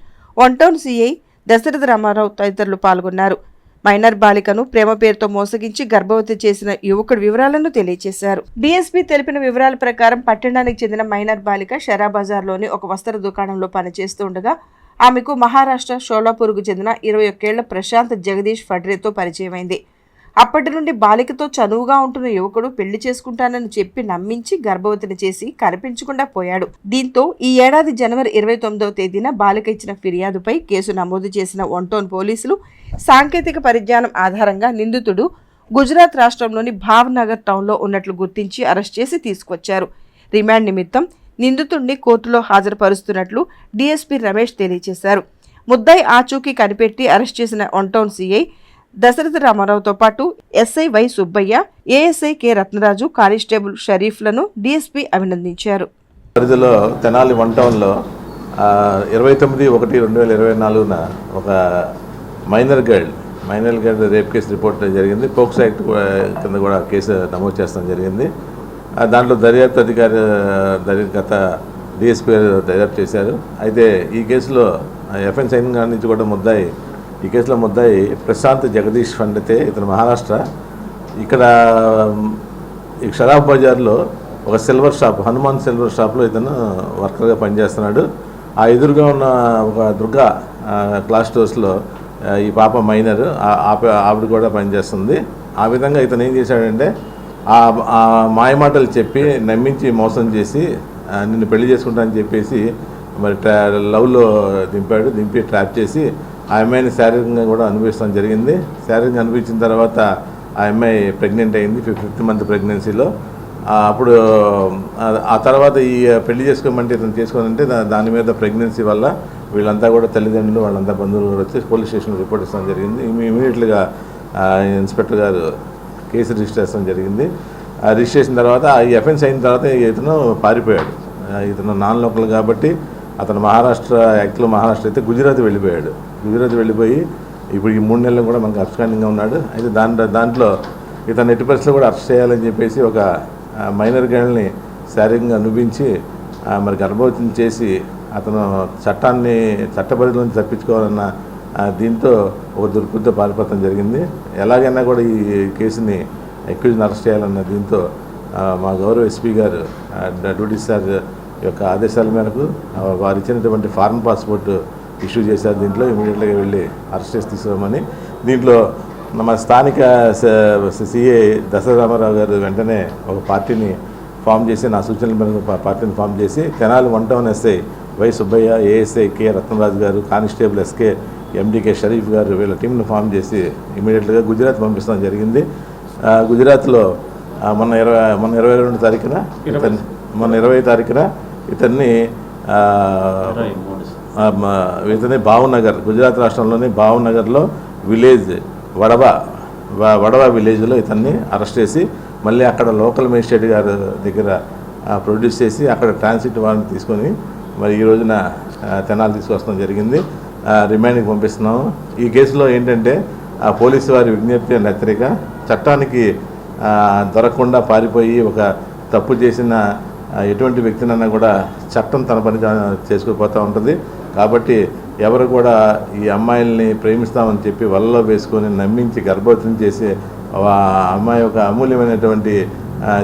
1 town CI Dasaratha Ramarao తదితరులు పాల్గొన్నారు. మైనర్ బాలికను ప్రేమ పేరుతో మోసగించి గర్భవతి చేసిన యువకుడి వివరాలను తెలియజేశారు. డీఎస్పీ తెలిపిన వివరాల ప్రకారం పట్టణానికి చెందిన మైనర్ బాలిక షరాబజార్లోని ఒక వస్త్ర దుకాణంలో పనిచేస్తూ ఉండగా ఆమెకు మహారాష్ట్ర షోలాపూర్కు చెందిన 21 ఏళ్ల ప్రశాంత్ జగదీష్ ఫడ్రేతో పరిచయమైంది. అప్పటి నుండి బాలికతో చనువుగా ఉంటున్న యువకుడు పెళ్లి చేసుకుంటానని చెప్పి నమ్మించి గర్భవతిని చేసి కనిపించకుండా పోయాడు. దీంతో ఈ ఏడాది జనవరి 29వ తేదీన బాలిక ఇచ్చిన ఫిర్యాదుపై కేసు నమోదు చేసిన 1 టౌన్ పోలీసులు సాంకేతిక పరిజ్ఞానం ఆధారంగా నిందితుడు గుజరాత్ రాష్ట్రంలోని భావ్నగర్ టౌన్లో ఉన్నట్లు గుర్తించి అరెస్ట్ చేసి తీసుకొచ్చారు. రిమాండ్ నిమిత్తం నిందితుడిని కోర్టులో హాజరుపరుస్తున్నట్లు డీఎస్పీ రమేష్ తెలియజేశారు. ముద్దాయి ఆచూకీ కనిపెట్టి అరెస్ట్ చేసిన 1 టౌన్ సీఐ దశరథ రామారావుతో పాటు SI Y Subbaiah, ASI K Ratnaraju, constable షరీఫ్లను డీఎస్పీ అభినందించారు. పరిధిలో తెనాలి 1 టౌన్లో 29/1/2024 ఒక minor girl rape case report జరిగింది. పోక్సో యాక్ట్ కింద కూడా కేసు నమోదు చేస్తాం జరిగింది. దాంట్లో దర్యాప్తు అధికారి గత డిఎస్పీ దర్యాప్తు చేశారు. అయితే ఈ కేసులో ఎఫ్ఎన్స్ అయిన నుంచి కూడా ఈ కేసులో ముద్దాయి ప్రశాంత్ జగదీష్ ఫండితే, ఇతను మహారాష్ట్ర. ఇక్కడ ఈ షరాబ్ బజార్లో ఒక సిల్వర్ షాప్, హనుమాన్ సిల్వర్ షాప్లో ఇతను వర్కర్గా పనిచేస్తున్నాడు. ఆ ఎదురుగా ఉన్న ఒక దుర్గా క్లాస్ స్టోర్స్లో ఈ పాప మైనర్, ఆవిడ కూడా పనిచేస్తుంది. ఆ విధంగా ఇతను ఏం చేశాడంటే ఆ మాయమాటలు చెప్పి నమ్మించి మోసం చేసి నిన్ను పెళ్లి చేసుకుంటానని చెప్పేసి మరి లవ్లో దింపి ట్రాప్ చేసి ఆ అమ్మాయిని శారీరకంగా కూడా అనుభవిస్తాం జరిగింది. శారీరకంగా అనుభవించిన తర్వాత ఆ అమ్మాయి ప్రెగ్నెంట్ అయింది, 5th మంత్ ప్రెగ్నెన్సీలో. అప్పుడు ఆ తర్వాత ఈ పెళ్లి చేసుకోమంటే ఇతను చేసుకోనంటే దాని మీద ప్రెగ్నెన్సీ వల్ల వీళ్ళంతా కూడా తల్లిదండ్రులు వాళ్ళంతా బంధువులు కూడా వచ్చి పోలీస్ స్టేషన్లో రిపోర్ట్ ఇస్తాం జరిగింది. ఇమీడియట్గా ఇన్స్పెక్టర్ గారు కేసు రిజిస్టర్ చేస్తాం జరిగింది. రిజిస్టర్ చేసిన తర్వాత ఈ అఫెన్స్ అయిన తర్వాత ఇతను పారిపోయాడు. ఇతను నాన్ లోకల్ కాబట్టి అతను మహారాష్ట్ర యాక్ట్లో మహారాష్ట్ర అయితే గుజరాత్ వెళ్ళిపోయి ఇప్పుడు ఈ 3 నెలలు కూడా మనకు అబ్స్కాండింగ్గా ఉన్నాడు. అయితే దాంట్లో ఇతను ఎట్టి పరిస్థితుల్లో కూడా అరెస్ట్ చేయాలని చెప్పేసి ఒక మైనర్ గర్ల్ని శారీరకంగా అనుభవించి మరి గర్భవతిని చేసి అతను చట్టపరిధిలో నుంచి తప్పించుకోవాలన్న దీంతో ఒక దుర్బుద్ధితో పారిపోవడం జరిగింది. ఎలాగైనా కూడా ఈ కేసుని అక్యూజ్ని అరెస్ట్ చేయాలన్న దీంతో మా గౌరవ ఎస్పీ గారు డ్యూటీ సార్ యొక్క ఆదేశాల మేరకు వారు ఇచ్చినటువంటి ఫారెన్ పాస్పోర్ట్ ఇష్యూ చేశారు. దీంట్లో ఇమీడియట్గా వెళ్ళి అరెస్ట్ చేసి తీసుకురామని. దీంట్లో మన స్థానిక సిఐ దశరథ రామారావు గారు వెంటనే ఒక పార్టీని ఫామ్ చేసి, నా సూచనల మేరకు పార్టీని ఫామ్ చేసి Tenali 1 town SI Y Subbaiah, ASI K Ratnaraju గారు, కానిస్టేబుల్ ఎస్కే ఎండికే షరీఫ్ గారు వీళ్ళ టీంను ఫామ్ చేసి ఇమీడియట్గా గుజరాత్ పంపిస్తాం జరిగింది. గుజరాత్లో మొన్న 22 తారీఖున మొన్న 20 తారీఖున ఇతన్ని భావనగర్, గుజరాత్ రాష్ట్రంలోని భావనగర్లో విలేజ్ వడవా విలేజ్లో ఇతన్ని అరెస్ట్ చేసి మళ్ళీ అక్కడ లోకల్ మేజిస్ట్రేట్ గారి దగ్గర ప్రొడ్యూస్ చేసి అక్కడ ట్రాన్సిట్ వారెంట్ తీసుకొని మరి ఈ రోజున తెనాలి తీసుకొస్తాం జరిగింది. రిమాండ్కి పంపిస్తున్నాము. ఈ కేసులో ఏంటంటే పోలీసు వారి విజ్ఞప్తి అండ్ హెచ్చరిక, చట్టానికి దొరకకుండా పారిపోయి ఒక తప్పు చేసిన ఎటువంటి వ్యక్తినన్నా కూడా చట్టం తన పని చేసుకుపోతూ ఉంటుంది. కాబట్టి ఎవరు కూడా ఈ అమ్మాయిల్ని ప్రేమిస్తామని చెప్పి వలలో వేసుకొని నమ్మించి గర్భవతిని చేసి ఆ అమ్మాయి ఒక అమూల్యమైనటువంటి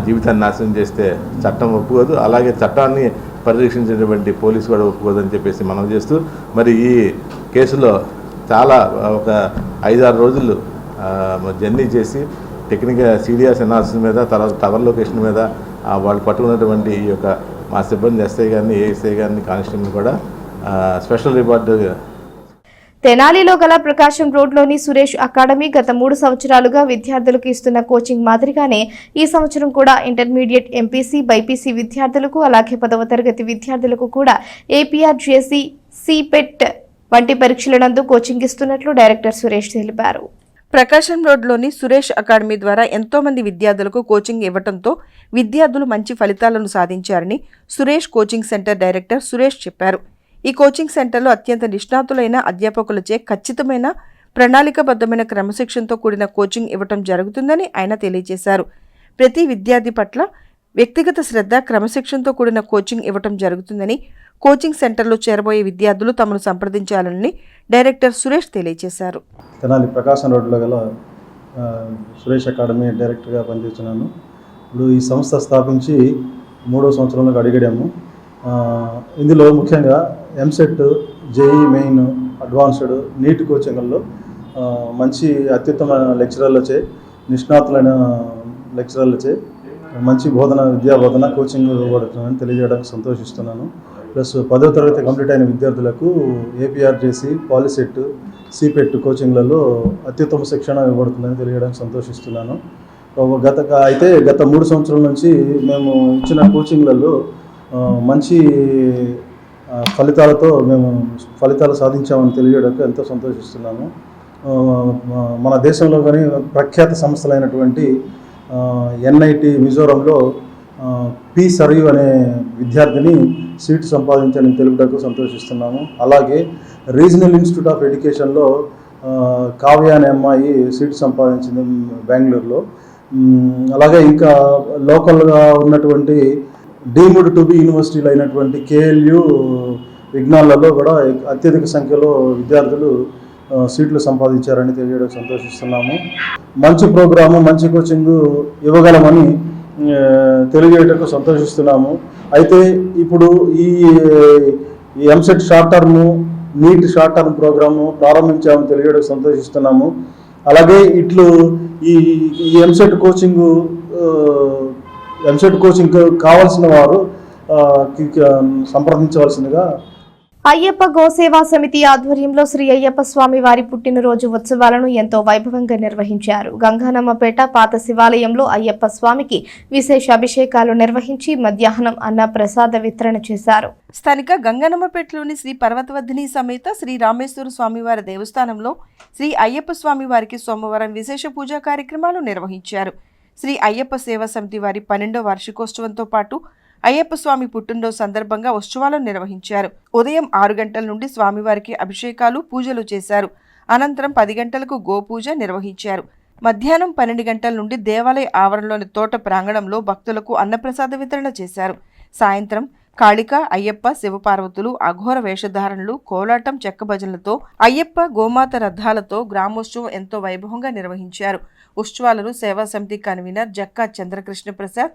జీవితాన్ని నాశనం చేస్తే చట్టం ఒప్పుకోదు. అలాగే చట్టాన్ని పరిరక్షించేటువంటి పోలీసు కూడా ఒప్పుకోదని చెప్పేసి మనం చేస్తూ, మరి ఈ కేసులో చాలా ఒక 5-6 రోజులు జర్నీ చేసి టెక్నికల్ సీరియస్ అనాలిసిస్ మీద, తర్వాత టవర్ లొకేషన్ మీద వాళ్ళు పట్టుకున్నటువంటి ఈ యొక్క మా సిబ్బంది ఎస్ఐ గారిని, ఏఎస్ఐ గారిని, కానిస్టేబుల్ని కూడా స్పెషల్ రివార్డు. తెనాలిలో గల ప్రకాశం రోడ్లోని సురేష్ అకాడమీ గత 3 సంవత్సరాలుగా విద్యార్థులకు ఇస్తున్న కోచింగ్ మాదిరిగానే ఈ సంవత్సరం కూడా ఇంటర్మీడియట్, ఎంపీసీ, బైపీసీ విద్యార్థులకు, అలాగే 10వ తరగతి విద్యార్థులకు కూడా ఏపీఆర్జేసీ, సిపెట్ వంటి పరీక్షలనందు కోచింగ్ ఇస్తున్నట్లు డైరెక్టర్ సురేష్ తెలిపారు. ప్రకాశం రోడ్లోని సురేష్ అకాడమీ ద్వారా ఎంతో మంది విద్యార్థులకు కోచింగ్ ఇవ్వడంతో విద్యార్థులు మంచి ఫలితాలను సాధించారని Suresh coaching centre director Suresh చెప్పారు. ఈ కోచింగ్ సెంటర్లో అత్యంత నిష్ణాతులైన అధ్యాపకులచే ఖచ్చితమైన ప్రణాళికాబద్ధమైన క్రమశిక్షణతో కూడిన కోచింగ్ ఇవ్వటం జరుగుతుందని ఆయన తెలియజేశారు. ప్రతి విద్యార్థి పట్ల వ్యక్తిగత శ్రద్ధ, క్రమశిక్షణతో కూడిన కోచింగ్ ఇవ్వటం జరుగుతుందని, కోచింగ్ సెంటర్లో చేరబోయే విద్యార్థులు తమను సంప్రదించాలని డైరెక్టర్ సురేష్ తెలియజేశారు. తెనాలి ప్రకాశం రోడ్లో గల సురేష్ అకాడమీ డైరెక్టర్గా పనిచేస్తున్నాను. ఇప్పుడు ఈ సంస్థ స్థాపించి 3వ సంవత్సరంలో అడిగాము. ఇందులో ముఖ్యంగా EAMCET, JEE main, advanced, NEET కోచింగ్లలో మంచి అత్యుత్తమ లెక్చరర్లచే, నిష్ణాతులైన లెక్చరర్లచే మంచి విద్యా బోధన కోచింగ్ ఇవ్వబడుతుందని తెలియజేయడానికి సంతోషిస్తున్నాను. ప్లస్ 10వ తరగతి కంప్లీట్ అయిన విద్యార్థులకు ఏపీఆర్జేసీ, పాలిసెట్, సిపెట్ కోచింగ్లలో అత్యుత్తమ శిక్షణ ఇవ్వబడుతుందని తెలియజేయడానికి సంతోషిస్తున్నాను. గత 3 సంవత్సరాల నుంచి మేము ఇచ్చిన కోచింగ్లలో మంచి ఫలితాలు సాధించామని తెలియజేయడానికి ఎంతో సంతోషిస్తున్నాము. మన దేశంలో కానీ ప్రఖ్యాత సంస్థలైనటువంటి ఎన్ఐటి మిజోరంలో పి సరియు అనే విద్యార్థిని సీటు సంపాదించని తెలుపుటకు సంతోషిస్తున్నాము. అలాగే రీజనల్ ఇన్స్టిట్యూట్ ఆఫ్ ఎడ్యుకేషన్లో కావ్య అనే అమ్మాయి సీటు సంపాదించింది బెంగళూరులో. అలాగే ఇంకా లోకల్గా ఉన్నటువంటి డీమ్డ్ టు బి యూనివర్సిటీలు అయినటువంటి కేఎల్యు, విజ్ఞానాలలో కూడా అత్యధిక సంఖ్యలో విద్యార్థులు సీట్లు సంపాదించారని తెలియడం సంతోషిస్తున్నాము. మంచి ప్రోగ్రాము, మంచి కోచింగ్ ఇవ్వగలమని తెలియజేయటకు సంతోషిస్తున్నాము. అయితే ఇప్పుడు ఈ EAMCET short term, NEET short term programme ప్రారంభించామని తెలియడం సంతోషిస్తున్నాము. అలాగే ఈ ఎంసెట్ కోచింగ్ కావాల్సిన వారు సంప్రదించవలసిందిగా. అయ్యప్ప గోసేవా సమితి ఆధ్వర్యంలో శ్రీ అయ్యప్ప స్వామి వారి పుట్టినరోజు ఉత్సవాలను ఎంతో వైభవంగా నిర్వహించారు. గంగానమ్మపేట పాత శివాలయంలో అయ్యప్ప స్వామికి విశేష అభిషేకాలు నిర్వహించి మధ్యాహ్నం అన్న ప్రసాద వితరణ చేశారు. స్థానిక గంగానమ్మపేటలోని శ్రీ పర్వతవర్ధిని సమేత శ్రీ రామేశ్వర స్వామివారి దేవస్థానంలో శ్రీ అయ్యప్ప స్వామి వారికి సోమవారం విశేష పూజా కార్యక్రమాలు నిర్వహించారు. శ్రీ అయ్యప్ప సేవా సమితి వారి 12వ వార్షికోత్సవంతో పాటు అయ్యప్ప స్వామి పుట్టినరోజు సందర్భంగా ఉత్సవాలను నిర్వహించారు. ఉదయం 6 గంటల నుండి స్వామివారికి అభిషేకాలు, పూజలు చేశారు. అనంతరం 10 గంటలకు గోపూజ నిర్వహించారు. మధ్యాహ్నం 12 గంటల నుండి దేవాలయ ఆవరణలోని తోట ప్రాంగణంలో భక్తులకు అన్నప్రసాద వితరణ చేశారు. సాయంత్రం కాళిక, అయ్యప్ప, శివపార్వతులు అఘోర వేషధారణలు, కోలాటం, చెక్క భజనలతో, అయ్యప్ప గోమాత రథాలతో గ్రామోత్సవం ఎంతో వైభవంగా నిర్వహించారు. ఉత్సవాలను సేవా సమితి కన్వీనర్ జక్కా చంద్రకృష్ణ ప్రసాద్,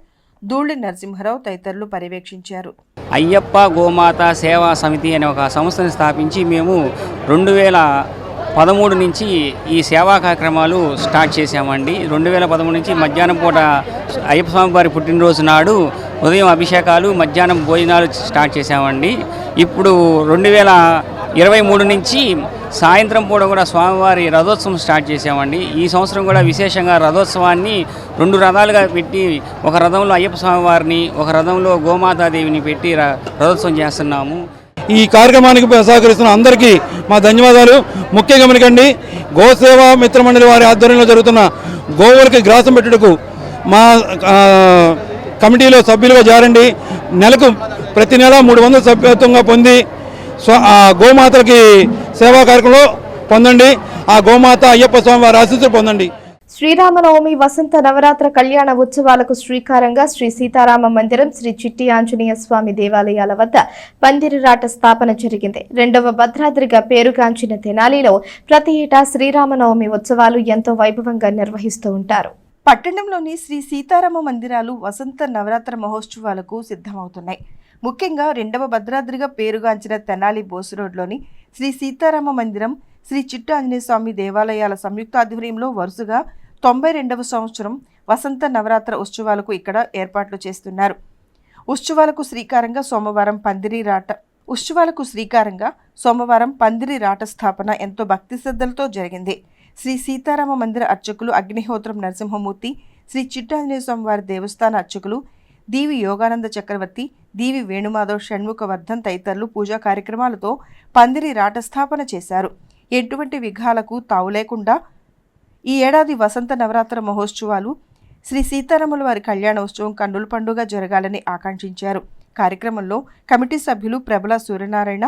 ధూళి నరసింహారావు తదితరులు పర్యవేక్షించారు. అయ్యప్ప గోమాత సేవా సమితి అనే ఒక సంస్థను స్థాపించి మేము 2013 నుంచి ఈ సేవా కార్యక్రమాలు స్టార్ట్ చేశామండి. 2013 నుంచి మధ్యాహ్నం పూట అయ్యప్ప స్వామి వారి పుట్టినరోజు నాడు ఉదయం అభిషేకాలు, మధ్యాహ్నం భోజనాలు స్టార్ట్ చేశామండి. ఇప్పుడు 2023 నుంచి సాయంత్రం పూట కూడా స్వామివారి రథోత్సవం స్టార్ట్ చేసామండి. ఈ సంవత్సరం కూడా విశేషంగా రథోత్సవాన్ని 2 రథాలుగా పెట్టి, ఒక రథంలో అయ్యప్ప స్వామివారిని, ఒక రథంలో గోమాతాదేవిని పెట్టి రథోత్సవం చేస్తున్నాము. ఈ కార్యక్రమానికి సహకరిస్తున్న అందరికీ మా ధన్యవాదాలు. ముఖ్యంగా గమనికండి, గోసేవా మిత్రమండలి వారి ఆధ్వర్యంలో జరుగుతున్న గోవులకి గ్రాసం పెట్టుటకు మా కమిటీలో సభ్యులుగా చేరండి. నెలకు ప్రతి నెల 300 సభ్యత్వంగా పొంది గోమాతలకి సేవా కార్యక్రమంలో పొందండి. ఆ గోమాత అయ్యప్ప స్వామి వారి ఆశీస్సులు పొందండి. శ్రీరామనవమి వసంత నవరాత్ర కళ్యాణ ఉత్సవాలకు శ్రీకారంగా శ్రీ సీతారామ మందిరం, శ్రీ చిట్టి ఆంజనేయ స్వామి దేవాలయాల వద్ద పందిరిరాట స్థాపన జరిగింది. రెండవ భద్రాద్రిగా పేరుగాంచిన తెనాలిలో ప్రతి ఏటా శ్రీరామనవమి ఉత్సవాలు ఎంతో వైభవంగా నిర్వహిస్తూ ఉంటారు. పట్టణంలోని శ్రీ సీతారామ మందిరాలు వసంత నవరాత్ర మహోత్సవాలకు సిద్ధమవుతున్నాయి. ముఖ్యంగా రెండవ భద్రాద్రిగా పేరుగాంచిన తెనాలి బోసు రోడ్లోని శ్రీ సీతారామ మందిరం, శ్రీ చిట్టి ఆంజనేయ స్వామి దేవాలయాల సంయుక్త ఆధ్వర్యంలో వరుసగా 92వ సంవత్సరం వసంత నవరాత్ర ఉత్సవాలకు ఇక్కడ ఏర్పాట్లు చేస్తున్నారు. ఉత్సవాలకు శ్రీకారంగా సోమవారం పందిరి రాట స్థాపన ఎంతో భక్తి శ్రద్ధలతో జరిగింది. శ్రీ సీతారామ మందిర అర్చకులు అగ్నిహోత్రం నరసింహమూర్తి, శ్రీ చిట్టి ఆంజనేయ స్వామి వారి దేవస్థాన అర్చకులు దీవి యోగానంద చక్రవర్తి, దీవి వేణుమాధవ్ షణ్ముఖవర్ధన్ తదితరులు పూజా కార్యక్రమాలతో పందిరి రాట స్థాపన చేశారు. ఎటువంటి విఘాలకు తావు లేకుండా ఈ ఏడాది వసంత నవరాత్ర మహోత్సవాలు శ్రీ సీతారాముల వారి కళ్యాణోత్సవం కన్నుల పండుగ జరగాలని ఆకాంక్షించారు. కార్యక్రమంలో కమిటీ సభ్యులు ప్రబల సూర్యనారాయణ,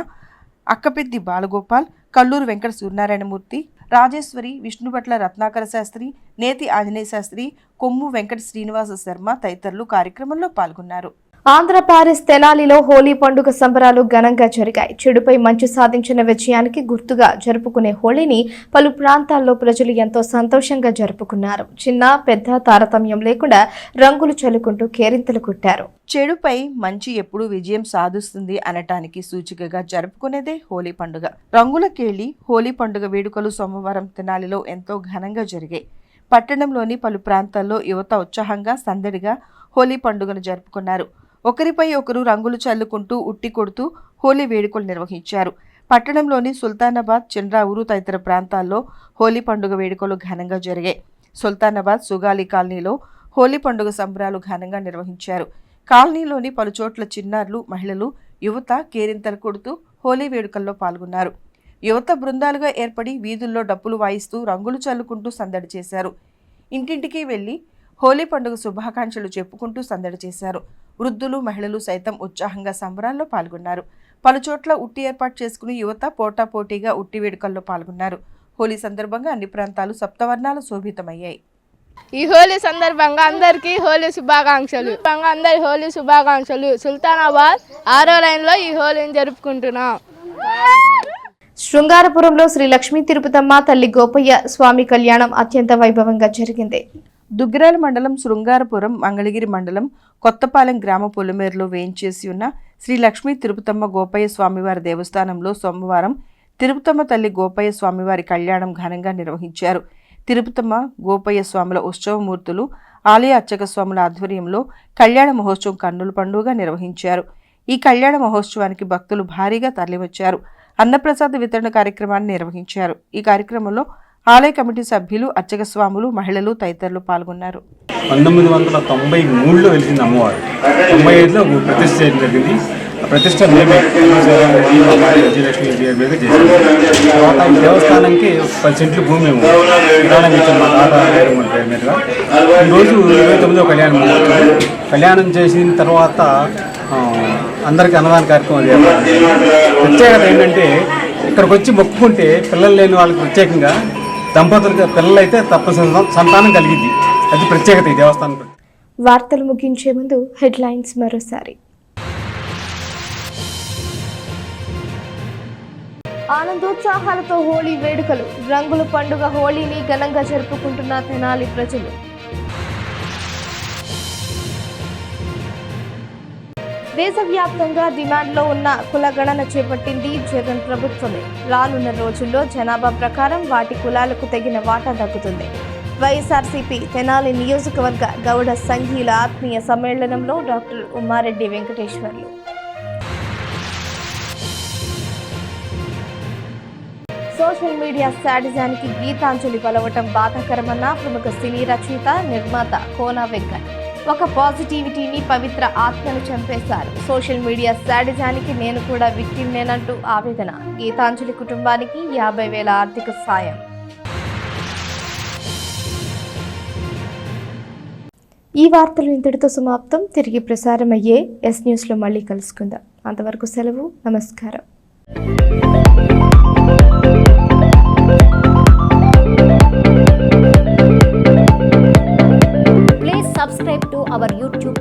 అక్కపెద్ది బాలగోపాల్, కల్లూరు వెంకట సూర్యనారాయణమూర్తి, రాజేశ్వరి, విష్ణుభట్ల రత్నాకర శాస్త్రి, నేతి ఆంజనేయ శాస్త్రి, కొమ్ము వెంకట శ్రీనివాస శర్మ తదితరులు కార్యక్రమంలో పాల్గొన్నారు. ఆంధ్ర పారిస్ తెనాలిలో హోలీ పండుగ సంబరాలు ఘనంగా జరిగాయి. చెడుపై మంచి సాధించిన విజయానికి గుర్తుగా జరుపుకునే హోలీని పలు ప్రాంతాల్లో ప్రజలు ఎంతో సంతోషంగా జరుపుకున్నారు. చిన్న పెద్ద తారతమ్యం లేకుండా రంగులు చల్లుకుంటూ కేరింతలు కొట్టారు. చెడుపై మంచి ఎప్పుడు విజయం సాధిస్తుంది అనటానికి సూచికగా జరుపుకునేదే హోలీ పండుగ. రంగుల కేళి హోలీ పండుగ వేడుకలు సోమవారం తెనాలిలో ఎంతో ఘనంగా జరిగాయి. పట్టణంలోని పలు ప్రాంతాల్లో యువత ఉత్సాహంగా సందడిగా హోలీ పండుగను జరుపుకున్నారు. ఒకరిపై ఒకరు రంగులు చల్లుకుంటూ ఉట్టి కొడుతూ హోలీ వేడుకలు నిర్వహించారు. పట్టణంలోని సుల్తానాబాద్, చంద్రావూరు తదితర ప్రాంతాల్లో హోలీ పండుగ వేడుకలు ఘనంగా జరిగాయి. సుల్తానాబాద్ సుగాలి కాలనీలో హోలీ పండుగ సంబరాలు ఘనంగా నిర్వహించారు. కాలనీలోని పలుచోట్ల చిన్నారులు, మహిళలు, యువత కేరింతలు కొడుతూ హోలీ వేడుకల్లో పాల్గొన్నారు. యువత బృందాలుగా ఏర్పడి వీధుల్లో డప్పులు వాయిస్తూ రంగులు చల్లుకుంటూ సందడి చేశారు. ఇంటింటికి వెళ్లి హోలీ పండుగ శుభాకాంక్షలు చెప్పుకుంటూ సందడి చేశారు. వృద్ధులు, మహిళలు సైతం ఉత్సాహంగా సంబరాల్లో పాల్గొన్నారు. పలుచోట్ల ఉట్టి ఏర్పాటు చేసుకుని యువత పోటాపోటీగా ఉట్టి వేడుకల్లో పాల్గొన్నారు. హోలీ సందర్భంగా అన్ని ప్రాంతాలు సప్తవర్ణాలు శోభితమయ్యాయి. ఈ హోలీ సందర్భంగా అందరికీ హోలీ శుభాకాంక్షలు. సుల్తానాబాద్ 6వ లైన్లో ఈ హోలీని జరుపుకుంటున్నాం. శృంగారపురంలో శ్రీ లక్ష్మీ తిరుపతమ్మ తల్లి గోపయ్య స్వామి కళ్యాణం అత్యంత వైభవంగా జరిగింది. దుగ్గిరాల మండలం శృంగారపురం, మంగళగిరి మండలం కొత్తపాలెం గ్రామ పొలిమేరులో వేయించేసి ఉన్న శ్రీ లక్ష్మీ తిరుపతమ్మ గోపయ్య స్వామివారి దేవస్థానంలో సోమవారం తిరుపతమ్మ తల్లి గోపయ్య స్వామివారి కళ్యాణం ఘనంగా నిర్వహించారు. తిరుపతమ్మ గోపయ్య స్వాముల ఉత్సవమూర్తులు, ఆలయ అర్చక స్వాముల ఆధ్వర్యంలో కళ్యాణ మహోత్సవం కన్నుల పండుగ నిర్వహించారు. ఈ కళ్యాణ మహోత్సవానికి భక్తులు భారీగా తరలివచ్చారు. అన్నప్రసాద వితరణ కార్యక్రమాన్ని నిర్వహించారు. ఈ కార్యక్రమంలో ఆలయ కమిటీ సభ్యులు, అర్చక స్వాములు, మహిళలు తదితరులు పాల్గొన్నారు. 1993లో వెలిసింది అమ్మవారు. 95లో ప్రతిష్ఠ చేయడం జరిగింది. ప్రతిష్ట మేమే విజయలక్ష్మి మీద చేసాము. తర్వాత ఈ దేవస్థానానికి 10 సెంట్లు భూమి మేము విరాళంగా ఇచ్చాము మా తాత పేరు మీదుగా. ఈరోజు 29వ కళ్యాణం. కళ్యాణం చేసిన తర్వాత అందరికీ అన్నదాన కార్యక్రమం చేయాలి. ప్రత్యేకత ఏంటంటే ఇక్కడికి వచ్చి మొక్కుకుంటే పిల్లలు లేని వాళ్ళకి ప్రత్యేకంగా దంపతులకు పిల్లలైతే తప్పనిసరి సంతానం కలిగింది. అది ప్రత్యేకత ఈ దేవస్థానం. వార్తలు ముగించే ముందు హెడ్లైన్స్ మరోసారి. ఆనందోత్సాహాలతో హోళీ వేడుకలు, రంగుల పండుగ హోళీని ఘనంగా జరుపుకుంటున్న తెనాలి ప్రజలు. దేశవ్యాప్తంగా డిమాండ్లో ఉన్న కులగణన చేపట్టింది జగన్ ప్రభుత్వమే. రానున్న రోజుల్లో జనాభా ప్రకారం వాటి కులాలకు తగిన వాటా దక్కుతుంది. వైఎస్ఆర్సీపీ తెనాలి నియోజకవర్గ గౌడ సంఘీల ఆత్మీయ సమ్మేళనంలో doctor Ummareddy Venkateswarlu. Social media శాడిజానికి గీతాంజలి పలవటం బాధాకరమన్న ప్రముఖ సినీ రచయిత, నిర్మాత కోన వెంకట్. ఒక పాజిటివిటీని, పవిత్ర ఆత్మను చంపేశారు. సోషల్ మీడియా శాడిజానికి నేను కూడా విక్టిమ్నేనంటూ ఆవేదన. గీతాంజలి కుటుంబానికి 50,000 ఆర్థిక సాయం. ఈ వార్తలు ఇంతటితో సమాప్తం. తిరిగి ప్రసారం అయ్యే ఎస్ న్యూస్లో మళ్ళీ కలుసుకుందాం. అంతవరకు సెలవు. నమస్కారం. Please subscribe to our YouTube